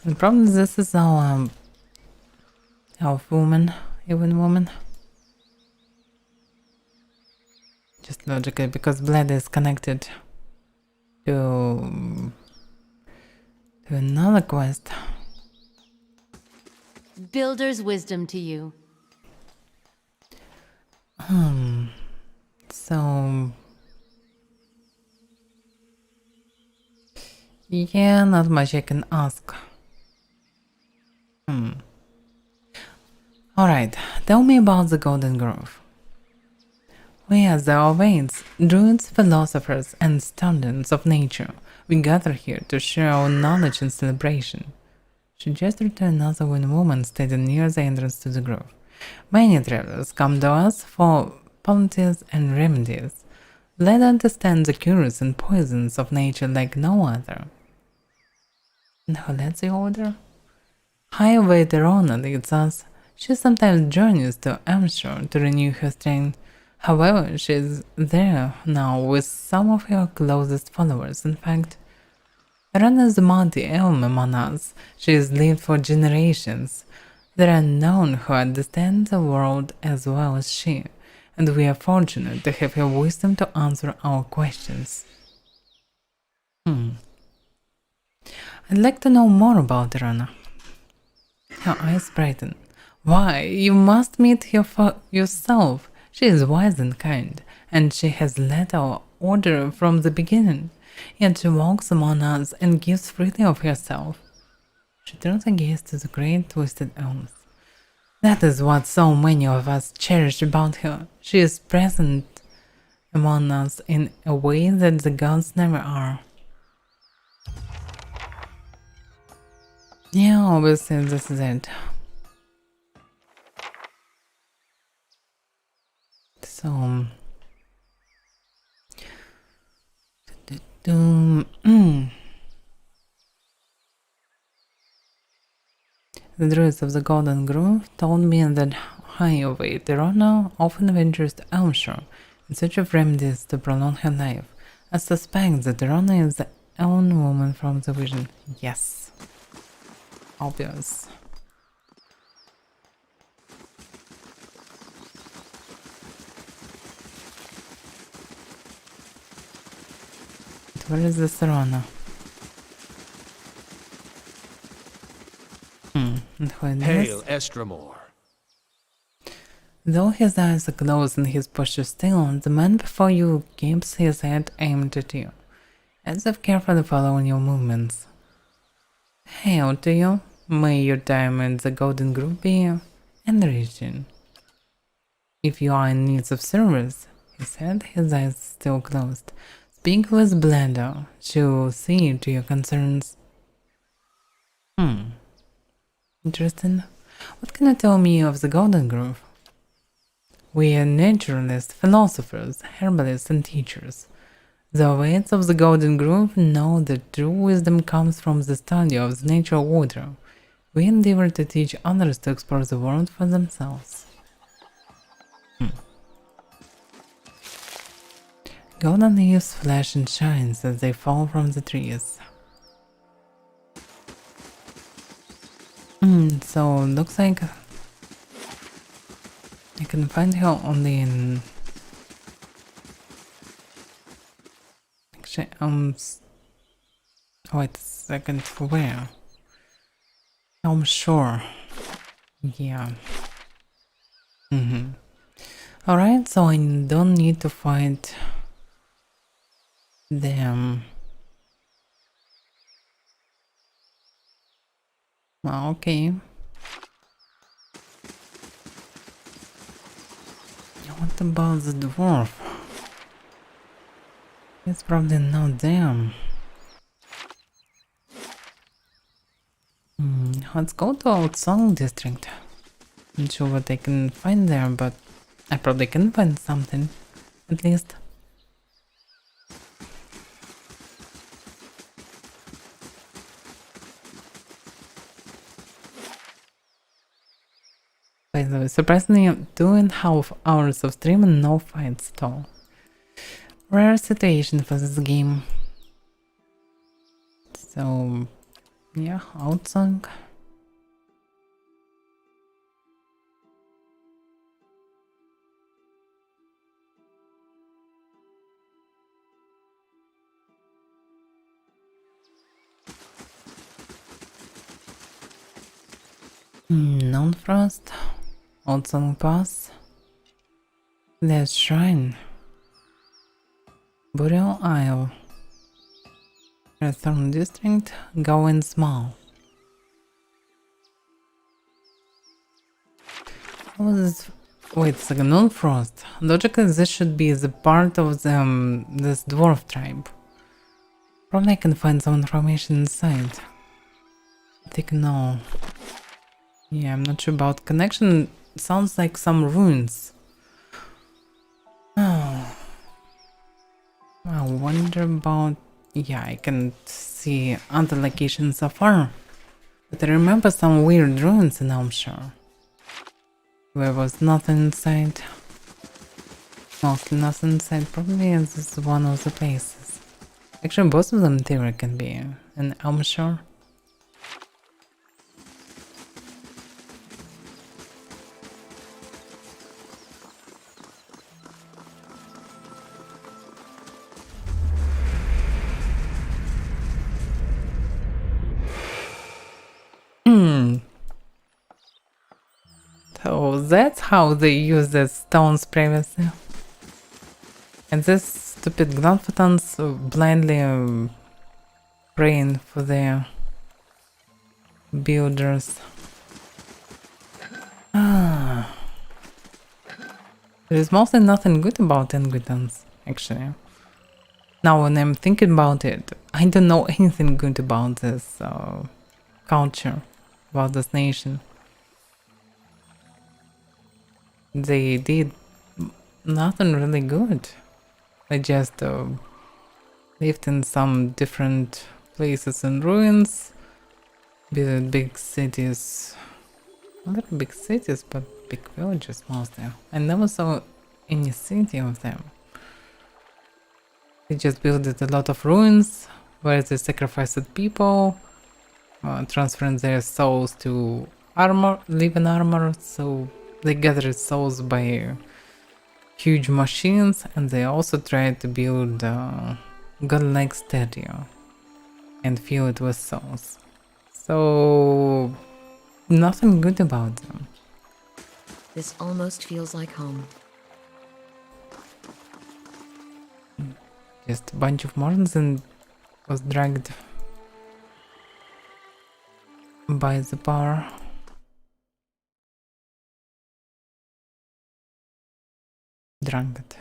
And probably this is our elf woman, even woman. Just logically, because blood is connected to another quest. Builder's wisdom to you. So yeah, not much I can ask. Alright, tell me about the Golden Grove. We are the Ovains, druids, philosophers, and students of nature. We gather here to share our knowledge and celebration. She gestured to another woman standing near the entrance to the grove. Many travelers come to us for bounties and remedies. Let us understand the cures and poisons of nature like no other. And who led the order? High Avaira leads us. She sometimes journeys to Amshore to renew her strength. However, she is there now with some of her closest followers. In fact, Rana is the mighty elm among us. She has lived for generations. There are none who understand the world as well as she, and we are fortunate to have her wisdom to answer our questions. I'd like to know more about Rana. Her eyes brighten. Why, you must meet her for yourself. She is wise and kind, and she has led our order from the beginning. Yet she walks among us and gives freely of herself. She turns her gaze to the great twisted elms. That is what so many of us cherish about her. She is present among us in a way that the gods never are. Yeah, obviously this is it. So... The druids of the Golden Grove told me that High Avaira often ventures to Elmshire in search of remedies to prolong her life. I suspect that Rona is the own woman from the vision. Yes. Obvious. Where is this Rona? Hail, Estramor. Though his eyes are closed and his posture still, the man before you keeps his head aimed at you, as if carefully following your movements. Hail to you. May your time in the Golden Group be enriching. If you are in need of service, he said, his eyes still closed. Speak with Baldur. She'll see to your concerns. Interesting. What can you tell me of the Golden Grove? We are naturalists, philosophers, herbalists, and teachers. The waits of the Golden Grove know that true wisdom comes from the study of the natural order. We endeavor to teach others to explore the world for themselves. Golden leaves flash and shine as they fall from the trees. So looks like I can find her only in. Actually, wait a second, where? I'm sure. Yeah. Alright, so I don't need to fight them. Okay. What about the dwarf? It's probably not them. Let's go to Outsong District. Not sure what I can find there, but I probably can find something, at least. By the way, surprisingly, 2.5 hours of stream and no fights at all. Rare situation for this game. So, yeah, Outsong. Non-frost. Outsong Pass. There's Shrine. Burial Isle. Redthorn District. Going Small. Wait a second, non-frost. Logically this should be the part of this dwarf tribe. Probably I can find some information inside. I think no. Yeah, I'm not sure about connection. Sounds like some ruins. Oh. I wonder about... Yeah, I can see other locations so far. But I remember some weird ruins in Elmshire. There was nothing inside. Mostly nothing inside. Probably this is one of the places. Actually, both of them in theory can be in Elmshire. So that's how they use the stones previously. And these stupid Glanfatons blindly praying for their builders. There is mostly nothing good about Ingridans, actually. Now when I'm thinking about it, I don't know anything good about this culture, about this nation. They did nothing really good. They just lived in some different places in ruins, big cities, not big cities, but big villages mostly. I never saw any city of them. They just built a lot of ruins where they sacrificed people, transferring their souls to armor, living armor, so they gathered souls by huge machines, and they also tried to build a godlike statue and fill it with souls. So, nothing good about them. This almost feels like home. Just a bunch of mortals and was dragged by the bar. Drank it.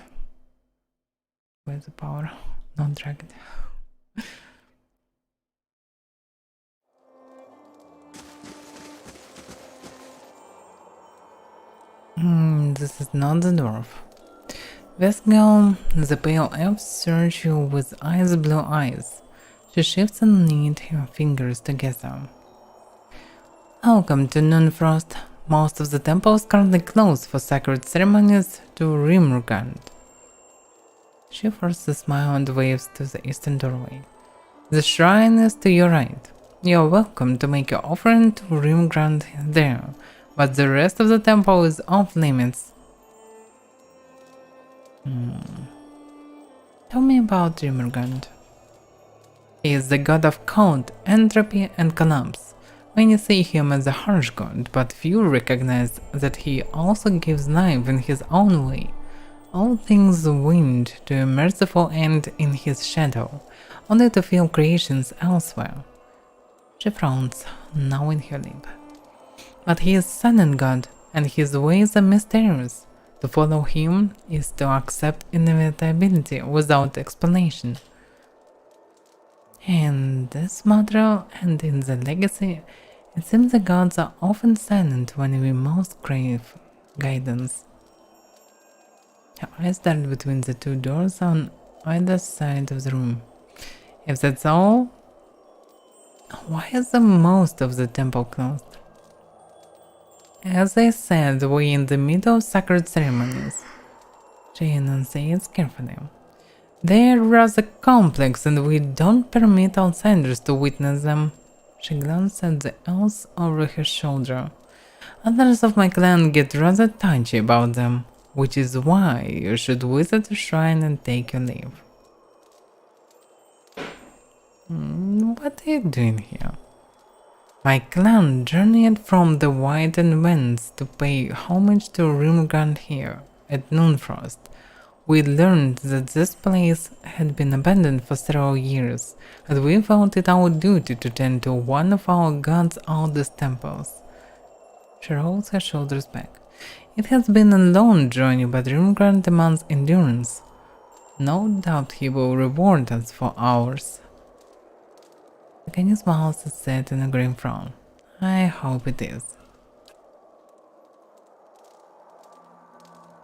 By the power. Not drank it. This is not the dwarf. Vesgal, the pale elf, searches you with ice blue eyes. She shifts and knits her fingers together. Welcome to Noonfrost. Most of the temples currently closed for sacred ceremonies to Rimrugand. She forces a smile and waves to the eastern doorway. The shrine is to your right. You are welcome to make your offering to Rimrugand there, but the rest of the temple is off limits. Tell me about Rimrugand. He is the god of cold, entropy, and collapse. Many see him as a harsh god, but few recognize that he also gives life in his own way. All things wind to a merciful end in his shadow, only to feel creations elsewhere. She frowns, knowing her lip. But he is silent god, and his ways are mysterious. To follow him is to accept inevitability without explanation. In this matter and in the legacy, it seems the gods are often silent when we most crave guidance. Her eyes dart between the two doors on either side of the room. If that's all, why is the most of the temple closed? As I said, we're in the middle of sacred ceremonies. She enunciates carefully. They're rather complex and we don't permit outsiders to witness them. She glanced at the elves over her shoulder. Others of my clan get rather touchy about them, which is why you should visit the shrine and take your leave. What are you doing here? My clan journeyed from the Whitened Winds to pay homage to Rimrugand here, at Noonfrost. We learned that this place had been abandoned for several years, and we felt it our duty to tend to one of our god's oldest temples. She rolls her shoulders back. It has been a long journey, but Rimrugand demands endurance. No doubt he will reward us for ours. Kenny's mouth is set in a grim frown. I hope it is.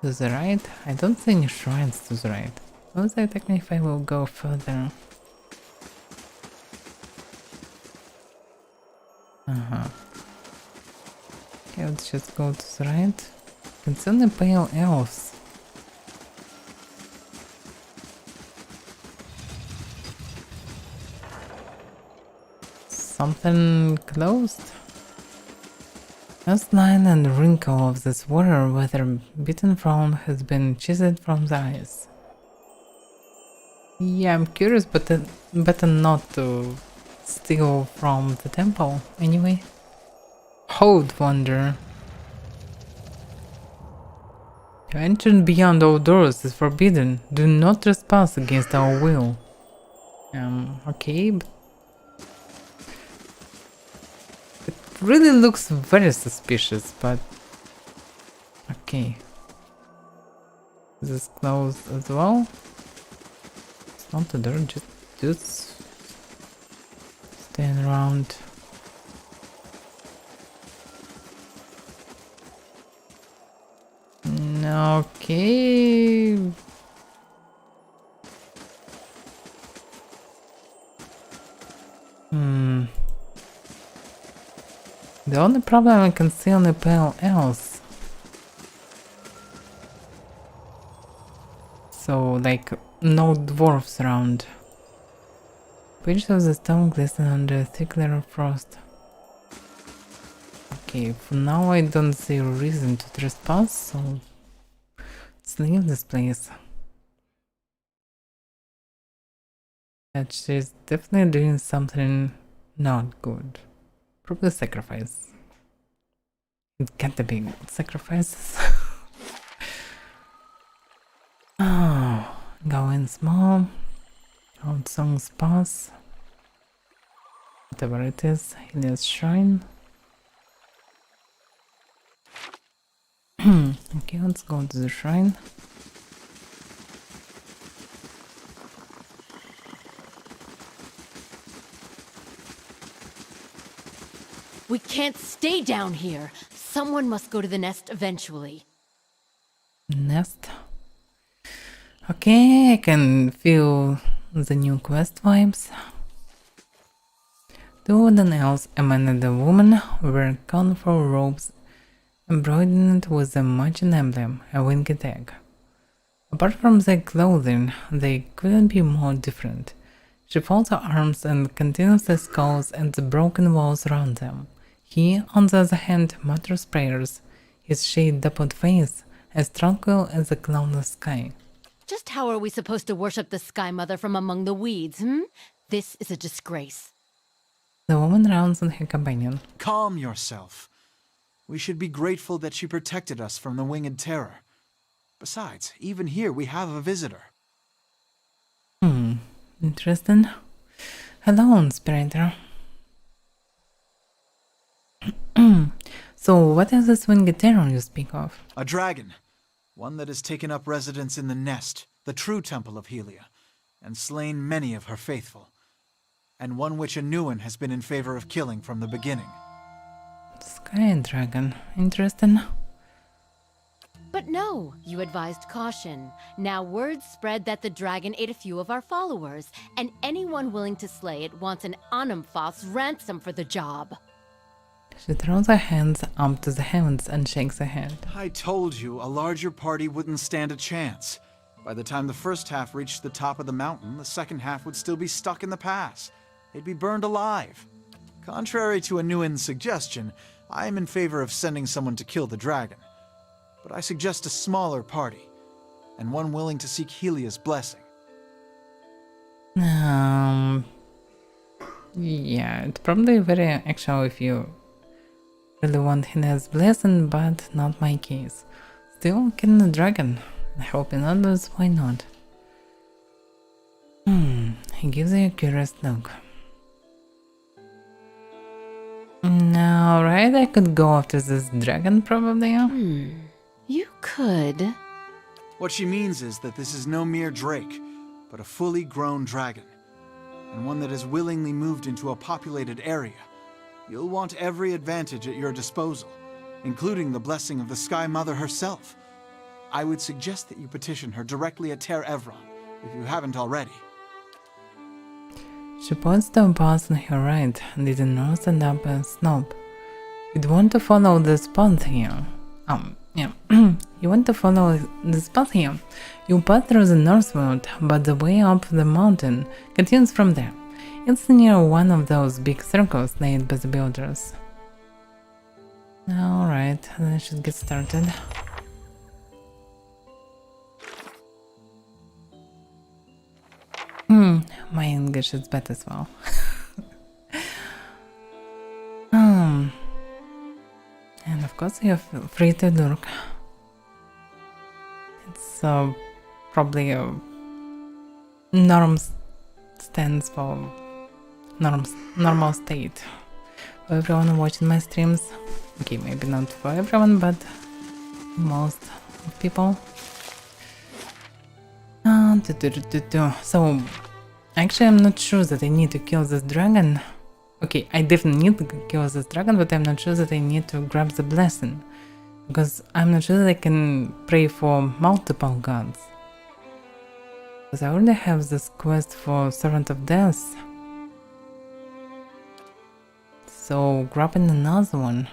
To the right? I don't see any shrines to the right. Most I technically will go further. Okay, let's just go to the right. Can see the pale elves. Something closed? First line and wrinkle of this water weather-beaten frown has been chiseled from the eyes. Yeah, I'm curious, but better not to steal from the temple, anyway. Hold, wonder. To enter beyond our doors is forbidden. Do not trespass against our will. Okay, but it really looks very suspicious, but okay. This is closed as well. It's not the door, just stand around. Okay. The only problem I can see on the pale elves. So, like, no dwarfs around. Pages of the stone glisten under a thick layer of frost. Okay, for now I don't see a reason to trespass, so let's leave this place. But she's definitely doing something not good. Probably sacrifice. It can't be sacrifices. Oh, going small. Old songs pass. Whatever it is, Helios Shrine. Okay, let's go to the shrine. We can't stay down here. Someone must go to the nest eventually. Nest. Okay, I can feel the new quest vibes. Two wooden elves, a man and a woman, wear colorful robes embroidered with a magic emblem, a winged egg. Apart from their clothing, they couldn't be more different. She folds her arms and continues the skulls and the broken walls around them. He, on the other hand, mutters prayers, his shade-dappled face as tranquil as the cloudless sky. Just how are we supposed to worship the Sky Mother from among the weeds, This is a disgrace. The woman rounds on her companion. Calm yourself. We should be grateful that she protected us from the winged terror. Besides, even here we have a visitor. Interesting. Hello, Inspirator. So, what is this winged terror you speak of? A dragon. One that has taken up residence in the nest, the true temple of Helia, and slain many of her faithful. And one which a new one has been in favor of killing from the beginning. Sky dragon. Interesting. But no, you advised caution. Now word spread that the dragon ate a few of our followers, and anyone willing to slay it wants an Anumfoth's ransom for the job. She throws her hands up to the heavens and shakes her head. I told you a larger party wouldn't stand a chance. By the time the first half reached the top of the mountain, the second half would still be stuck in the pass. They'd be burned alive. Contrary to Anuin's suggestion, I am in favor of sending someone to kill the dragon. But I suggest a smaller party, and one willing to seek Helia's blessing. Yeah, it's probably very actual if you really want Helia's blessing, but not my case. Still, killing the dragon. Helping others, why not? He gives you a curious look. Now, right, I could go after this dragon, probably. You could. What she means is that this is no mere drake, but a fully grown dragon, and one that has willingly moved into a populated area. You'll want every advantage at your disposal, including the blessing of the Sky Mother herself. I would suggest that you petition her directly at Ter Evron, if you haven't already. She points to a path on her right, leading north and up a slope. You'd want to follow this path here. You want to follow this path here. You pass through the northward, but the way up the mountain continues from there. It's near one of those big circles laid by the builders. Alright, then I should get started. My English is bad as well. And of course you're free to lurk. It's probably a stands for normal state for everyone watching my streams. Okay, maybe not for everyone, but most of people. So, actually I'm not sure that I need to kill this dragon. Okay, I definitely need to kill this dragon, but I'm not sure that I need to grab the blessing. Because I'm not sure that I can pray for multiple gods. Because I already have this quest for Servant of Death. So grabbing another one,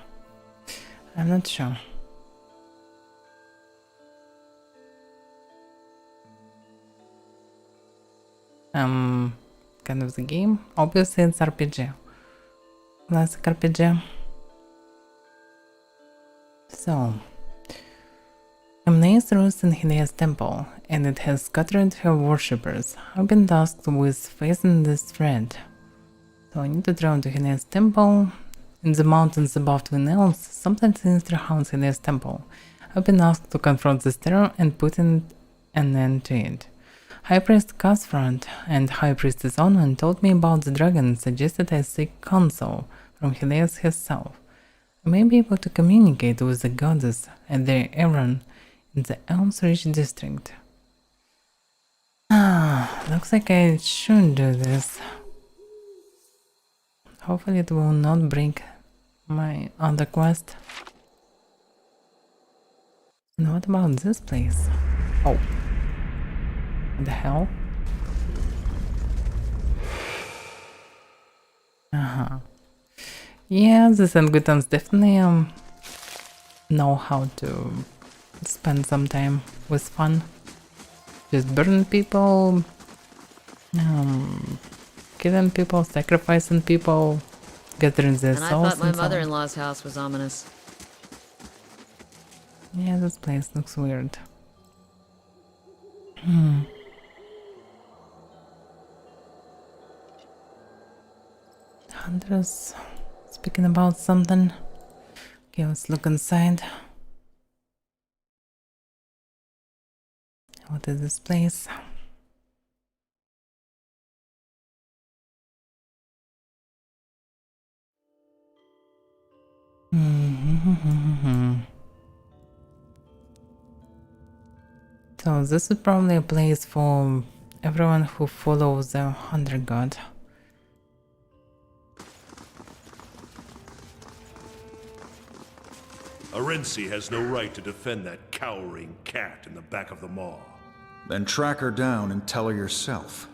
I'm not sure. Kind of the game. Obviously it's RPG. Classic RPG. So, Amneis rules in Helia's temple, and it has scattered her worshippers. I've been tasked with facing this threat. So I need to travel to Helia's temple. In the mountains above Twin Elves, something sinister haunts Helia's temple. I've been asked to confront this terror and put an end to it. High Priest Casfront and High Priestess Onwin told me about the dragon and suggested I seek counsel from Helios herself. I may be able to communicate with the goddess at their errand in the Elms Ridge district. Looks like I should do this. Hopefully it will not break my other quest. And what about this place? Oh. What the hell? Yeah, the Sangutans definitely know how to spend some time with fun. Just burn people, killing people, sacrificing people, gathering their And I souls. thought my and so on. mother-in-law's house was ominous. Yeah, this place looks weird. Hunters speaking about something. Okay, let's look inside. What is this place? So this is probably a place for everyone who follows the Hunter God. Arensi has no right to defend that cowering cat in the back of the maw. Then track her down and tell her yourself.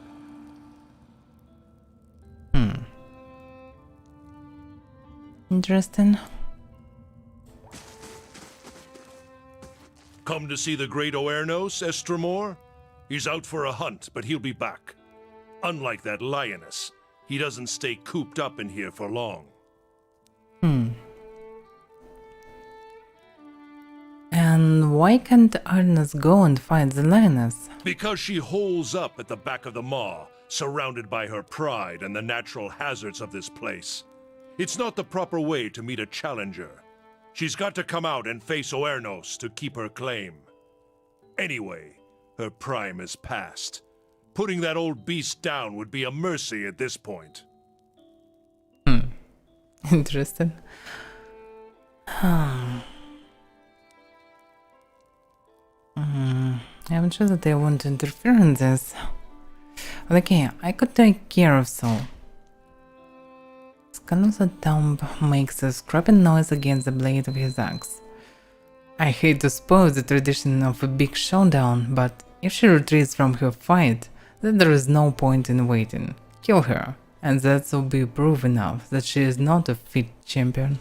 Interesting. Come to see the great Oernos, Estremor? He's out for a hunt, but he'll be back. Unlike that lioness, he doesn't stay cooped up in here for long. And why can't Arnas go and fight the lioness? Because she holes up at the back of the maw, surrounded by her pride and the natural hazards of this place. It's not the proper way to meet a challenger. She's got to come out and face Oernos to keep her claim. Anyway, her prime is past. Putting that old beast down would be a mercy at this point. Interesting. I'm sure that they won't interfere in this. Okay, I could take care of so. Skanusa Tomb makes a scraping noise against the blade of his axe. I hate to spoil the tradition of a big showdown, but if she retreats from her fight, then there is no point in waiting. Kill her, and that will be proof enough that she is not a fit champion.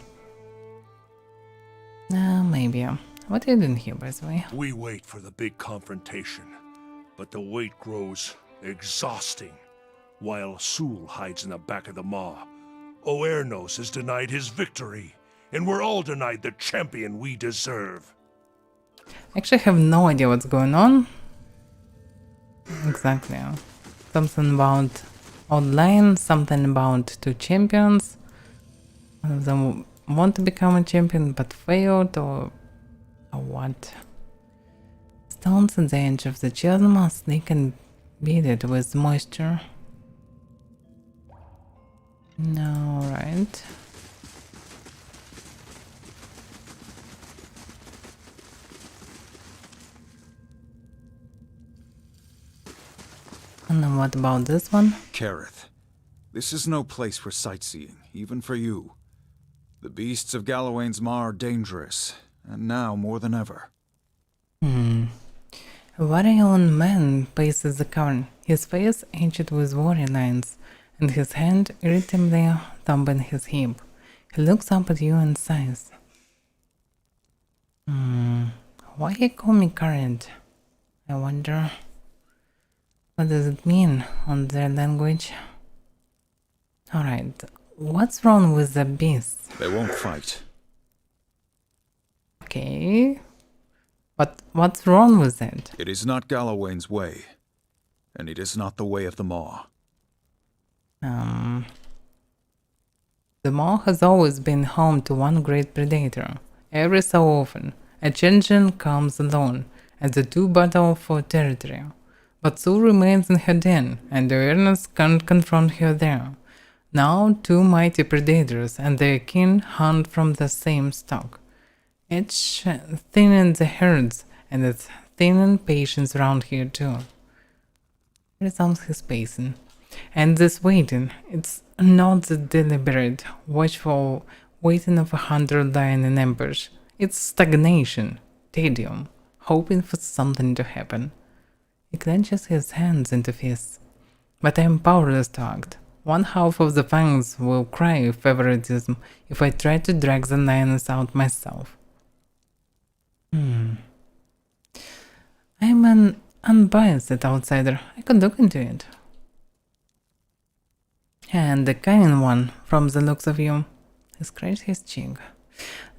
Maybe. What are you doing here, by the way? We wait for the big confrontation, but the wait grows exhausting. While Sul hides in the back of the maw, Oernos is denied his victory, and we're all denied the champion we deserve. I actually have no idea what's going on. Exactly. Something about online, something about two champions. One of them want to become a champion but failed, or what? Stones at the edge of the chasm, they can beat it with moisture. No, right. And then what about this one? Kareth, this is no place for sightseeing, even for you. The beasts of Galawain's Maw are dangerous, and now more than ever. A Varian man paces the cavern, his face edged with worry lines, and his hand irritably thumping his hip. He looks up at you and sighs. Why he call me current? I wonder. What does it mean on their language? Alright, what's wrong with the beasts? They won't fight. Okay. But what's wrong with it? It is not Galawain's way, and it is not the way of the Maw. The Maw has always been home to one great predator. Every so often, a changeling comes alone, and the two battle for territory. But Sue remains in her den, and awareness can't confront her there. Now two mighty predators and their kin hunt from the same stock. It's thinning the herds, and it's thinning patience around here too. Resumes his pacing. And this waiting, it's not the deliberate, watchful waiting of a hunter lying in ambush. It's stagnation, tedium, hoping for something to happen. He clenches his hands into fists. But I am powerless to act. One half of the fangs will cry favoritism if I try to drag the lioness out myself. I'm an unbiased outsider. I could look into it. And the cunning one, from the looks of you. He scratched his cheek.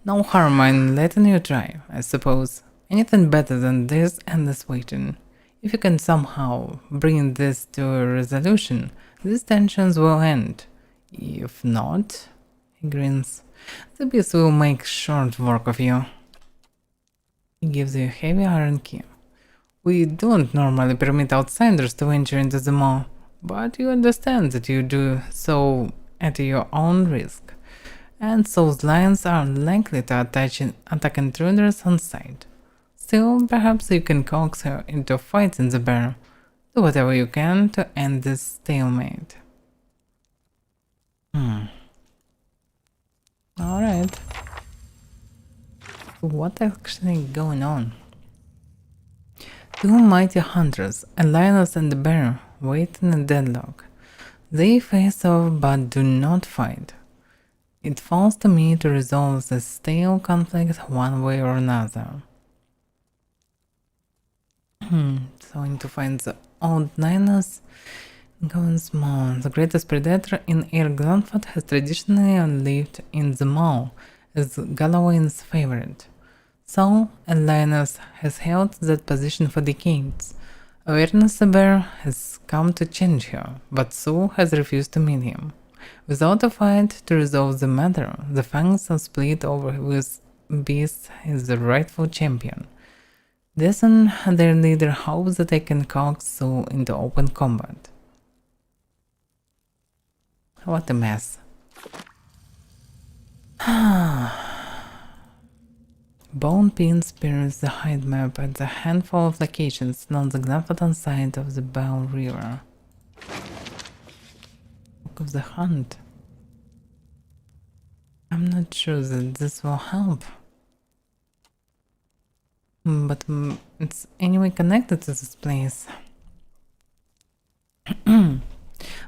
No harm in letting you try, I suppose. Anything better than this endless waiting. If you can somehow bring this to a resolution, these tensions will end. If not, he grins, the beast will make short work of you. He gives you a heavy iron key. We don't normally permit outsiders to venture into the mall, but you understand that you do so at your own risk, and those lions are likely to attack intruders on sight. Still, perhaps you can coax her into fighting the bear. Do whatever you can to end this stalemate. Alright. What's actually going on? Two mighty hunters, a lioness and a bear, wait in a deadlock. They face off but do not fight. It falls to me to resolve the stale conflict one way or another. So I need to find the old lioness. Going small. The greatest predator in Air Glanford has traditionally lived in the mall as Galloway's favorite. So, a lioness has held that position for decades. Awareness the bear has come to change her, but Sue has refused to meet him. Without a fight to resolve the matter, the fangs are split over which beast is the rightful champion. Deason, their leader, hopes that they can coax Sue into open combat. What a mess. Bone Pin spears the hide map at a handful of locations along the Glanfatan side of the Bell River. Book of the Hunt. I'm not sure that this will help. But it's anyway connected to this place.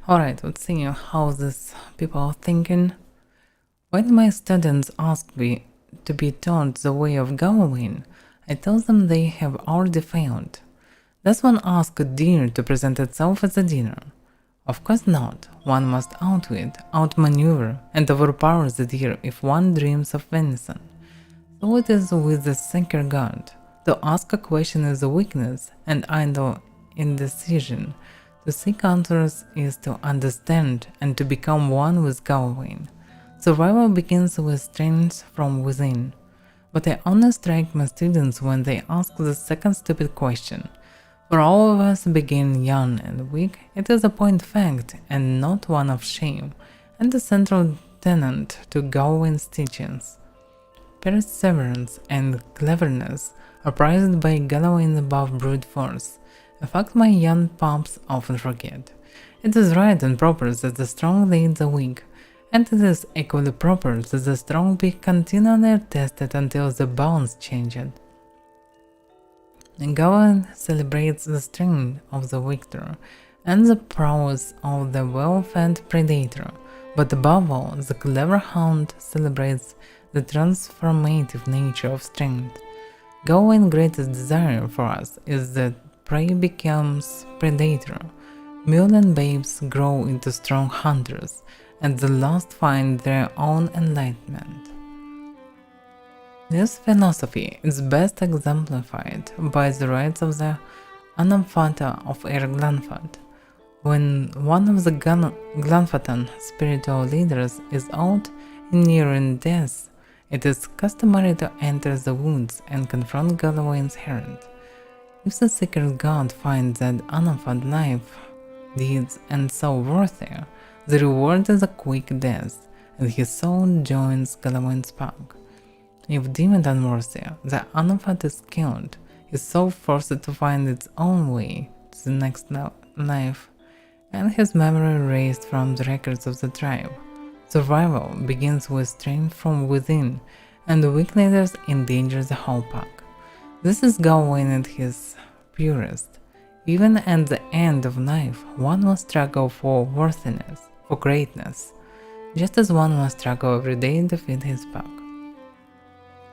Alright, let's see how these people are thinking. When my students ask me to be taught the way of Gawain, I tell them they have already failed. Does one ask a deer to present itself as a dinner? Of course not. One must outwit, outmaneuver, and overpower the deer if one dreams of venison. So it is with the seeker god. To ask a question is a weakness, and idle indecision. To seek answers is to understand and to become one with Gawain. Survival begins with strength from within. But I only strike my students when they ask the second stupid question. For all of us begin young and weak, it is a point fact and not one of shame, and the central tenet to Gawain's teachings. Perseverance and cleverness are prized by Gawain above brute force, a fact my young pups often forget. It is right and proper that the strong lead the weak, and it is equally proper that the strong be continually tested until the balance changed. Gawain celebrates the strength of the victor and the prowess of the well-fed predator, but above all, the clever hound celebrates the transformative nature of strength. Gawain's greatest desire for us is that prey becomes predator, mule and babes grow into strong hunters, and the lost find their own enlightenment. This philosophy is best exemplified by the rites of the Anamphata of Air Glanford. When one of the Glanfatan spiritual leaders is out and nearing death, it is customary to enter the woods and confront Galawain's errand. If the secret god finds that unoffered life deeds and so worthy, the reward is a quick death, and his soul joins Galawin's pack. If deemed unworthy, the unoffered is killed, his soul forced to find its own way to the next life, and his memory erased from the records of the tribe. Survival begins with strength from within, and the weak leaders endanger the whole pack. This is Gawain at his purest. Even at the end of life, one must struggle for worthiness, for greatness, just as one must struggle every day to defeat his pack.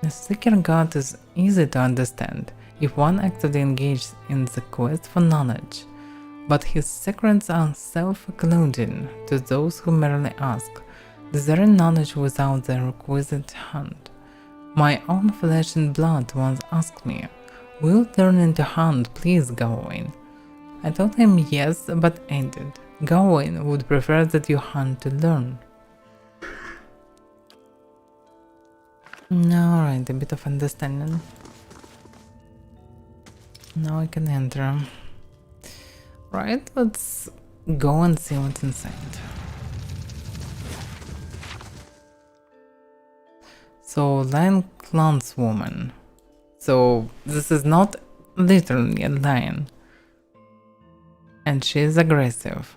The secret god is easy to understand if one actively engages in the quest for knowledge, but his secrets are self-excluding to those who merely ask, desiring knowledge without the requisite hunt. My own flesh and blood once asked me, "Will you turn into hunt, please, Gawain?" I told him yes, but added, Gawain would prefer that you hunt to learn. Alright, a bit of understanding. Now I can enter. Right, let's go and see what's inside. So, lion clanswoman. So, this is not literally a lion. And she is aggressive.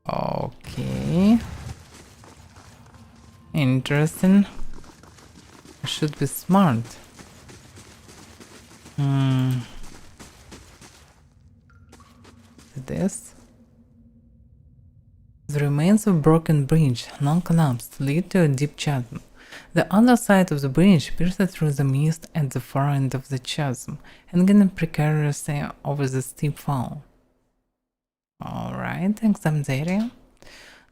Okay. Interesting. I should be smart. This? The remains of a broken bridge, long collapsed, lead to a deep chasm. The other side of the bridge pierces through the mist at the far end of the chasm, hanging precariously over the steep fall. Alright, examine the area.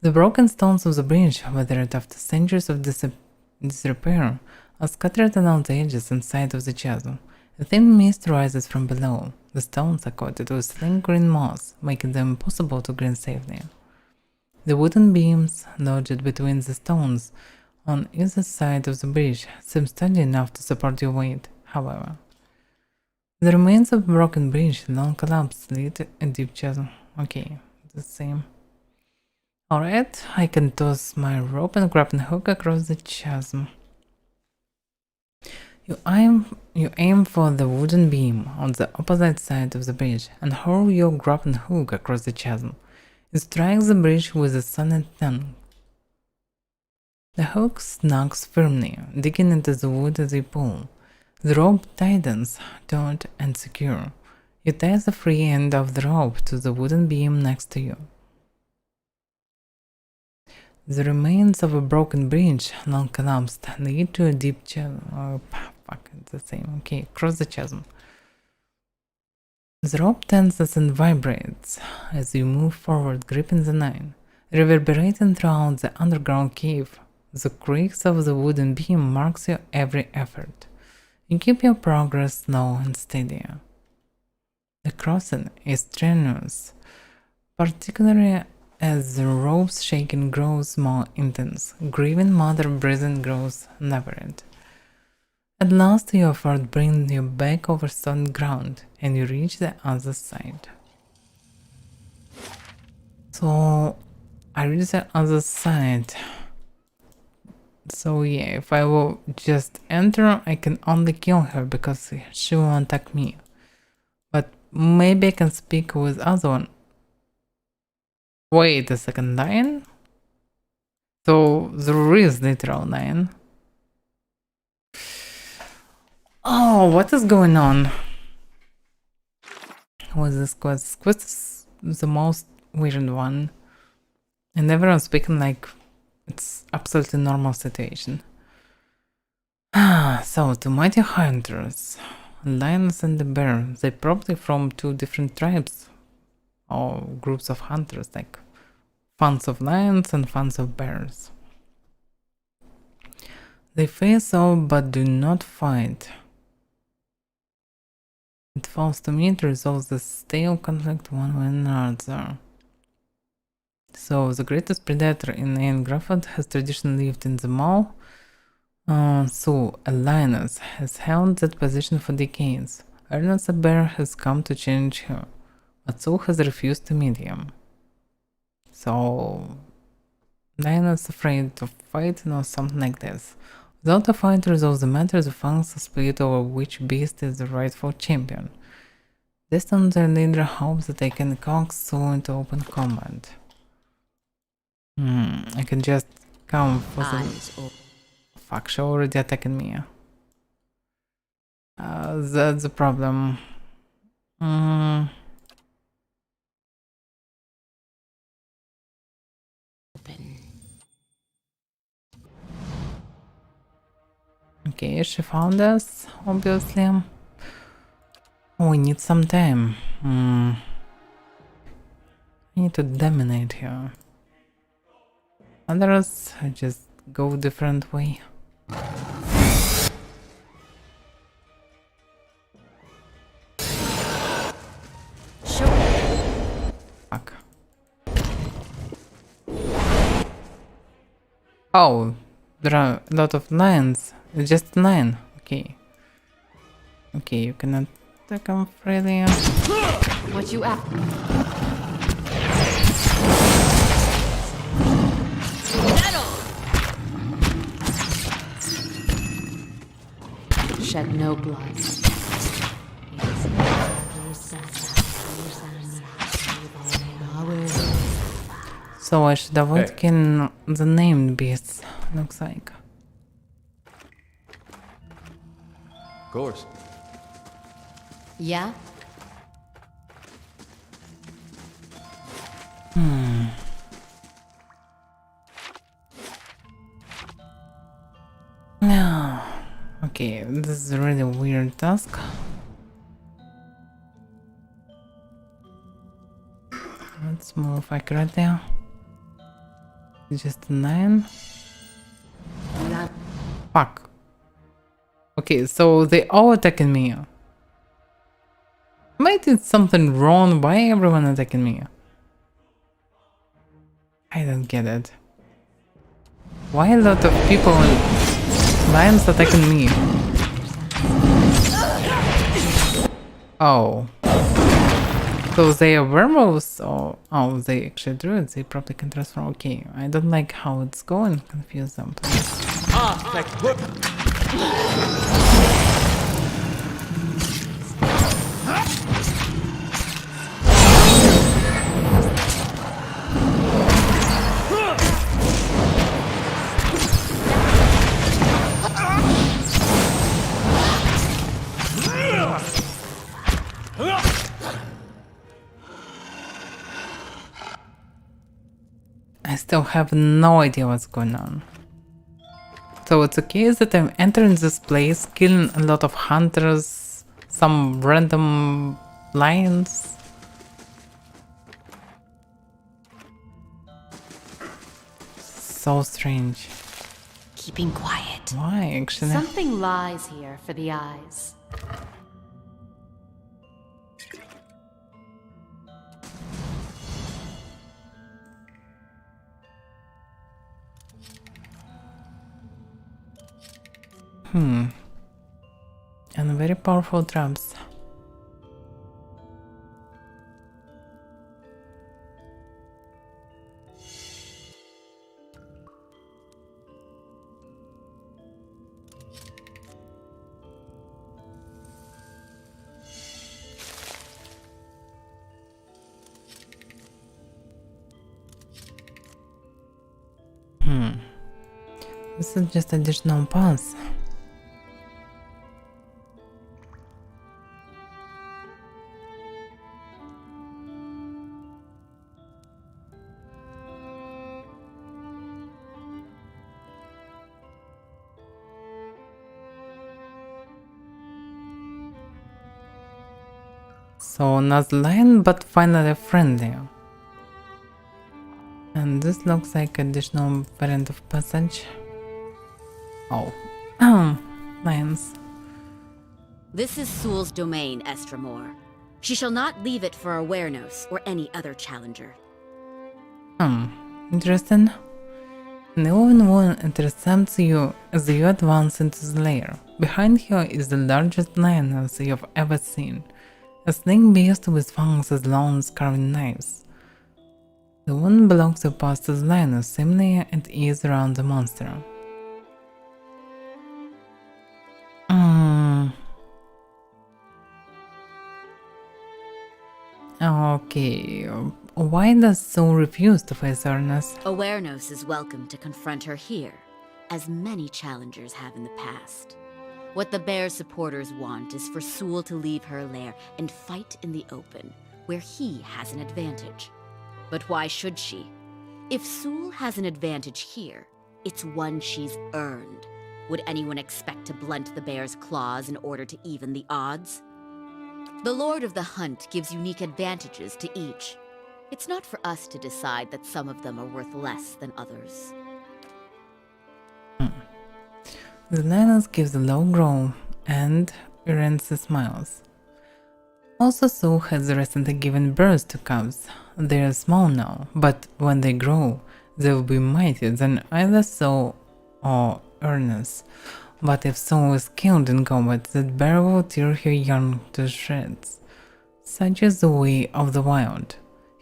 The broken stones of the bridge, weathered after centuries of disrepair, are scattered along the edges and side of the chasm. A thin mist rises from below. The stones are coated with slim green moss, making them impossible to glean safely. The wooden beams lodged between the stones on either side of the bridge seem sturdy enough to support your weight, however. The remains of a broken bridge, long collapsed, lead to a deep chasm. Okay, the same. Alright, I can toss my rope and grappling hook across the chasm. You aim for the wooden beam on the opposite side of the bridge and hurl your grappling hook across the chasm. It strikes the bridge with a solid tongue. The hook snags firmly, digging into the wood as you pull. The rope tightens, taut and secure. You tie the free end of the rope to the wooden beam next to you. The remains of a broken bridge, long collapsed, lead to a deep chasm. Oh, fuck, it's the same. Okay, cross the chasm. The rope tenses and vibrates as you move forward, gripping the line. Reverberating throughout the underground cave, the creaks of the wooden beam marks your every effort. You keep your progress slow and steady. The crossing is strenuous, particularly as the rope's shaking grows more intense. Grieving mother breathing grows laboured. At last your effort brings you back over solid ground, and you reach the other side. So, I reach the other side. So yeah, if I will just enter, I can only kill her because she will attack me. But maybe I can speak with other one. Wait a second, lion? So there is literal lion. Oh, what is going on? What's this quest? This quest is the most weird one. And everyone's speaking like it's absolutely normal situation. So, the mighty hunters, lions and the bear, they probably from two different tribes or groups of hunters, like fans of lions and fans of bears. They face off but do not fight. It falls to me to resolve the stale conflict one with another. So, the greatest predator in Aengrafad has traditionally lived in the mall. So, a lioness has held that position for decades. Ernest the bear has come to challenge him, but Soul has refused to meet him. So Diana is afraid of fighting or something like this. Without a fight resolves the matter, the fangs are split over which beast is the rightful champion. This time their leader hopes that they can coax Soul into open combat. I can just come for the... Fuck, she already attacking me. That's the problem. Okay, she found us, obviously. Oh, we need some time. I need to dominate her. Others just go different way. Fuck. Oh, there are a lot of lions. It's just 9. Okay. Okay, you cannot attack them freely. What you after? Shed no blood. So I should avoid killing the named beasts, looks like. Of course. Yeah? No. Okay, this is a really weird task. Let's move accurately. Just 9. Fuck. Okay, so they all attacking me. Am I did something wrong? Why everyone attacking me? I don't get it. Why a lot of people lions attacking me? Oh. So they are werewolves or oh they actually druids, they probably can transform. Okay, I don't like how it's going, confuse them please. I still have no idea what's going on. So it's okay that I'm entering this place, killing a lot of hunters, some random lions. So strange. Keeping quiet. Why actually? Something lies here for the eyes. And very powerful traps. This is just additional pass. So not lion, but finally friendly. And this looks like additional variant of passage. Oh, lions. This is Soul's domain, Estramor. She shall not leave it for Awareness or any other challenger. Interesting. The Oven One intercepts you as you advance into the lair. Behind her is the largest lioness you've ever seen, a snake beast with fangs as long as carving knives. The one blocks your path to the lioness seemingly at ease around the monster. Okay, why does Soul refuse to face Ernest? Awareness is welcome to confront her here, as many challengers have in the past. What the bear's supporters want is for Soul to leave her lair and fight in the open, where he has an advantage. But why should she? If Soul has an advantage here, it's one she's earned. Would anyone expect to blunt the bear's claws in order to even the odds? The Lord of the Hunt gives unique advantages to each. It's not for us to decide that some of them are worth less than others. The lioness gives a low growl, and Uranus smiles. Also, Soul has recently given birth to cubs. They are small now, but when they grow, they will be mightier than either Soul or Ernest. But if Soul is killed in combat, that bear will tear her young to shreds. Such is the way of the wild.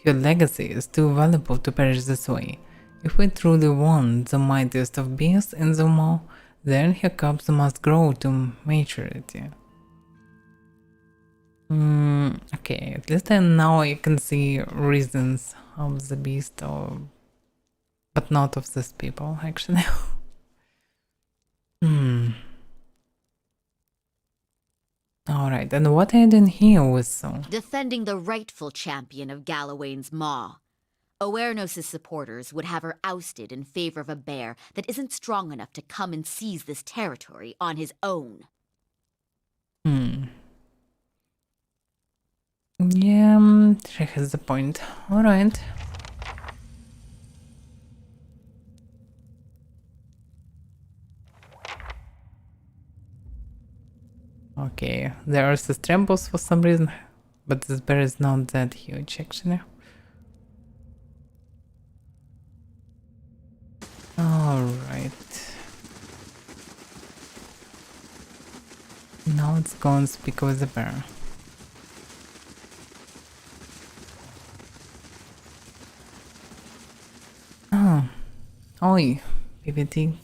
Her legacy is too valuable to perish this way. If we truly want the mightiest of beasts in the maw, then her cubs must grow to maturity. Okay, at least now I can see reasons of the beast, but not of these people, actually. Alright, and what are you doing here with Soul? Defending the rightful champion of Gallowayne's Maw. Awarenos' supporters would have her ousted in favor of a bear that isn't strong enough to come and seize this territory on his own. Yeah, she has the point. Alright. Okay, there are Trembles for some reason, but this bear is not that huge actually. Alright. Now let's go and speak with the bear. Oh. Oi, PVT.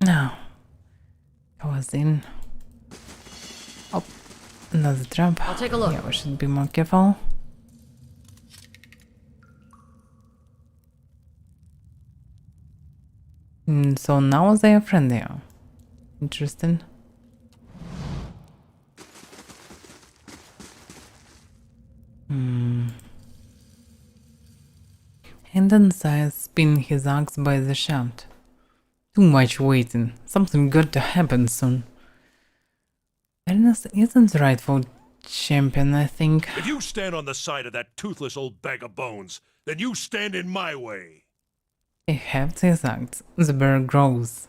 No. I was in. Oh, another trap. I'll take a look. Yeah, we should be more careful. So now they are friendly. Interesting. And then Sai spin his axe by the shaft. Too much waiting. Something got to happen soon. Ernest isn't the rightful champion, I think. If you stand on the side of that toothless old bag of bones, then you stand in my way. I have this axe. The bear grows.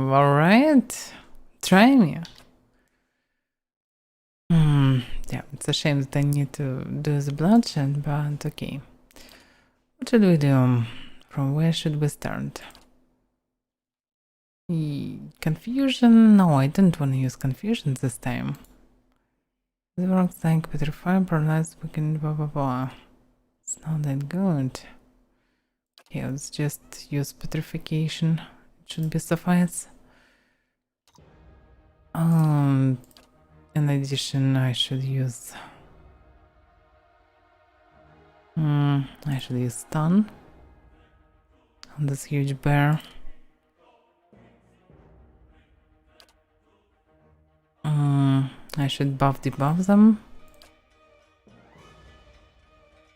Alright. Try me. Yeah, it's a shame that I need to do the bloodshed, but okay. What should we do? From where should we start? Confusion? No, I don't want to use confusion this time. The works like petrify, paralyze, weaken, blah blah blah. It's not that good. Yeah, let's just use petrification. It should be suffice. In addition, I should use stun on this huge bear. I should debuff them.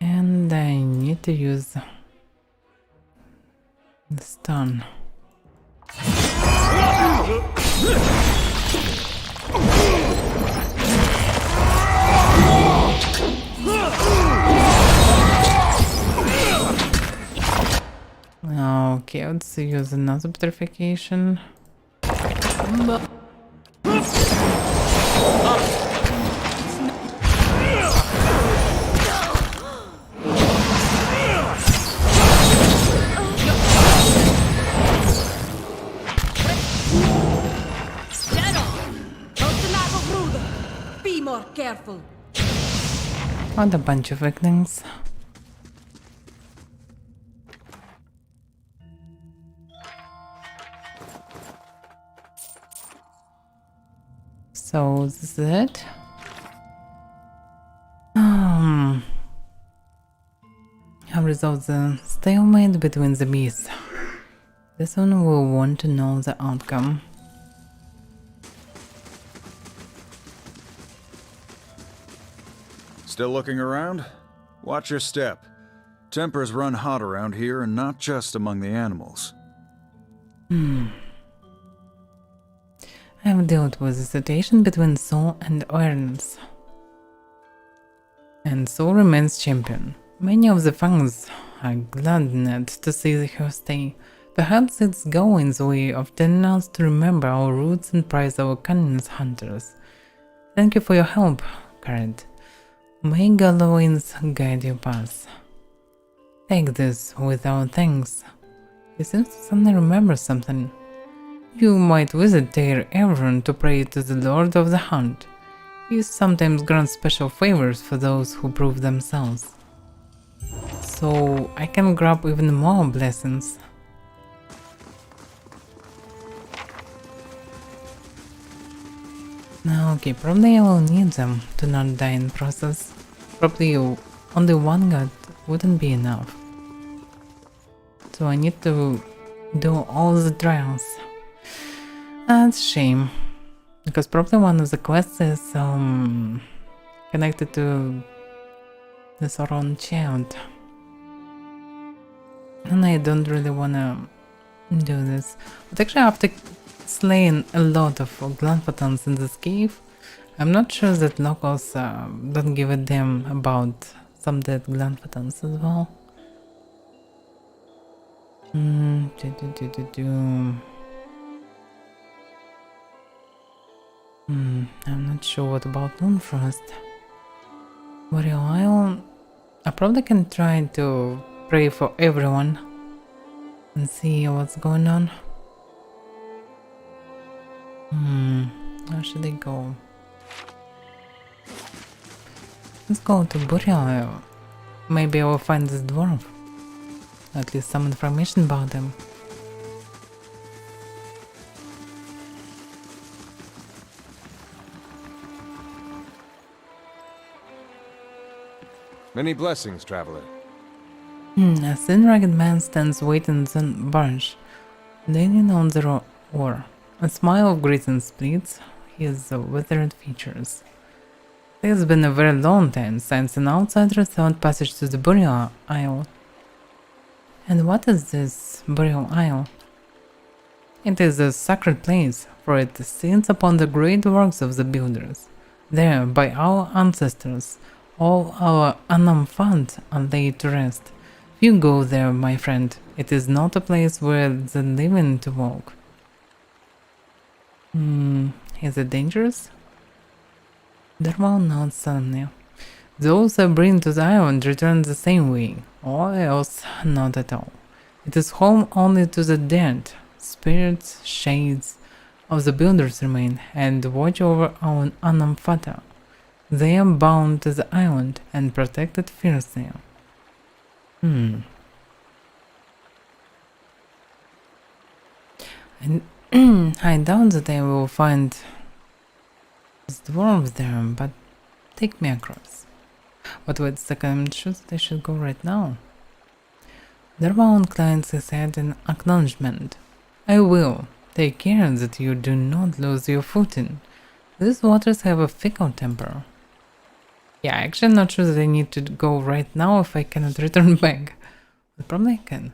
And I need to use the stun. Okay, let's use another petrification. careful. What a bunch of weaklings. So this is it. Have resolved the stalemate between the beasts. This one will want to know the outcome. Still looking around? Watch your step. Tempers run hot around here, and not just among the animals. I have dealt with the situation between Soul and Awareness. And Soul remains champion. Many of the fans are gladdened to see her stay. Perhaps it's Gawain's way of telling us to remember our roots and prize our cunning as hunters. Thank you for your help, Carrot. May Gawain's guide your path. Take this with our thanks. He seems to suddenly remember something. You might visit Deir Everon to pray to the Lord of the Hunt. He sometimes grants special favors for those who prove themselves. So I can grab even more blessings. Okay, probably I will need them to not die in process. Probably only one god wouldn't be enough. So I need to do all the trials. That's a shame. Because probably one of the quests is connected to the Sauron child. And I don't really wanna do this. But actually after slaying a lot of Glanfatons in this cave, I'm not sure that locals don't give a damn about some dead Glanfatons as well. I'm not sure what about Moonfrost. Burial Isle, I probably can try to pray for everyone and see what's going on. Where should I go? Let's go to Burial Isle. Maybe I will find this dwarf. At least some information about him. Many blessings, traveler. A thin ragged man stands waiting on the barge, leaning on the oar. A smile of greeting splits his withered features. It has been a very long time since an outsider found passage to the Burial Isle. And what is this Burial Isle? It is a sacred place, for it stands upon the great works of the builders. There, by our ancestors, all our Anamfant are laid to rest. If you go there, my friend, it is not a place where the living to walk. Is it dangerous? Derval nods solemnly. Those I bring to the island return the same way, or else not at all. It is home only to the dead, spirits, shades of the builders remain, and watch over our Anamfata. They are bound to the island and protected fiercely. And I doubt that I will find this dwarf there, but take me across. But wait a second, I'm sure that I should go right now. Derval inclines his head in acknowledgement. I will. Take care that you do not lose your footing. These waters have a fickle temper. Yeah, actually I'm not sure that I need to go right now if I cannot return back. But probably I can.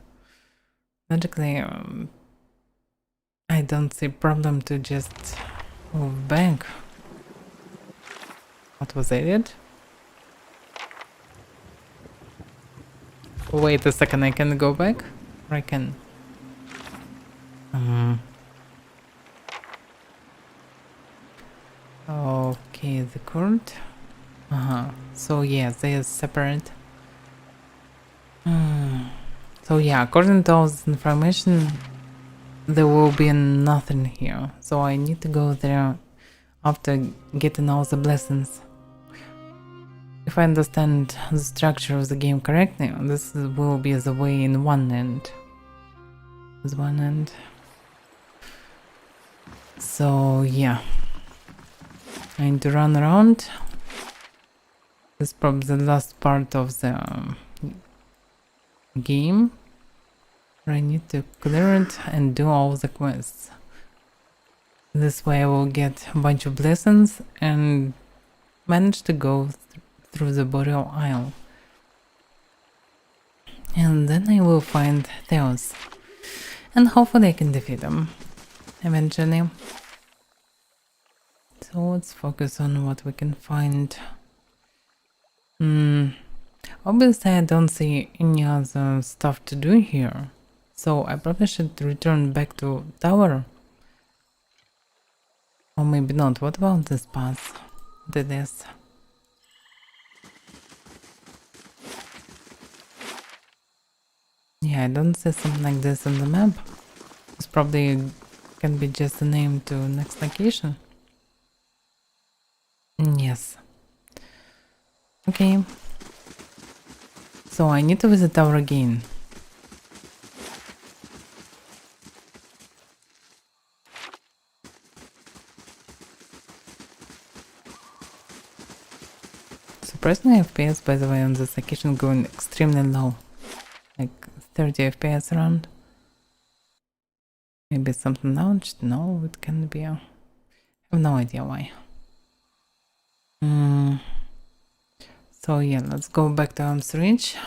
Logically, I don't see problem to just move back. What was I did? Wait a second, I can go back? Or I can... Okay, the court. So yeah, they are separate. So yeah, according to all this information, there will be nothing here. So I need to go there after getting all the blessings. If I understand the structure of the game correctly, this will be the way in one end. With one end. So yeah. I need to run around. This is probably the last part of the game. Where I need to clear it and do all the quests. This way I will get a bunch of blessings and manage to go through the Boreal Isle. And then I will find Theos. And hopefully I can defeat him eventually. So let's focus on what we can find. Obviously I don't see any other stuff to do here. So I probably should return back to tower. Or maybe not. What about this path? Did this? Yeah, I don't see something like this on the map. This probably can be just a name to next location. Yes. Okay. So I need to visit tower again. Surprisingly, FPS, by the way, on this location going extremely low. Like 30 FPS around. Maybe something launched? No, it can be. I have no idea why. So yeah, let's go back to Elm's Reach.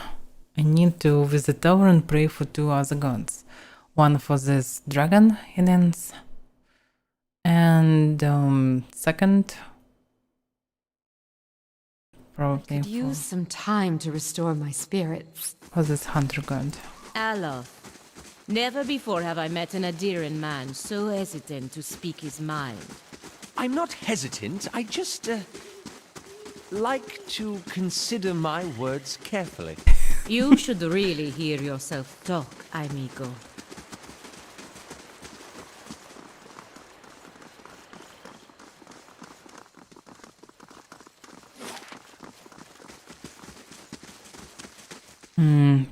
I need to visit tower and pray for two other gods. One for this dragon he lands. And second, probably Could use some time to restore my spirits. for this hunter god. Aloth. Never before have I met an Adiran man so hesitant to speak his mind. I'm not hesitant, I just, like to consider my words carefully. You should really hear yourself talk, amigo.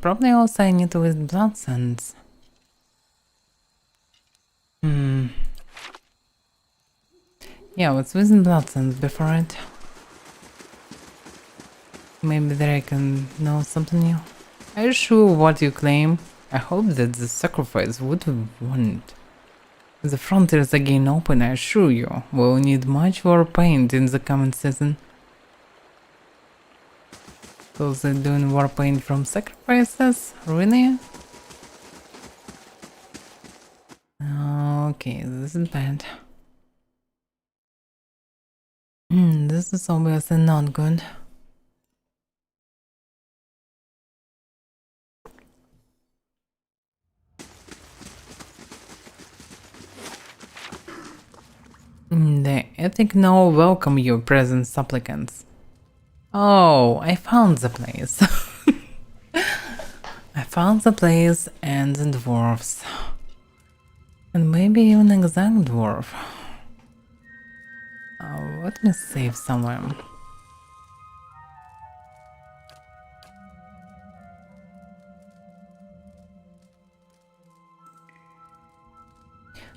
Probably also I need to visit Blood Sands. Yeah, let's visit Blood Sands before it. Maybe there I can know something new. Are you sure what you claim? I hope that the sacrifice would have won. The frontiers again open, I assure you. We'll need much war paint in the coming season. So they're doing war paint from sacrifices? Really? Okay, this is bad. This is obviously not good. The Ethic now welcome you, present supplicants. Oh, I found the place. I found the place and the dwarves. And maybe even an exact dwarf. Let me save somewhere.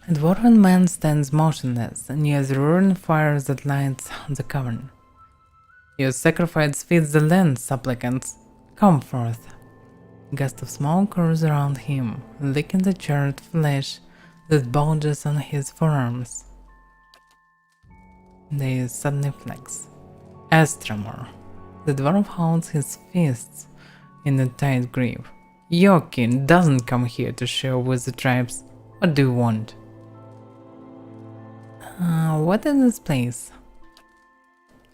A dwarven man stands motionless near the roaring fire that lights the cavern. Your sacrifice feeds the land, supplicants. Come forth. A gust of smoke curls around him, licking the charred flesh that bulges on his forearms. They suddenly flex. Estramor. The dwarf holds his fists in a tight grip. Your kin doesn't come here to share with the tribes. What do you want? What is this place?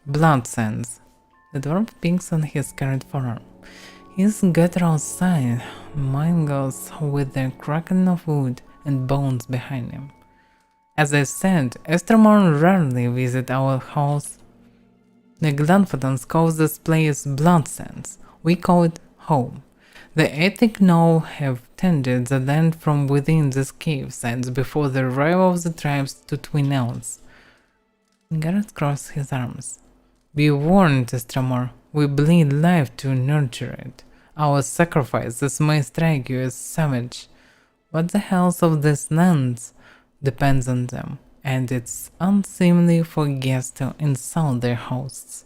Blood Sands. The dwarf pinks on his scarred forearm. His guttural sigh mingles with the cracking of wood and bones behind him. As I said, Estramon rarely visit our house. The Glanfadons call this place Blood Sands. We call it home. The Ethic now have tended the land from within these cave sands before the arrival of the tribes to Twin Elves. Garrett crossed his arms. Be warned, Estramor, We bleed life to nurture it. Our sacrifices may strike you as savage, but the health of these lands depends on them, and it's unseemly for guests to insult their hosts.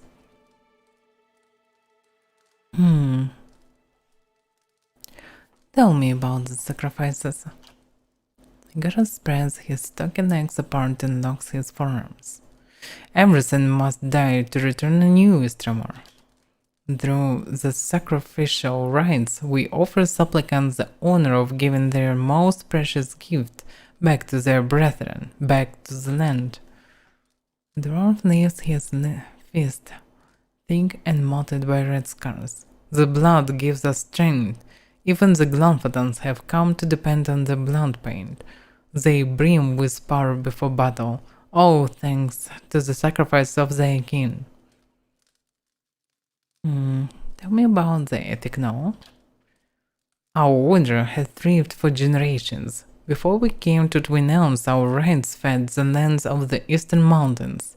Tell me about the sacrifices. Gareth spreads his stocky legs apart and locks his forearms. Everything must die to return a new Tremor. Through the sacrificial rites, we offer supplicants the honor of giving their most precious gift back to their brethren, back to the land. The dwarf lifts his fist, thick and mottled by red scars. The blood gives us strength. Even the Glanfatans have come to depend on the blood paint. They brim with power before battle, all thanks to the sacrifice of their king. Tell me about the ethic now. Our order has thrived for generations. Before we came to Twin Elms, our rights fed the lands of the eastern mountains.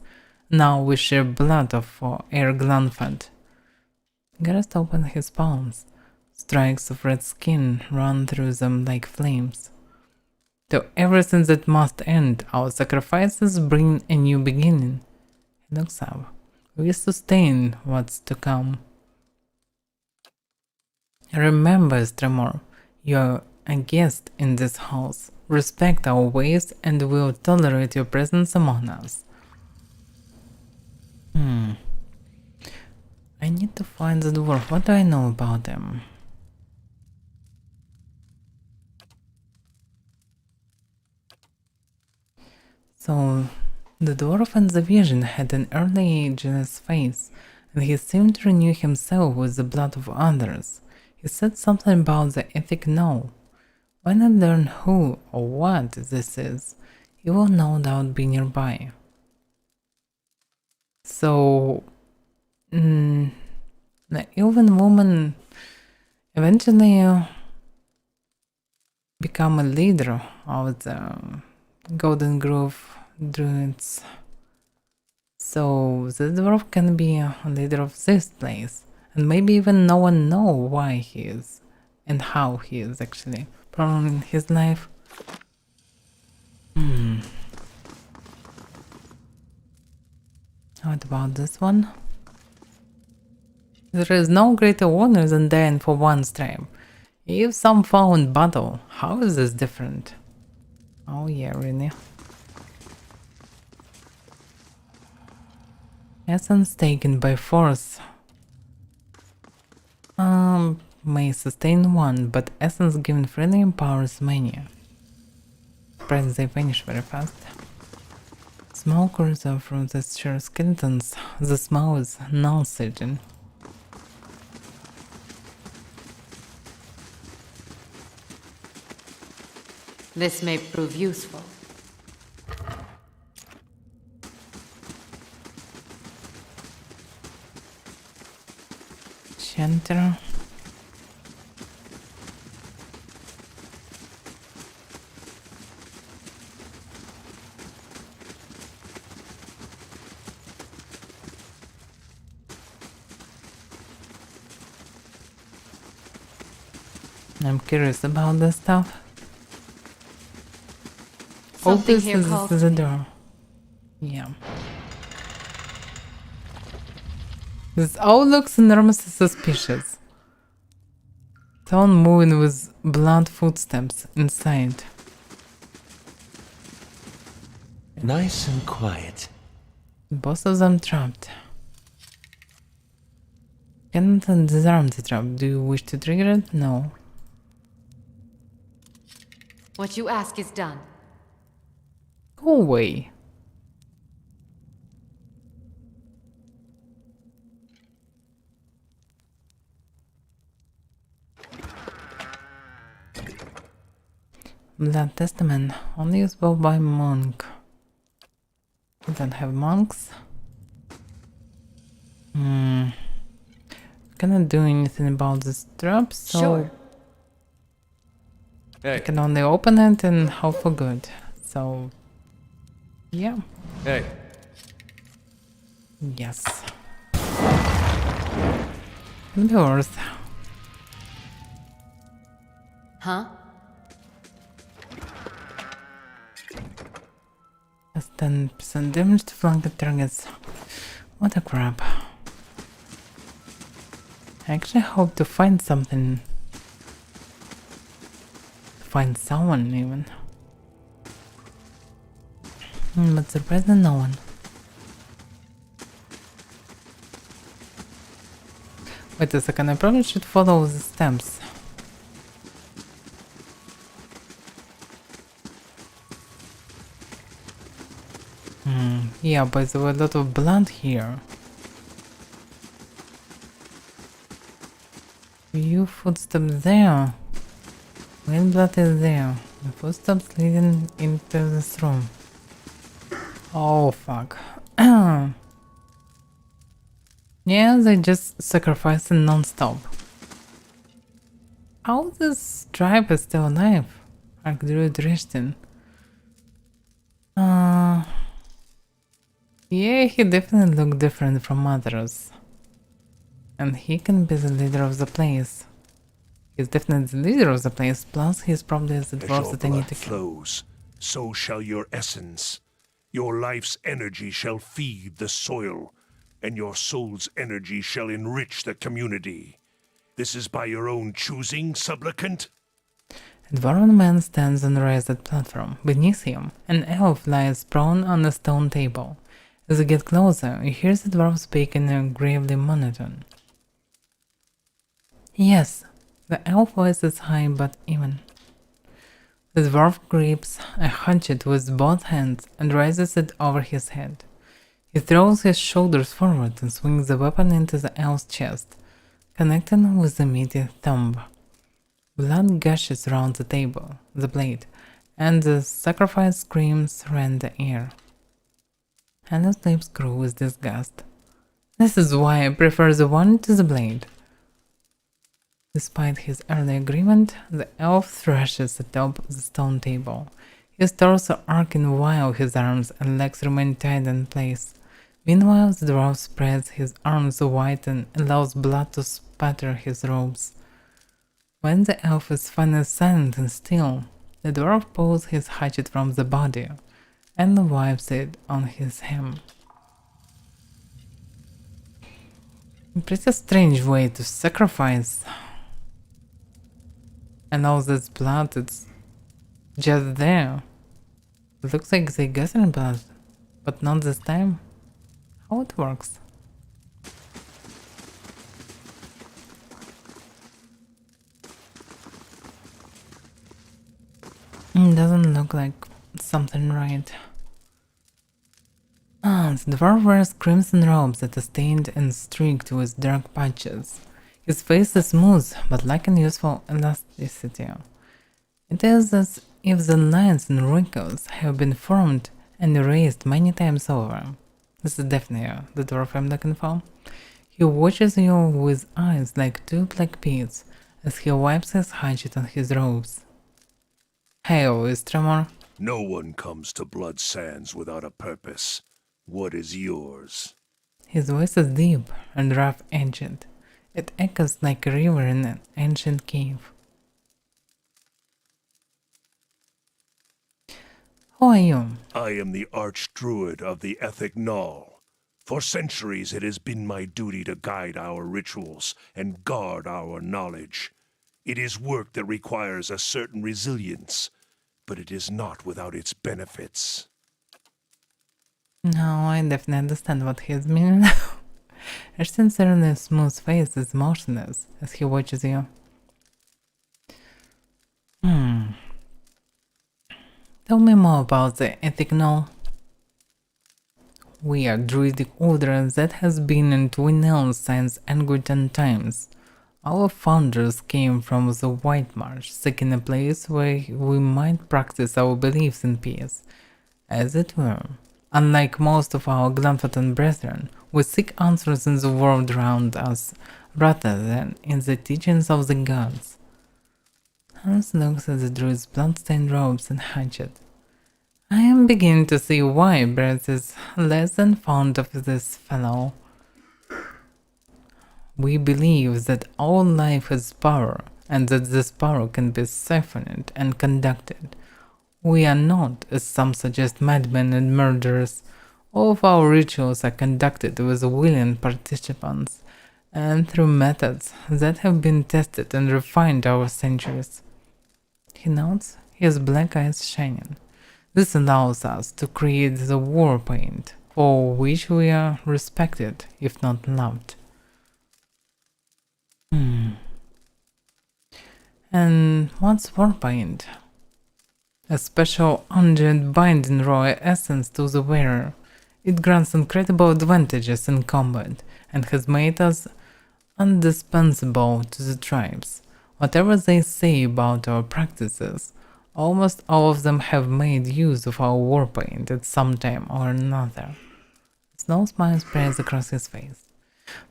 Now we share blood for Air Glanfad. Gareth opened his palms. Strikes of red skin run through them like flames. To everything that must end, our sacrifices bring a new beginning. He looks up. We sustain what's to come. Remember, Tremor, you're a guest in this house. Respect our ways and we'll tolerate your presence among us. I need to find the dwarf. What do I know about them? So, the dwarf in the vision had an early jealous face, and he seemed to renew himself with the blood of others. He said something about the ethic now. When I learn who or what this is, he will no doubt be nearby. So, the elven woman eventually become a leader of the Golden Grove Druids. So the dwarf can be a leader of this place, and maybe even no one know why he is and how he is actually prolonging his life. What about this one? There is no greater honor than dying for one's tribe. If some fall in battle, how is this different? Oh yeah, really. Essence taken by force. May sustain one, but essence given freely empowers many. Surprised they vanish very fast. Smoke reserved from the sheer skeletons. The smell is nauseating. This may prove useful. Shelter. I'm curious about this stuff. Something this here is calls the me. door. Yeah. This all looks enormously suspicious. Someone moving with blunt footsteps inside. Nice and quiet. Both of them trapped. Cannot disarm the trap. Do you wish to trigger it? No. What you ask is done. Go away. Blood Testament, only usable by monk. We don't have monks. Cannot do anything about this trap, so Sure. I can only open it and hope for good. So, yeah. Hey. Yes. Could be worse. Huh? Has 10% damage to flanked targets. What a crap. I actually hope to find something. Find someone even. But surprisingly no one. Wait a second, I probably should follow the steps. Yeah, but there were a lot of blood here. Few footsteps there. When blood is there. The footsteps leading into this room. Oh fuck. Yeah, they just sacrificing non-stop. How this tribe is still alive? Archdruid Rishtin. Yeah, he definitely looked different from others. And he can be the leader of the place. He's definitely the leader of the place, plus he's probably the dwarf that I need to kill. Flows, so shall your essence. Your life's energy shall feed the soil, and your soul's energy shall enrich the community. This is by your own choosing, supplicant? A dwarven man stands on a raised platform. Beneath him, an elf lies prone on a stone table. As you get closer, you hear the dwarf speak in a gravely monotone. Yes, the elf voice is high but even. The dwarf grips a hatchet with both hands and raises it over his head. He throws his shoulders forward and swings the weapon into the elf's chest, connecting with the immediate thumb. Blood gushes around the table, the blade, and the sacrifice screams rend the air. Hannah's lips grew with disgust. This is why I prefer the one to the blade. Despite his early agreement, the elf thrashes atop the stone table, his torso arcing while his arms and legs remain tied in place. Meanwhile, the dwarf spreads his arms wide and allows blood to spatter his robes. When the elf is finally silent and still, the dwarf pulls his hatchet from the body and wipes it on his hem. A pretty strange way to sacrifice. And all this blood, it's just there. It looks like they gathered blood, but not this time. How it works? Doesn't look like something right. The dwarf wears crimson robes that are stained and streaked with dark patches. His face is smooth, but lacking useful elasticity. It is as if the lines and wrinkles have been formed and erased many times over. This is definitely the dwarf I'm looking for. He watches you with eyes like two black beads as he wipes his hatchet on his robes. Hail, Istremor. No one comes to Blood Sands without a purpose. What is yours? His voice is deep and rough-edged. It echoes like a river in an ancient cave. Who are you? I am the Archdruid of the Ethic Null. For centuries it has been my duty to guide our rituals and guard our knowledge. It is work that requires a certain resilience, but it is not without its benefits. No, I definitely understand what he's meaning. Ashton's certainly smooth face is motionless as he watches you. Tell me more about the Ethic Null. We are druidic order that has been in twin elves since Angleton times. Our founders came from the White Marsh, seeking a place where we might practice our beliefs in peace, as it were. Unlike most of our Glanforton brethren, we seek answers in the world around us, rather than in the teachings of the gods. Hans looks at the druid's bloodstained robes and hatchet. I am beginning to see why Brett is less than fond of this fellow. We believe that all life has power, and that this power can be siphoned and conducted. We are not, as some suggest, madmen and murderers. All of our rituals are conducted with willing participants, and through methods that have been tested and refined over centuries. He nods, his black eyes shining. This allows us to create the war paint, for which we are respected, if not loved. And what's warpaint? A special undead binding raw essence to the wearer. It grants incredible advantages in combat, and has made us indispensable to the tribes. Whatever they say about our practices, almost all of them have made use of our warpaint at some time or another. A small smile spreads across his face.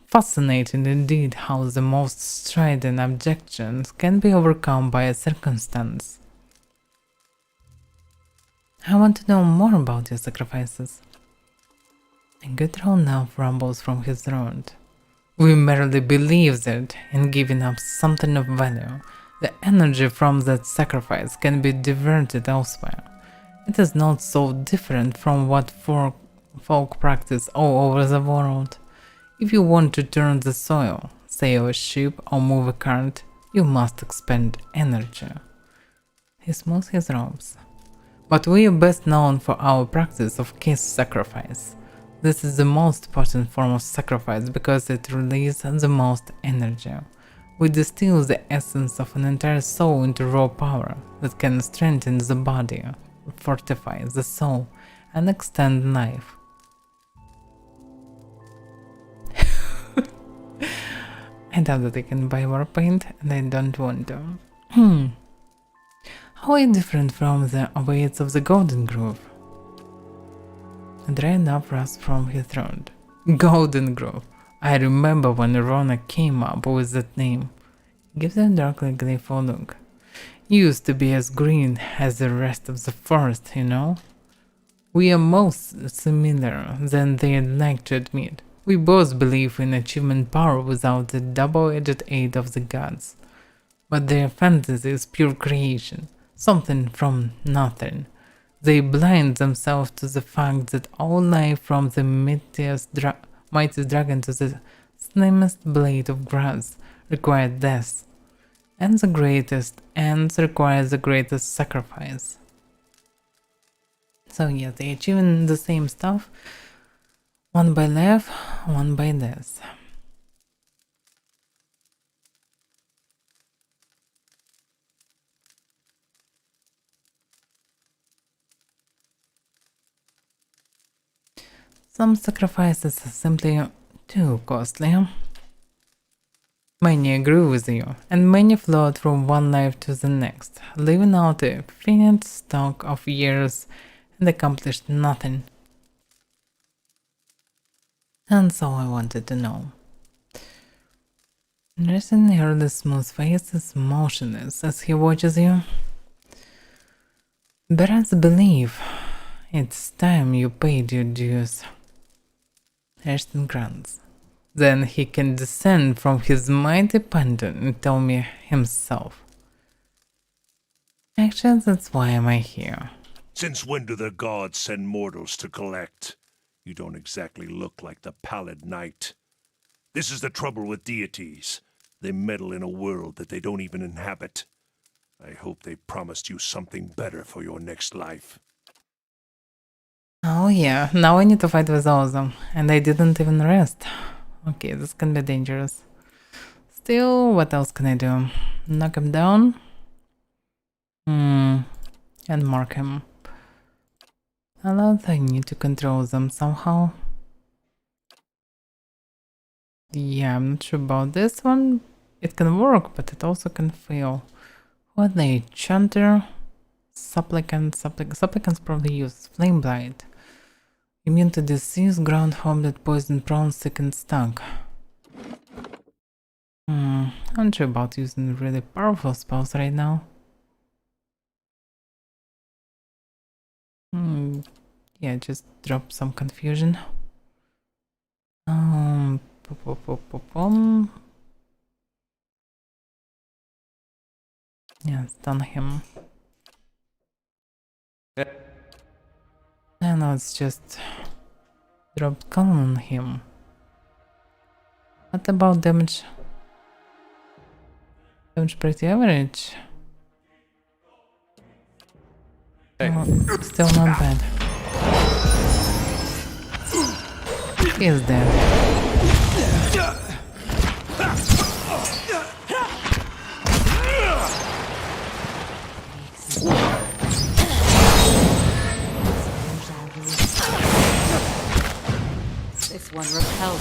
Fascinating indeed how the most strident objections can be overcome by a circumstance. I want to know more about your sacrifices. A guttural now rumbles from his throat. We merely believe that, in giving up something of value, the energy from that sacrifice can be diverted elsewhere. It is not so different from what folk practice all over the world. If you want to turn the soil, sail a ship or move a cart, you must expend energy. He smooths his robes. But we are best known for our practice of case sacrifice. This is the most important form of sacrifice because it releases the most energy. We distill the essence of an entire soul into raw power that can strengthen the body, fortify the soul, and extend life. I doubt that I can buy war paint, and I don't want to. How are you different from the awaites of the Golden Grove? A dry laugh rushed from his throat. Golden Grove. I remember when Rona came up with that name. He gives a darkly gleeful look. Used to be as green as the rest of the forest, you know? We are most similar than they'd like to admit. We both believe in achievement power without the double-edged aid of the gods. But their fantasy is pure creation, something from nothing. They blind themselves to the fact that all life from the mightiest dragon to the slimmest blade of grass require death, and the greatest ends require the greatest sacrifice. So yeah, they achieving the same stuff, one by life, one by death. Some sacrifices are simply too costly. Many agree with you, and many float from one life to the next, leaving out a finite stock of years and accomplished nothing. And so I wanted to know. Dressing nearly smooth face is motionless as he watches you. Perhaps believe it's time you paid your dues. Ashton grunts. Then he can descend from his mighty pendant and tell me himself. Actually, that's why am I here. Since when do the gods send mortals to collect? You don't exactly look like the Pallid Knight. This is the trouble with deities. They meddle in a world that they don't even inhabit. I hope they promised you something better for your next life. Oh yeah, now I need to fight with all of them, and I didn't even rest. Okay, this can be dangerous. Still, what else can I do? Knock him down? And mark him. I need to control them somehow. Yeah, I'm not sure about this one. It can work, but it also can fail. What are they? Chanter? Supplicants probably use Flame Blight. Immune to disease, ground homed, poison prone, sick and stuck. I'm not sure about using really powerful spells right now. Yeah, just drop some confusion. Yeah, stun him. And now it's just drop column on him. What about damage? Damage pretty average. Oh, still not bad. He is dead. This one repels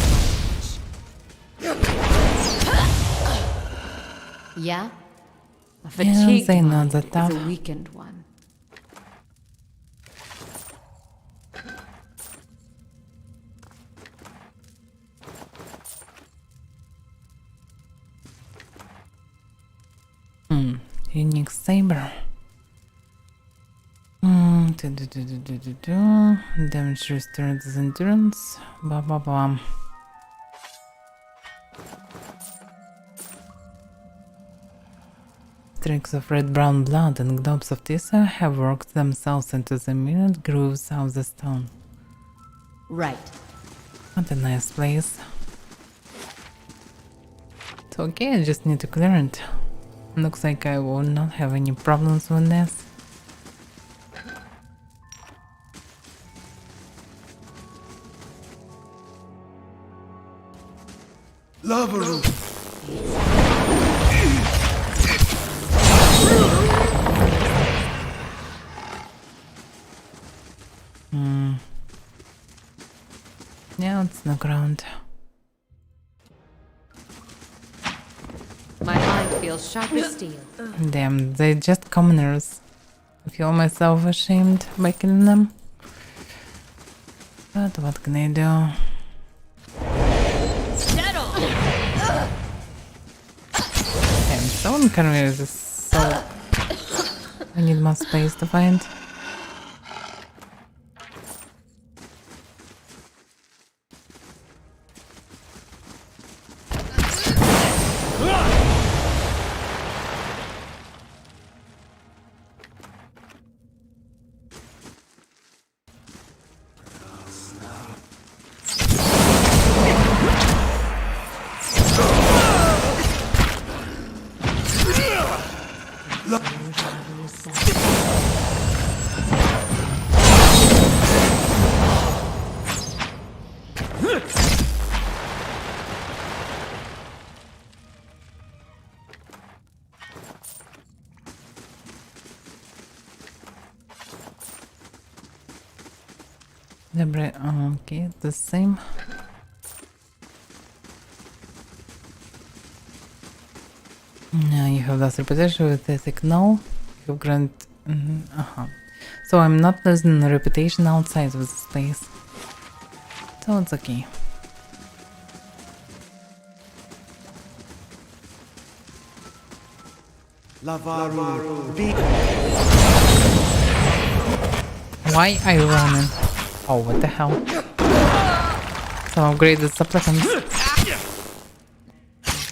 my touch. Yeah? A fatigued they know mind that is tough. a weakened one. Unique saber. Damage restores endurance. Streaks of red-brown blood and globes of tissue have worked themselves into the mirrored grooves of the stone. Right. What a nice place. It's okay, I just need to clear it. Looks like I will not have any problems with this. Lavaru! Yeah, it's the ground. My mind feels sharp as steel. Damn, they're just commoners. I feel myself ashamed by killing them. But what can I do? Damn, stone carriers is so... I need more space to find. Okay, the same. Yeah, you have less reputation with ethic. No, you have grant. So I'm not losing the reputation outside of this place. So it's okay. Why are you running? Oh, what the hell? Some upgraded supplicants.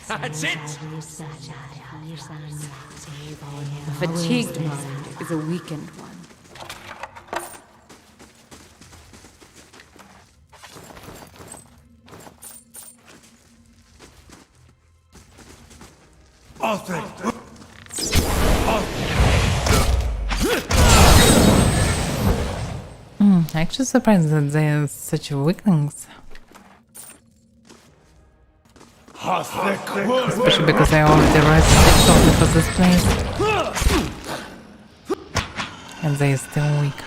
That's it! A fatigued mind is a weakened one. Actually surprised that they're such weaklings. Especially because I already raised the difficulty for this place. And they are still weak.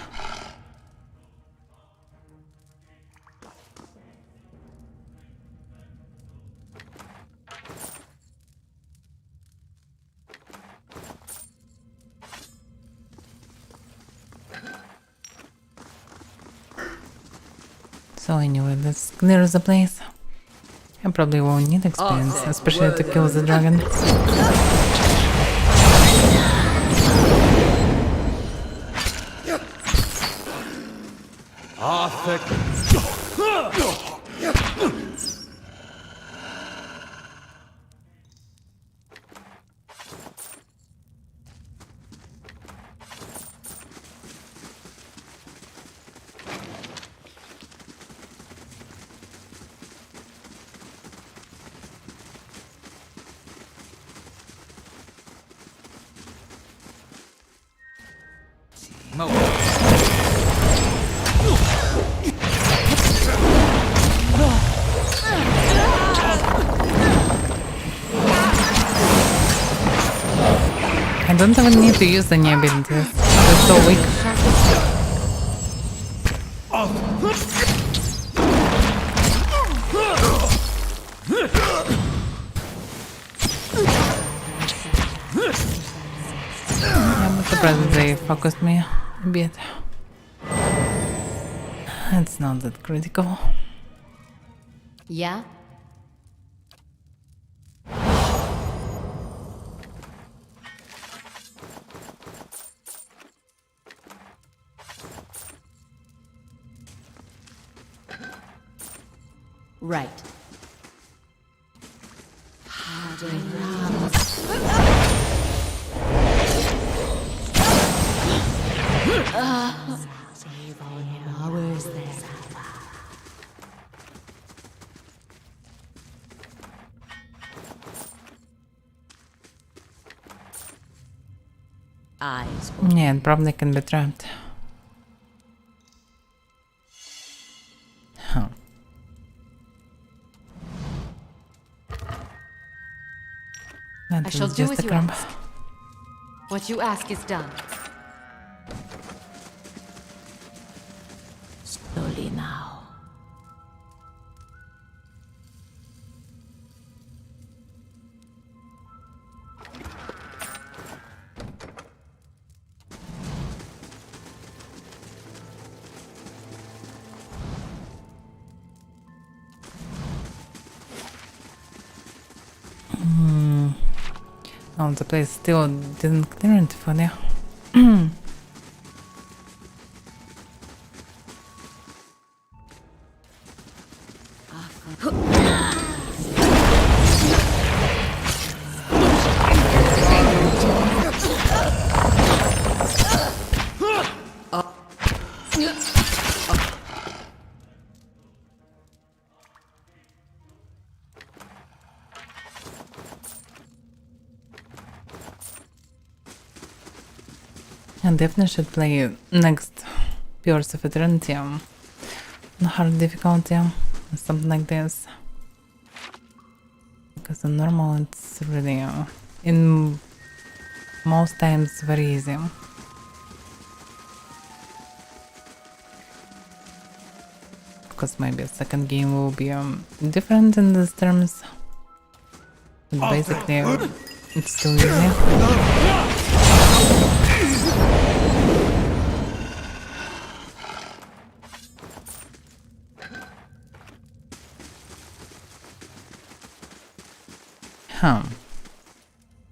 So anyway, let's clear the place. I probably won't need experience, especially to kill the dragon. I don't even need to use any abilities. They're so weak. I'm surprised they focused me a bit. It's not that critical. Yeah? Right. Eyes. Yeah, it probably can be trapped. Huh. That I shall was do just as a you crumb. ask. What you ask is done. Slowly now. Oh, the place still didn't clear it for now. I definitely should play next Pillars of Eternity on hard difficulty or something like this. Because on normal it's really, in most times, very easy. Of course, maybe a second game will be different in these terms. But basically, it's still easy.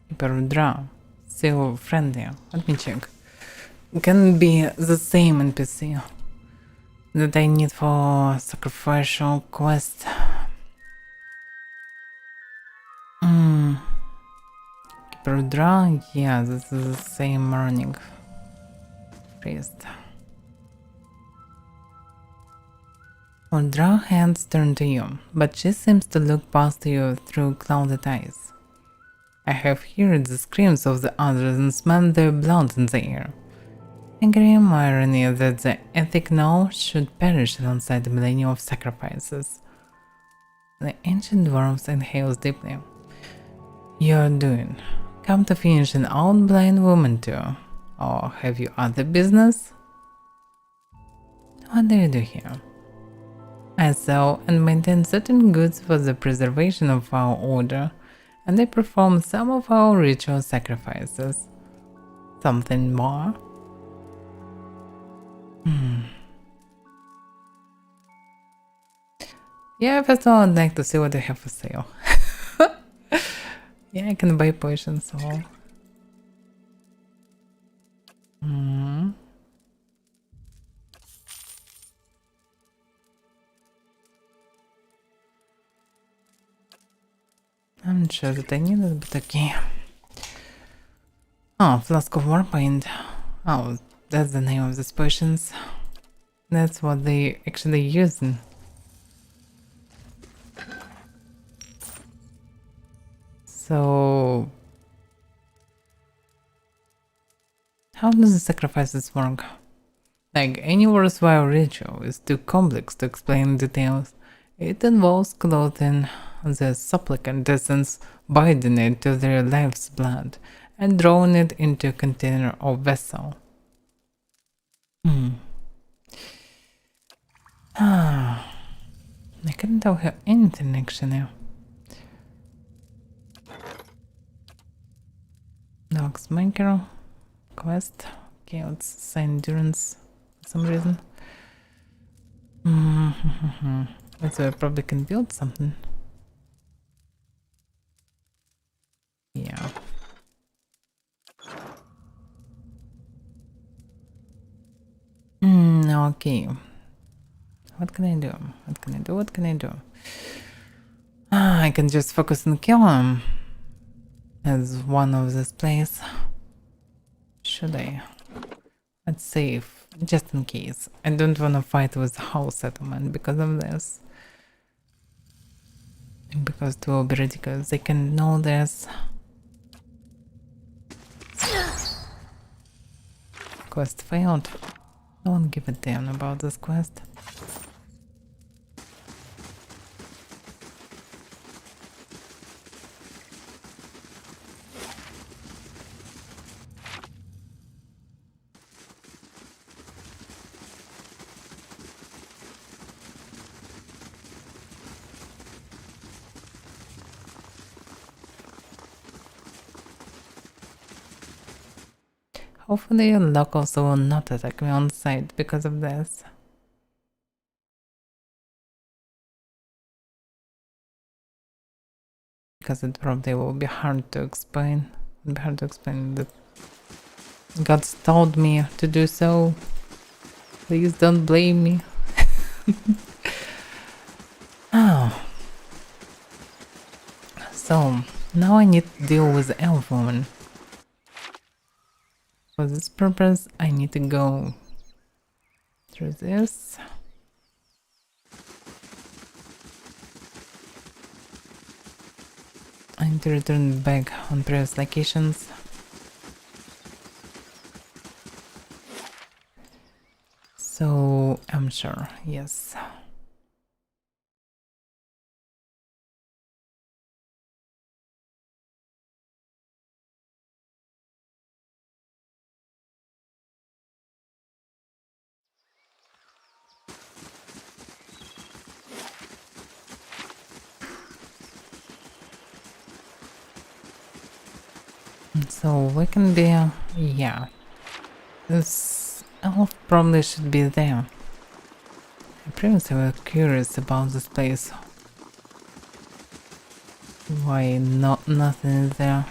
Keeper of Draw. Still friendly. Let me check. Can be the same NPC that I need for sacrificial quest. Keeper of Draw? Yeah, this is the same morning. Priest. Well, Draw hands turn to you, but she seems to look past you through clouded eyes. I have heard the screams of the others and smelled their blood in the air. A grim irony that the ethic now should perish alongside the millennia of sacrifices. The ancient dwarves inhales deeply. You're doing. Come to finish an old blind woman too. Or have you other business? What do you do here? I sell and maintain certain goods for the preservation of our order, and I perform some of our ritual sacrifices. Something more? Yeah, first of all, I'd like to see what they have for sale. Yeah, I can buy potions, so... I'm not sure that I need it, but okay. Oh, Flask of Warpaint. Oh, that's the name of these potions. That's what they actually use. So... How does the sacrifices work? Like, any worthwhile ritual is too complex to explain in details. It involves clothing the supplicant essence, binding it to their life's blood, and drawing it into a container or vessel. I couldn't tell her anything actually. Dogs maker quest. Okay, let's say endurance for some reason. So I probably can build something. Yeah. Okay. What can I do? What can I do? What can I do? I can just focus on kill him as one of this place. Should I? Let's save, just in case. I don't want to fight with house settlement because of this. Because it will be ridiculous. They can know this. Quest failed. Don't give a damn about this quest. Hopefully locals will not attack me on sight because of this. Because it probably will be hard to explain. It'll be hard to explain that God told me to do so. Please don't blame me. Oh. So, now I need to deal with the elf woman. For this purpose, I need to go through this. I need to return back on previous locations. So, I'm sure, yes. So we can be, yeah, this elf probably should be there. I previously was curious about this place. Why nothing is there?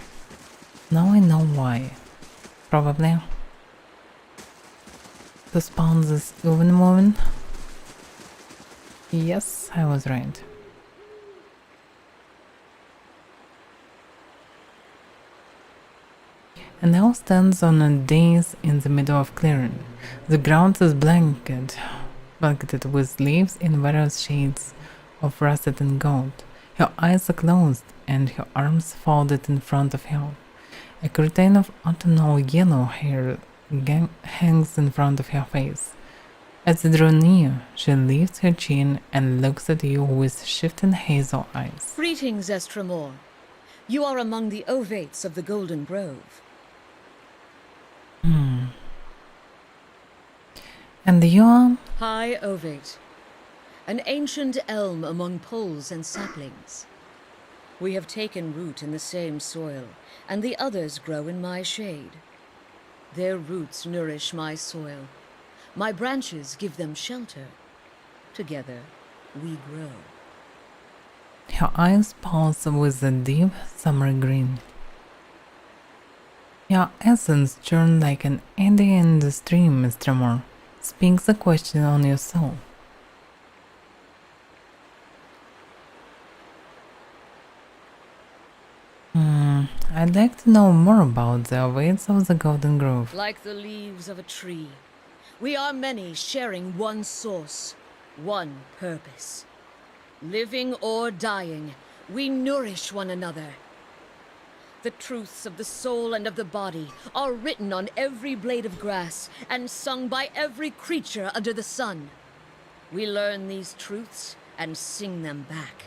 Now I know why. Probably to spawn this even woman. Yes, I was right. An elf stands on a dais in the middle of clearing. The ground is blanketed with leaves in various shades of russet and gold. Her eyes are closed and her arms folded in front of her. A curtain of autumnal yellow hair hangs in front of her face. As you draw near, she lifts her chin and looks at you with shifting hazel eyes. Greetings, Estremor. You are among the Ovates of the Golden Grove. And you are? High Ovate, an ancient elm among poles and saplings. We have taken root in the same soil, and the others grow in my shade. Their roots nourish my soil. My branches give them shelter. Together, we grow. Her eyes pulse with a deep summer green. Your essence churned like an eddy in the stream, Mr. Moore. Speaks a question on your soul. I'd like to know more about the Ovates of the Golden Grove. Like the leaves of a tree, we are many sharing one source, one purpose. Living or dying, we nourish one another. The truths of the soul and of the body are written on every blade of grass and sung by every creature under the sun. We learn these truths and sing them back.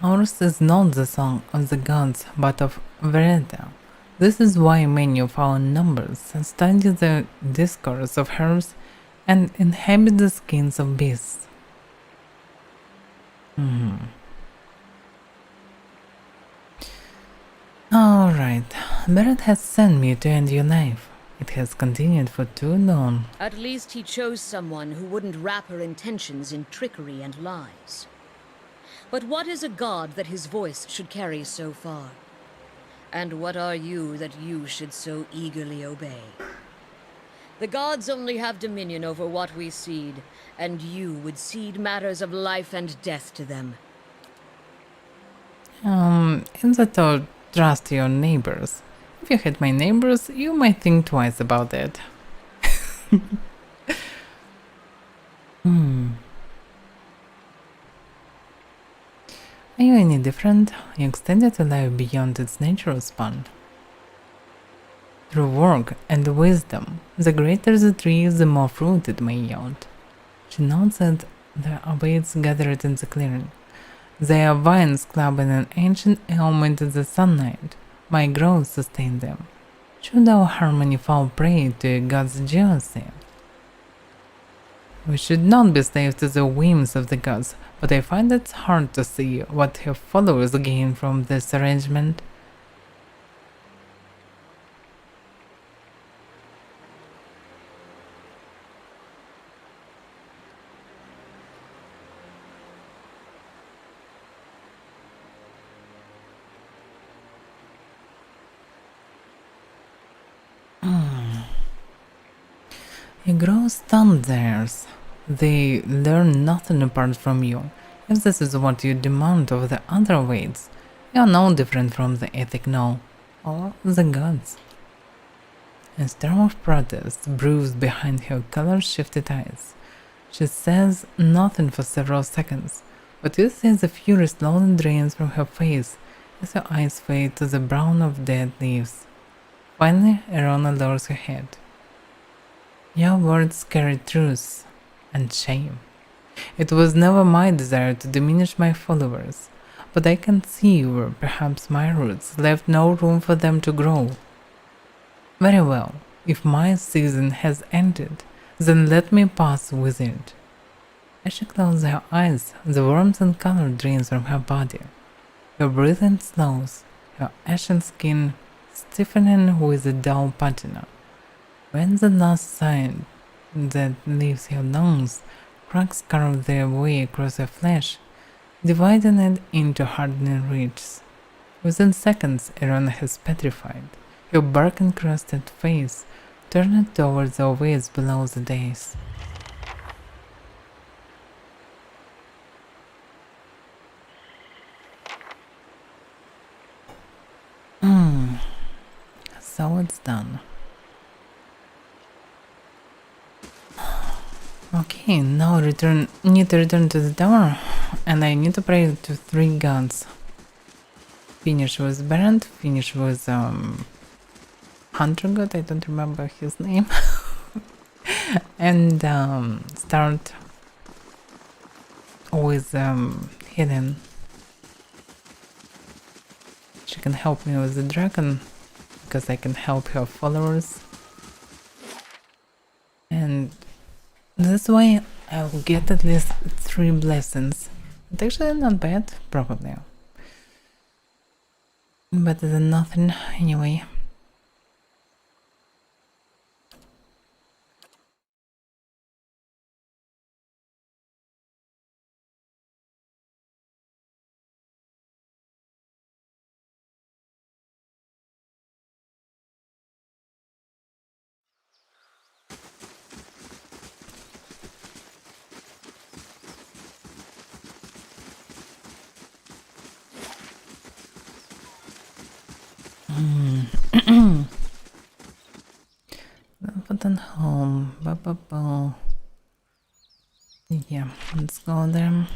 Ours is not the song of the gods, but of Avaira. This is why many of our numbers study the discourse of hers and inhabit the skins of beasts. Alright, Barrett has sent me to end your life. It has continued for too long. At least he chose someone who wouldn't wrap her intentions in trickery and lies. But what is a god that his voice should carry so far? And what are you that you should so eagerly obey? The gods only have dominion over what we seed, and you would cede matters of life and death to them. In the thought, trust your neighbors. If you hate my neighbors, you might think twice about it. Are you any different? You extended your life beyond its natural span. Through work and wisdom, the greater the tree, the more fruit it may yield. She nods that there are weeds gathered in the clearing. They are vines clubbing an ancient elm into the sunlight. My growth sustained them. Should our harmony fall prey to a god's jealousy? We should not be slaves to the whims of the gods, but I find it hard to see what her followers gain from this arrangement. You grow stunned theirs. They learn nothing apart from you. If this is what you demand of the other ways, you are no different from the ethic now, or the gods. A storm of protest brews behind her color-shifted eyes. She says nothing for several seconds, but you see the fury slowly drains from her face as her eyes fade to the brown of dead leaves. Finally, Erona lowers her head. Your words carry truth and shame. It was never my desire to diminish my followers, but I can see where perhaps my roots left no room for them to grow. Very well, if my season has ended, then let me pass with it. As she closes her eyes, the warmth and color drains from her body. Her breathing slows, her ashen skin stiffening with a dull patina. When the last sigh that leaves her lungs, cracks carve their way across her flesh, dividing it into hardening ridges. Within seconds, Erona has petrified, her bark-encrusted face turned towards the waves below the dais. So it's done. Okay, now need to return to the tower, and I need to pray to 3 gods. Finish with Berend, finish with Hunter God, I don't remember his name, and start with Hidden. She can help me with the dragon, because I can help her followers, and this way I'll get at least 3 blessings. It's actually not bad, probably. Better than nothing, anyway. Put on home. Yeah, let's go there.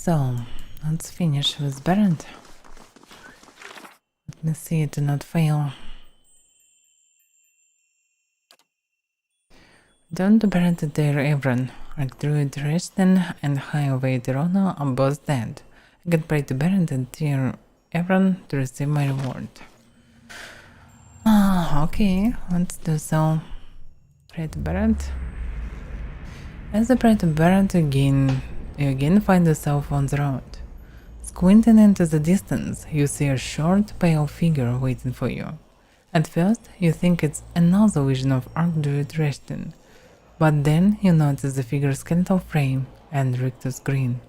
So, let's finish with Berend. Let me see it to not fail. Don't Berend their Evron. Archdruid Reshten and Highway Derona are both dead. I can pray to Berend and dear Evron to receive my reward. Okay, let's do so. Pray to Berend. As you pray to Berend you again find yourself on the road. Squinting into the distance, you see a short, pale figure waiting for you. At first, you think it's another vision of Archdruid Reshten, but then you notice the figure's skeletal frame and Richter's grin.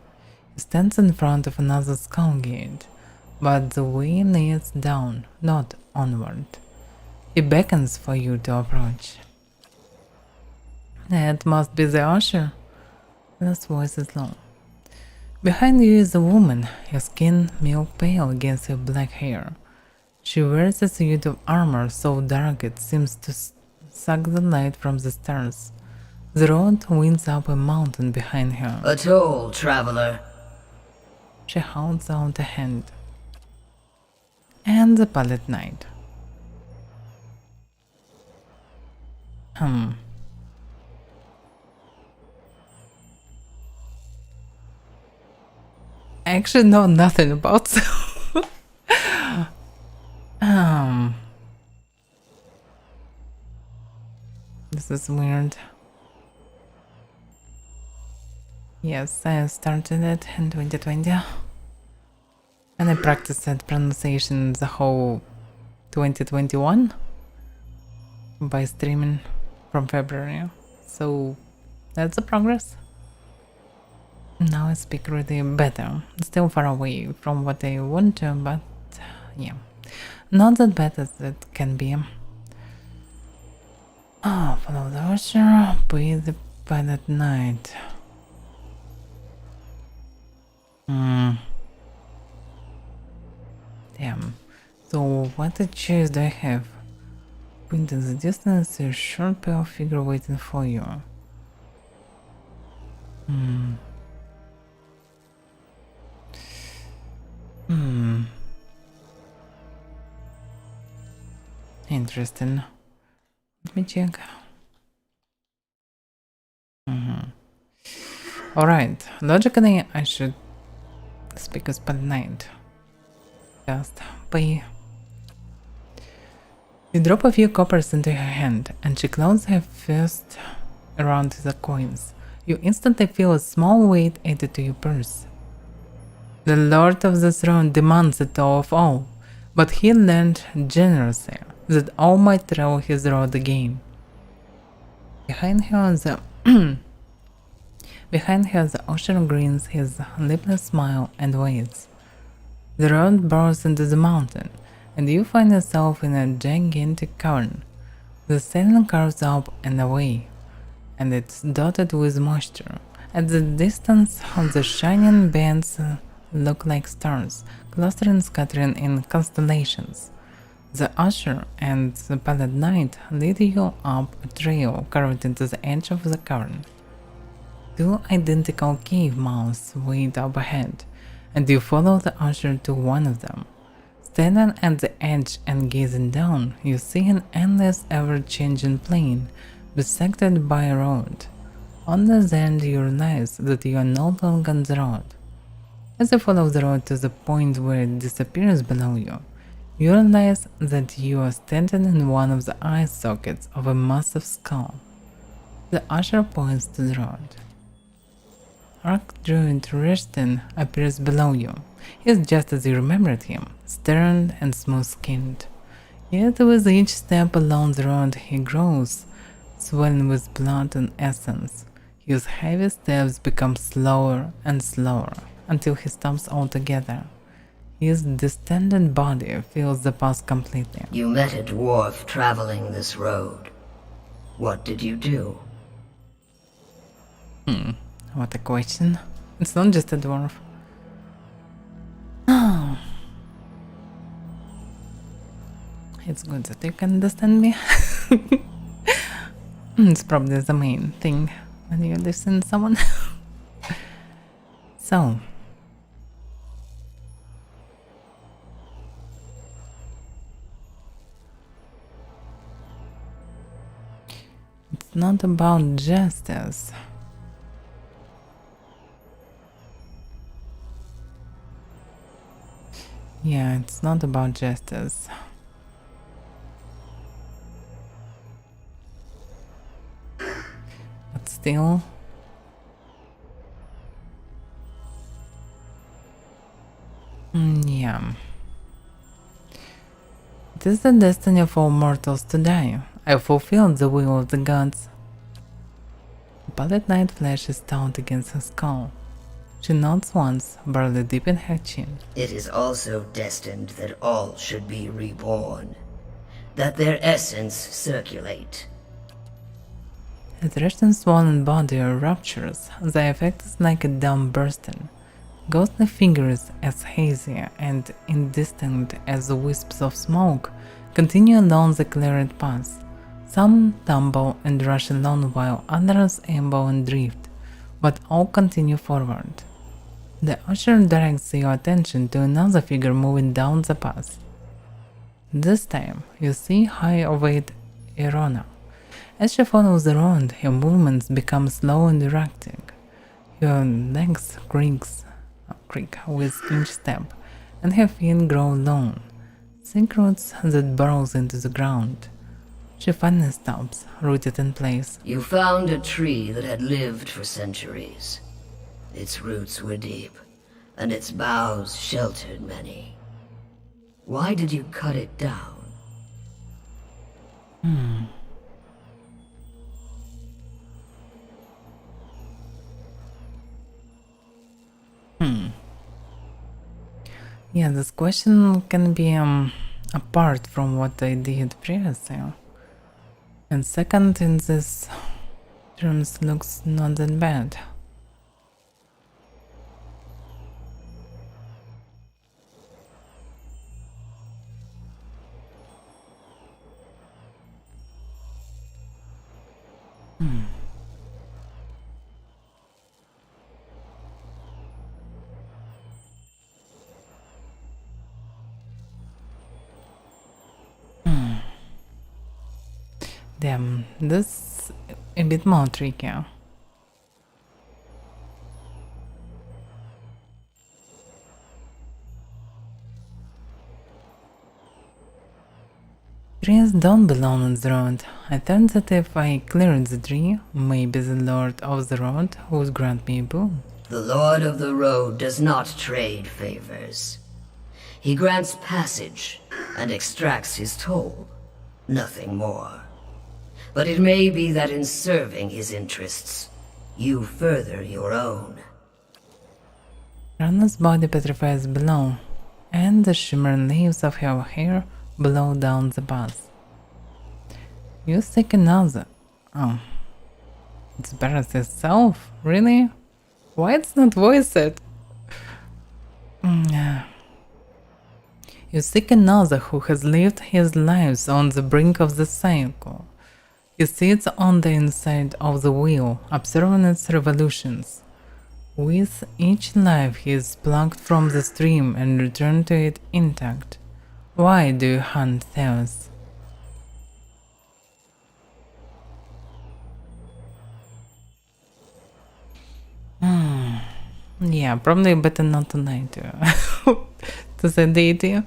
He stands in front of another skull gate, but the way leads down, not onward. He beckons for you to approach. It must be the usher. His voice is low. Behind you is a woman, her skin milk pale against her black hair. She wears a suit of armor so dark it seems to suck the light from the stars. The road winds up a mountain behind her. A toll, traveler. She holds out a hand. And the Pallid Knight. I actually know nothing about This is weird. Yes, I started it in 2020. And I practiced that pronunciation the whole 2021 by streaming from February. So that's a progress. Now I speak really better. Still far away from what I want to, but yeah. Not that bad as it can be. Oh, follow the usher, pay the Pallid Knight. Damn. So what choice do I have? Point in the distance, a short pale figure waiting for you. Interesting. Let me check. Alright, logically I should speak as Pallid Knight. Just pay. You drop a few coppers into her hand, and she closes her fist around the coins. You instantly feel a small weight added to your purse. The Lord of the Throne demands it of all, but he lent generously, that all might travel his road again. Behind her the ocean grins his lipless smile and waits. The road bursts into the mountain, and you find yourself in a gigantic cavern. The ceiling curves up and away, and it's dotted with moisture. At the distance, the shining bands look like stars, clustering scattering in constellations. The usher and the Pallid Knight lead you up a trail carved into the edge of the cavern. Two identical cave mouths wait up ahead, and you follow the usher to one of them. Standing at the edge and gazing down, you see an endless, ever-changing plain, bisected by a road. On the end, you realize that you are no longer on the road. As you follow the road to the point where it disappears below you, you realize that you are standing in one of the eye sockets of a massive skull. The usher points to the road. Archdruid Reshten appears below you. He is just as you remembered him, stern and smooth-skinned. Yet with each step along the road he grows, swelling with blood and essence. His heavy steps become slower and slower, until he stops altogether. His distended body fills the path completely. You met a dwarf traveling this road. What did you do? What a question. It's not just a dwarf. Oh. It's good that you can understand me. It's probably the main thing when you listen to someone. So, It's not about justice. Yeah, it's not about justice. But still... yeah. It is the destiny of all mortals to die. I fulfilled the will of the gods. The pallid night flashes stout against her skull. She nods once, barely deep in her chin. It is also destined that all should be reborn, that their essence circulate. As Reshton's swollen body ruptures, the effect is like a dome bursting. Ghostly figures as hazy and indistinct as the wisps of smoke continue along the cleared path. Some tumble and rush along while others amble and drift, but all continue forward. The usher directs your attention to another figure moving down the path. This time, you see high-overweight Erona. As she follows around, her movements become slow and erratic. Her legs creak with each step, and her feet grow long, thick roots that burrows into the ground. She finally stops, rooted in place. You found a tree that had lived for centuries. Its roots were deep, and its boughs sheltered many. Why did you cut it down? Yeah, this question can be apart from what I did previously. And second, in this terms, looks not that bad. Damn, this a bit more tricky. Trees don't belong on the road. I thought that if I cleared the tree, maybe the Lord of the Road would grant me a boon. The Lord of the Road does not trade favors. He grants passage and extracts his toll. Nothing more. But it may be that in serving his interests, you further your own. Rana's body petrifies below, and the shimmering leaves of her hair blow down the path. You seek another. Oh. It's Barrett's itself? Really? Why it's not voiced? You seek another who has lived his lives on the brink of the cycle. He sits on the inside of the wheel, observing its revolutions. With each life he is plucked from the stream and returned to it intact. Why do you hunt Theos? Yeah, probably better not to lie to the deity.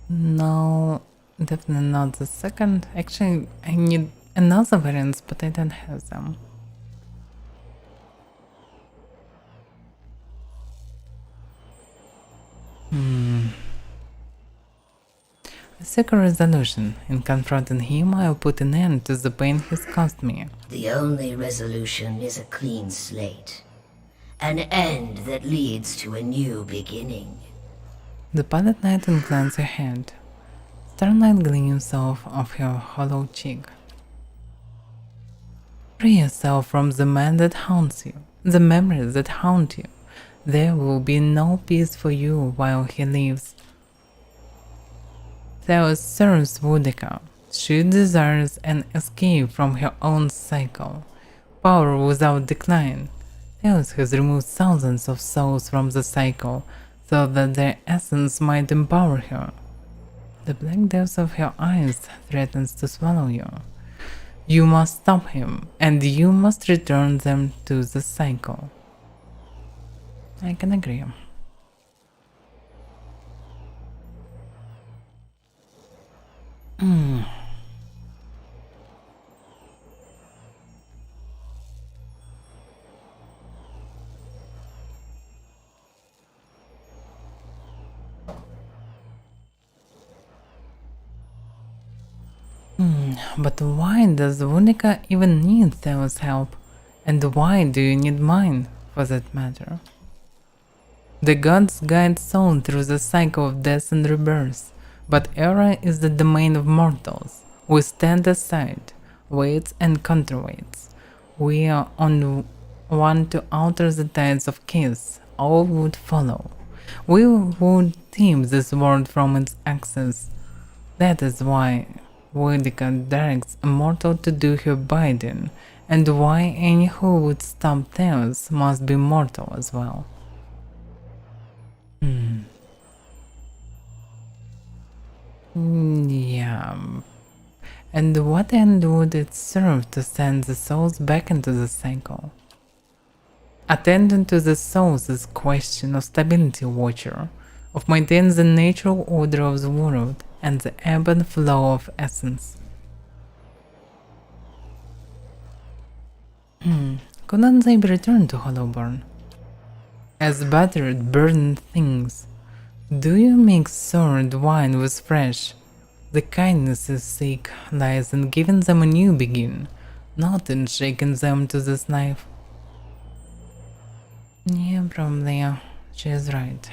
No, definitely not the second. Actually, I need another variants, but I don't have them. I seek a resolution. In confronting him, I will put an end to the pain he's caused me. The only resolution is a clean slate. An end that leads to a new beginning. The pallid night inclines her head. Starlight gleams off of her hollow cheek. Free yourself from the man that haunts you, the memories that haunt you. There will be no peace for you while he lives. Theos serves Woodica. She desires an escape from her own cycle, power without decline. Theos has removed thousands of souls from the cycle so that their essence might empower her. The black depths of her eyes threatens to swallow you. You must stop him, and you must return them to the cycle. I can agree. But why does Wunika even need Theo's help? And why do you need mine, for that matter? The gods guide soul through the cycle of death and rebirth, but era is the domain of mortals. We stand aside, weights and counterweights. We are on one to alter the tides of chaos. All would follow. We would tame this world from its axis. That is why Wunika directs a mortal to do her bidding, and why any who would stop Theos must be mortal as well. Yeah. And what end would it serve to send the souls back into the cycle? Attending to the souls is a question of stability, Watcher, of maintaining the natural order of the world and the ebb and flow of essence. Couldn't they be returned to Hollowburn? As battered, burdened things, do you make soured wine with fresh? The kindness's sake lies in giving them a new begin, not in shaking them to this knife. Yeah, probably, she is right.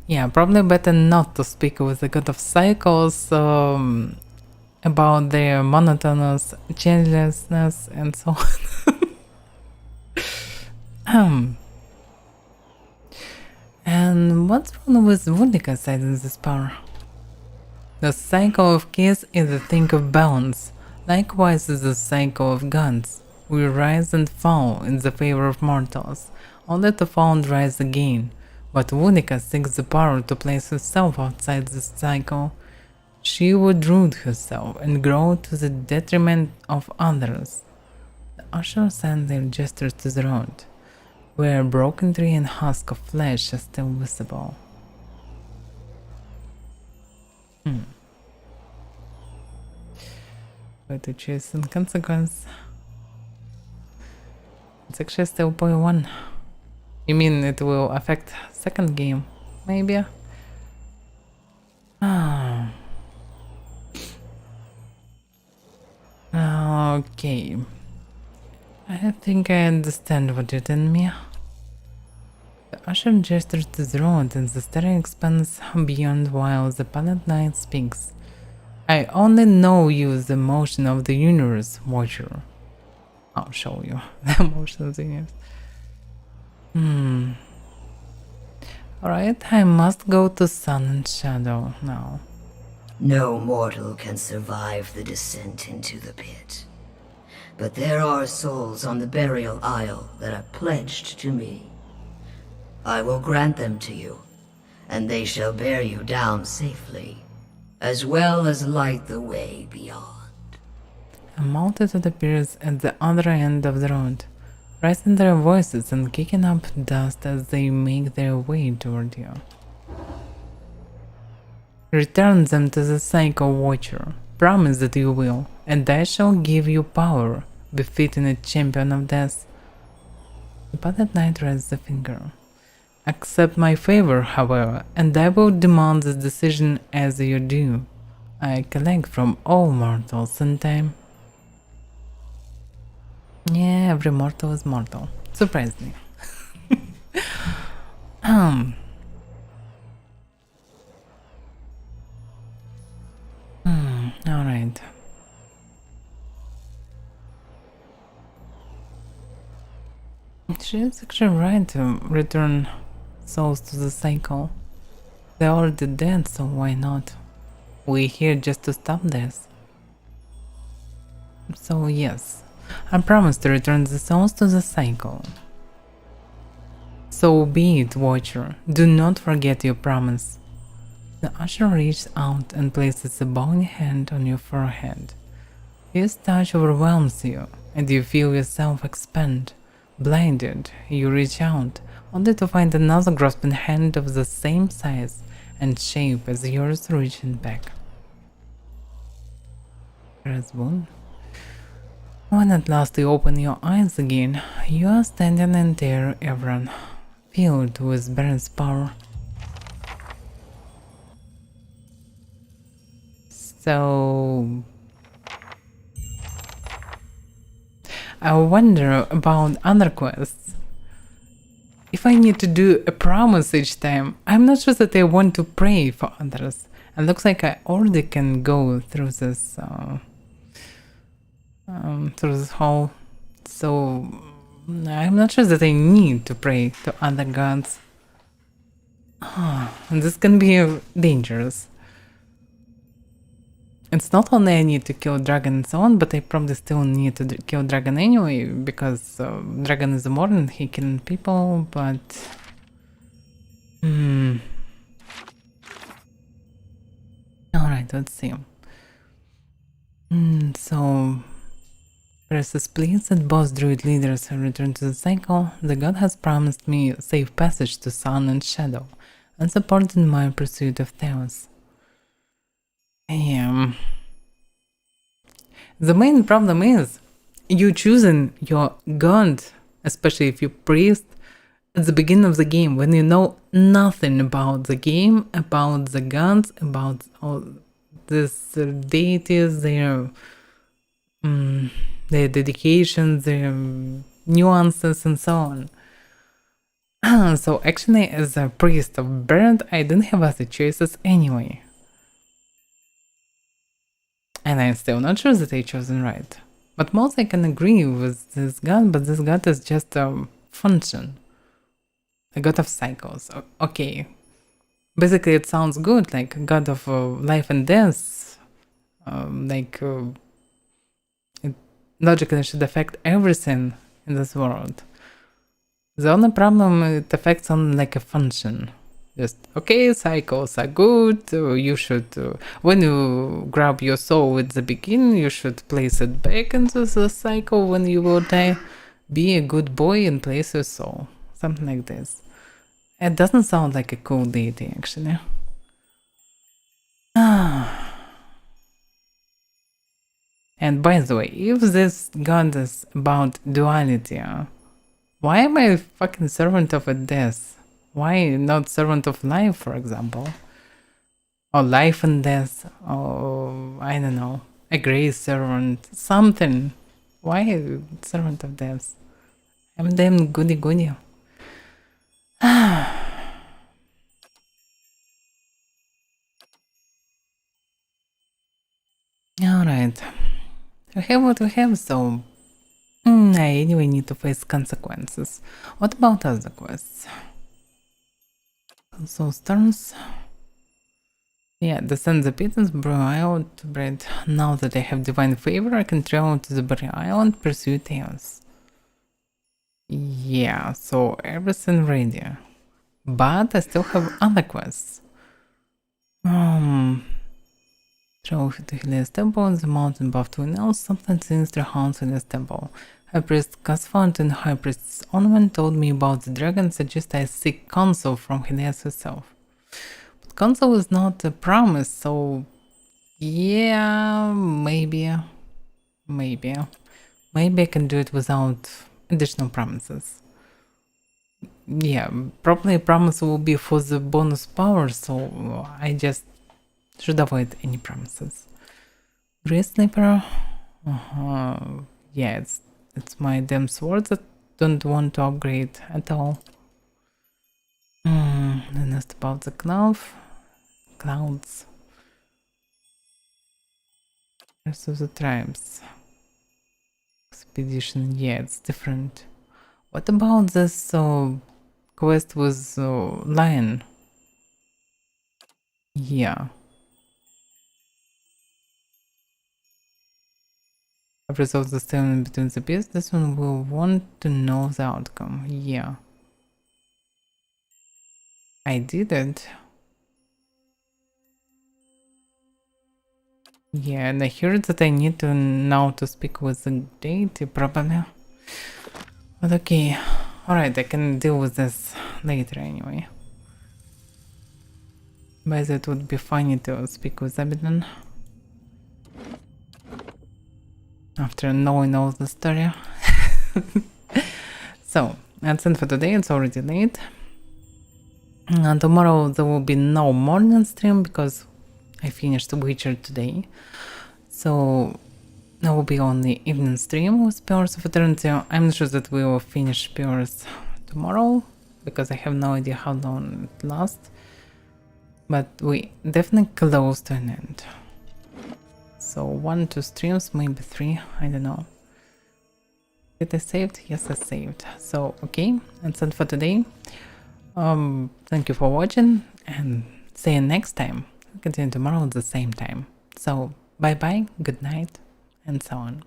Yeah, probably better not to speak with the god of cycles about their monotonous changelessness and so on. And what's wrong with Wunika's side in this power? The cycle of chaos is a thing of balance. Likewise is the cycle of gods. We rise and fall in the favor of mortals, only to fall and rise again. But Wunika seeks the power to place herself outside this cycle. She would root herself and grow to the detriment of others. The ushers send their gestures to the road, where a broken tree and husk of flesh are still visible. Way to choose in consequence. It's actually still 0.1. You mean it will affect second game? Maybe? Okay. I think I understand what you tell me. The usher gestures to the road and the staring expands beyond while the pallid knight speaks. I only know you the motion of the universe, Watcher. I'll show you the motion of the universe. Alright, I must go to Sun and Shadow now. No mortal can survive the descent into the pit. But there are souls on the burial isle that are pledged to me. I will grant them to you, and they shall bear you down safely, as well as light the way beyond. A multitude appears at the other end of the road, raising their voices and kicking up dust as they make their way toward you. Return them to the Cycle Watcher. Promise that you will, and I shall give you power, befitting a champion of death. The Pallid Knight raises a finger. Accept my favor, however, and I will demand this decision as you do. I collect from all mortals in time. Yeah, every mortal is mortal. Surprised me. She's actually right to return souls to the cycle. They're already dead, so why not? We're here just to stop this. So yes, I promise to return the souls to the cycle. So be it, Watcher. Do not forget your promise. The usher reaches out and places a bony hand on your forehead. His touch overwhelms you, and you feel yourself expand. Blinded, you reach out, only to find another grasping hand of the same size and shape as yours reaching back. Press 1. When at last you open your eyes again, you are standing in entire Everon, filled with Baron's power. So I wonder about other quests. If I need to do a promise each time, I'm not sure that I want to pray for others. It looks like I already can go through this hall, so I'm not sure that I need to pray to other gods. And this can be dangerous. It's not only I need to kill dragon and so on, but I probably still need to kill dragon anyway, because dragon is immortal, he killing people, but... Alright, let's see. So... Versus please that both druid leaders have returned to the cycle, the god has promised me safe passage to sun and shadow, and supported my pursuit of Theos. The main problem is, you choosing your god, especially if you priest, at the beginning of the game, when you know nothing about the game, about the gods, about all these deities, their dedication, their nuances, and so on. So actually, as a priest of Baron, I didn't have other choices anyway. And I'm still not sure that I chosen right. But most I can agree with this god, but this god is just a function. A god of cycles. Okay. Basically it sounds good, like a god of life and death. It logically should affect everything in this world. The only problem, it affects on like a function. Just, okay, cycles are good, you should, when you grab your soul at the beginning, you should place it back into the cycle when you will die. Be a good boy and place your soul. Something like this. It doesn't sound like a cool deity, actually. And by the way, if this god is about duality, why am I a fucking servant of a death? Why not servant of life, for example? Or life and death, or I don't know, a grace servant, something. Why servant of death? I'm damn goody goody. Alright. We have what we have, so I anyway need to face consequences. What about other quests? So storms. Yeah, descend the pit and brew out bread. Now that I have divine favor, I can travel to the Berry Island, pursue Theos. Yeah, so everything ready. But I still have other quests. Travel to Helios Temple on the mountain above Twin Elves, something sinister haunts Helios Temple. High Priest Casfant and High Priestess Onwin told me about the dragon, suggest I seek counsel from Helios herself. But counsel is not a promise, so yeah, maybe I can do it without additional promises. Yeah, probably a promise will be for the bonus power, so I just should avoid any promises. Grace Sniper. Yeah, it's my damn sword that don't want to upgrade at all. Then asked about the clouds. Versus the tribes. Expedition, yeah, it's different. What about this quest with Lion? Yeah. I've resolved the stalemate between the beasts. This one will want to know the outcome. Yeah. I did it. Yeah, and I heard that I need to now to speak with the deity, probably. But okay. Alright, I can deal with this later anyway. But it would be funny to speak with Abaddon after knowing all the story. So, that's it for today. It's already late. And tomorrow there will be no morning stream because I finished Witcher today. So there will be only evening stream with Pillars of Eternity. I'm not sure that we will finish Pillars tomorrow because I have no idea how long it lasts. But we definitely close to an end. So 1, 2 streams, maybe 3, I don't know. Did I saved? Yes, I saved. So okay, that's it for today. Thank you for watching and see you next time. We'll continue tomorrow at the same time. So bye bye, good night, and so on.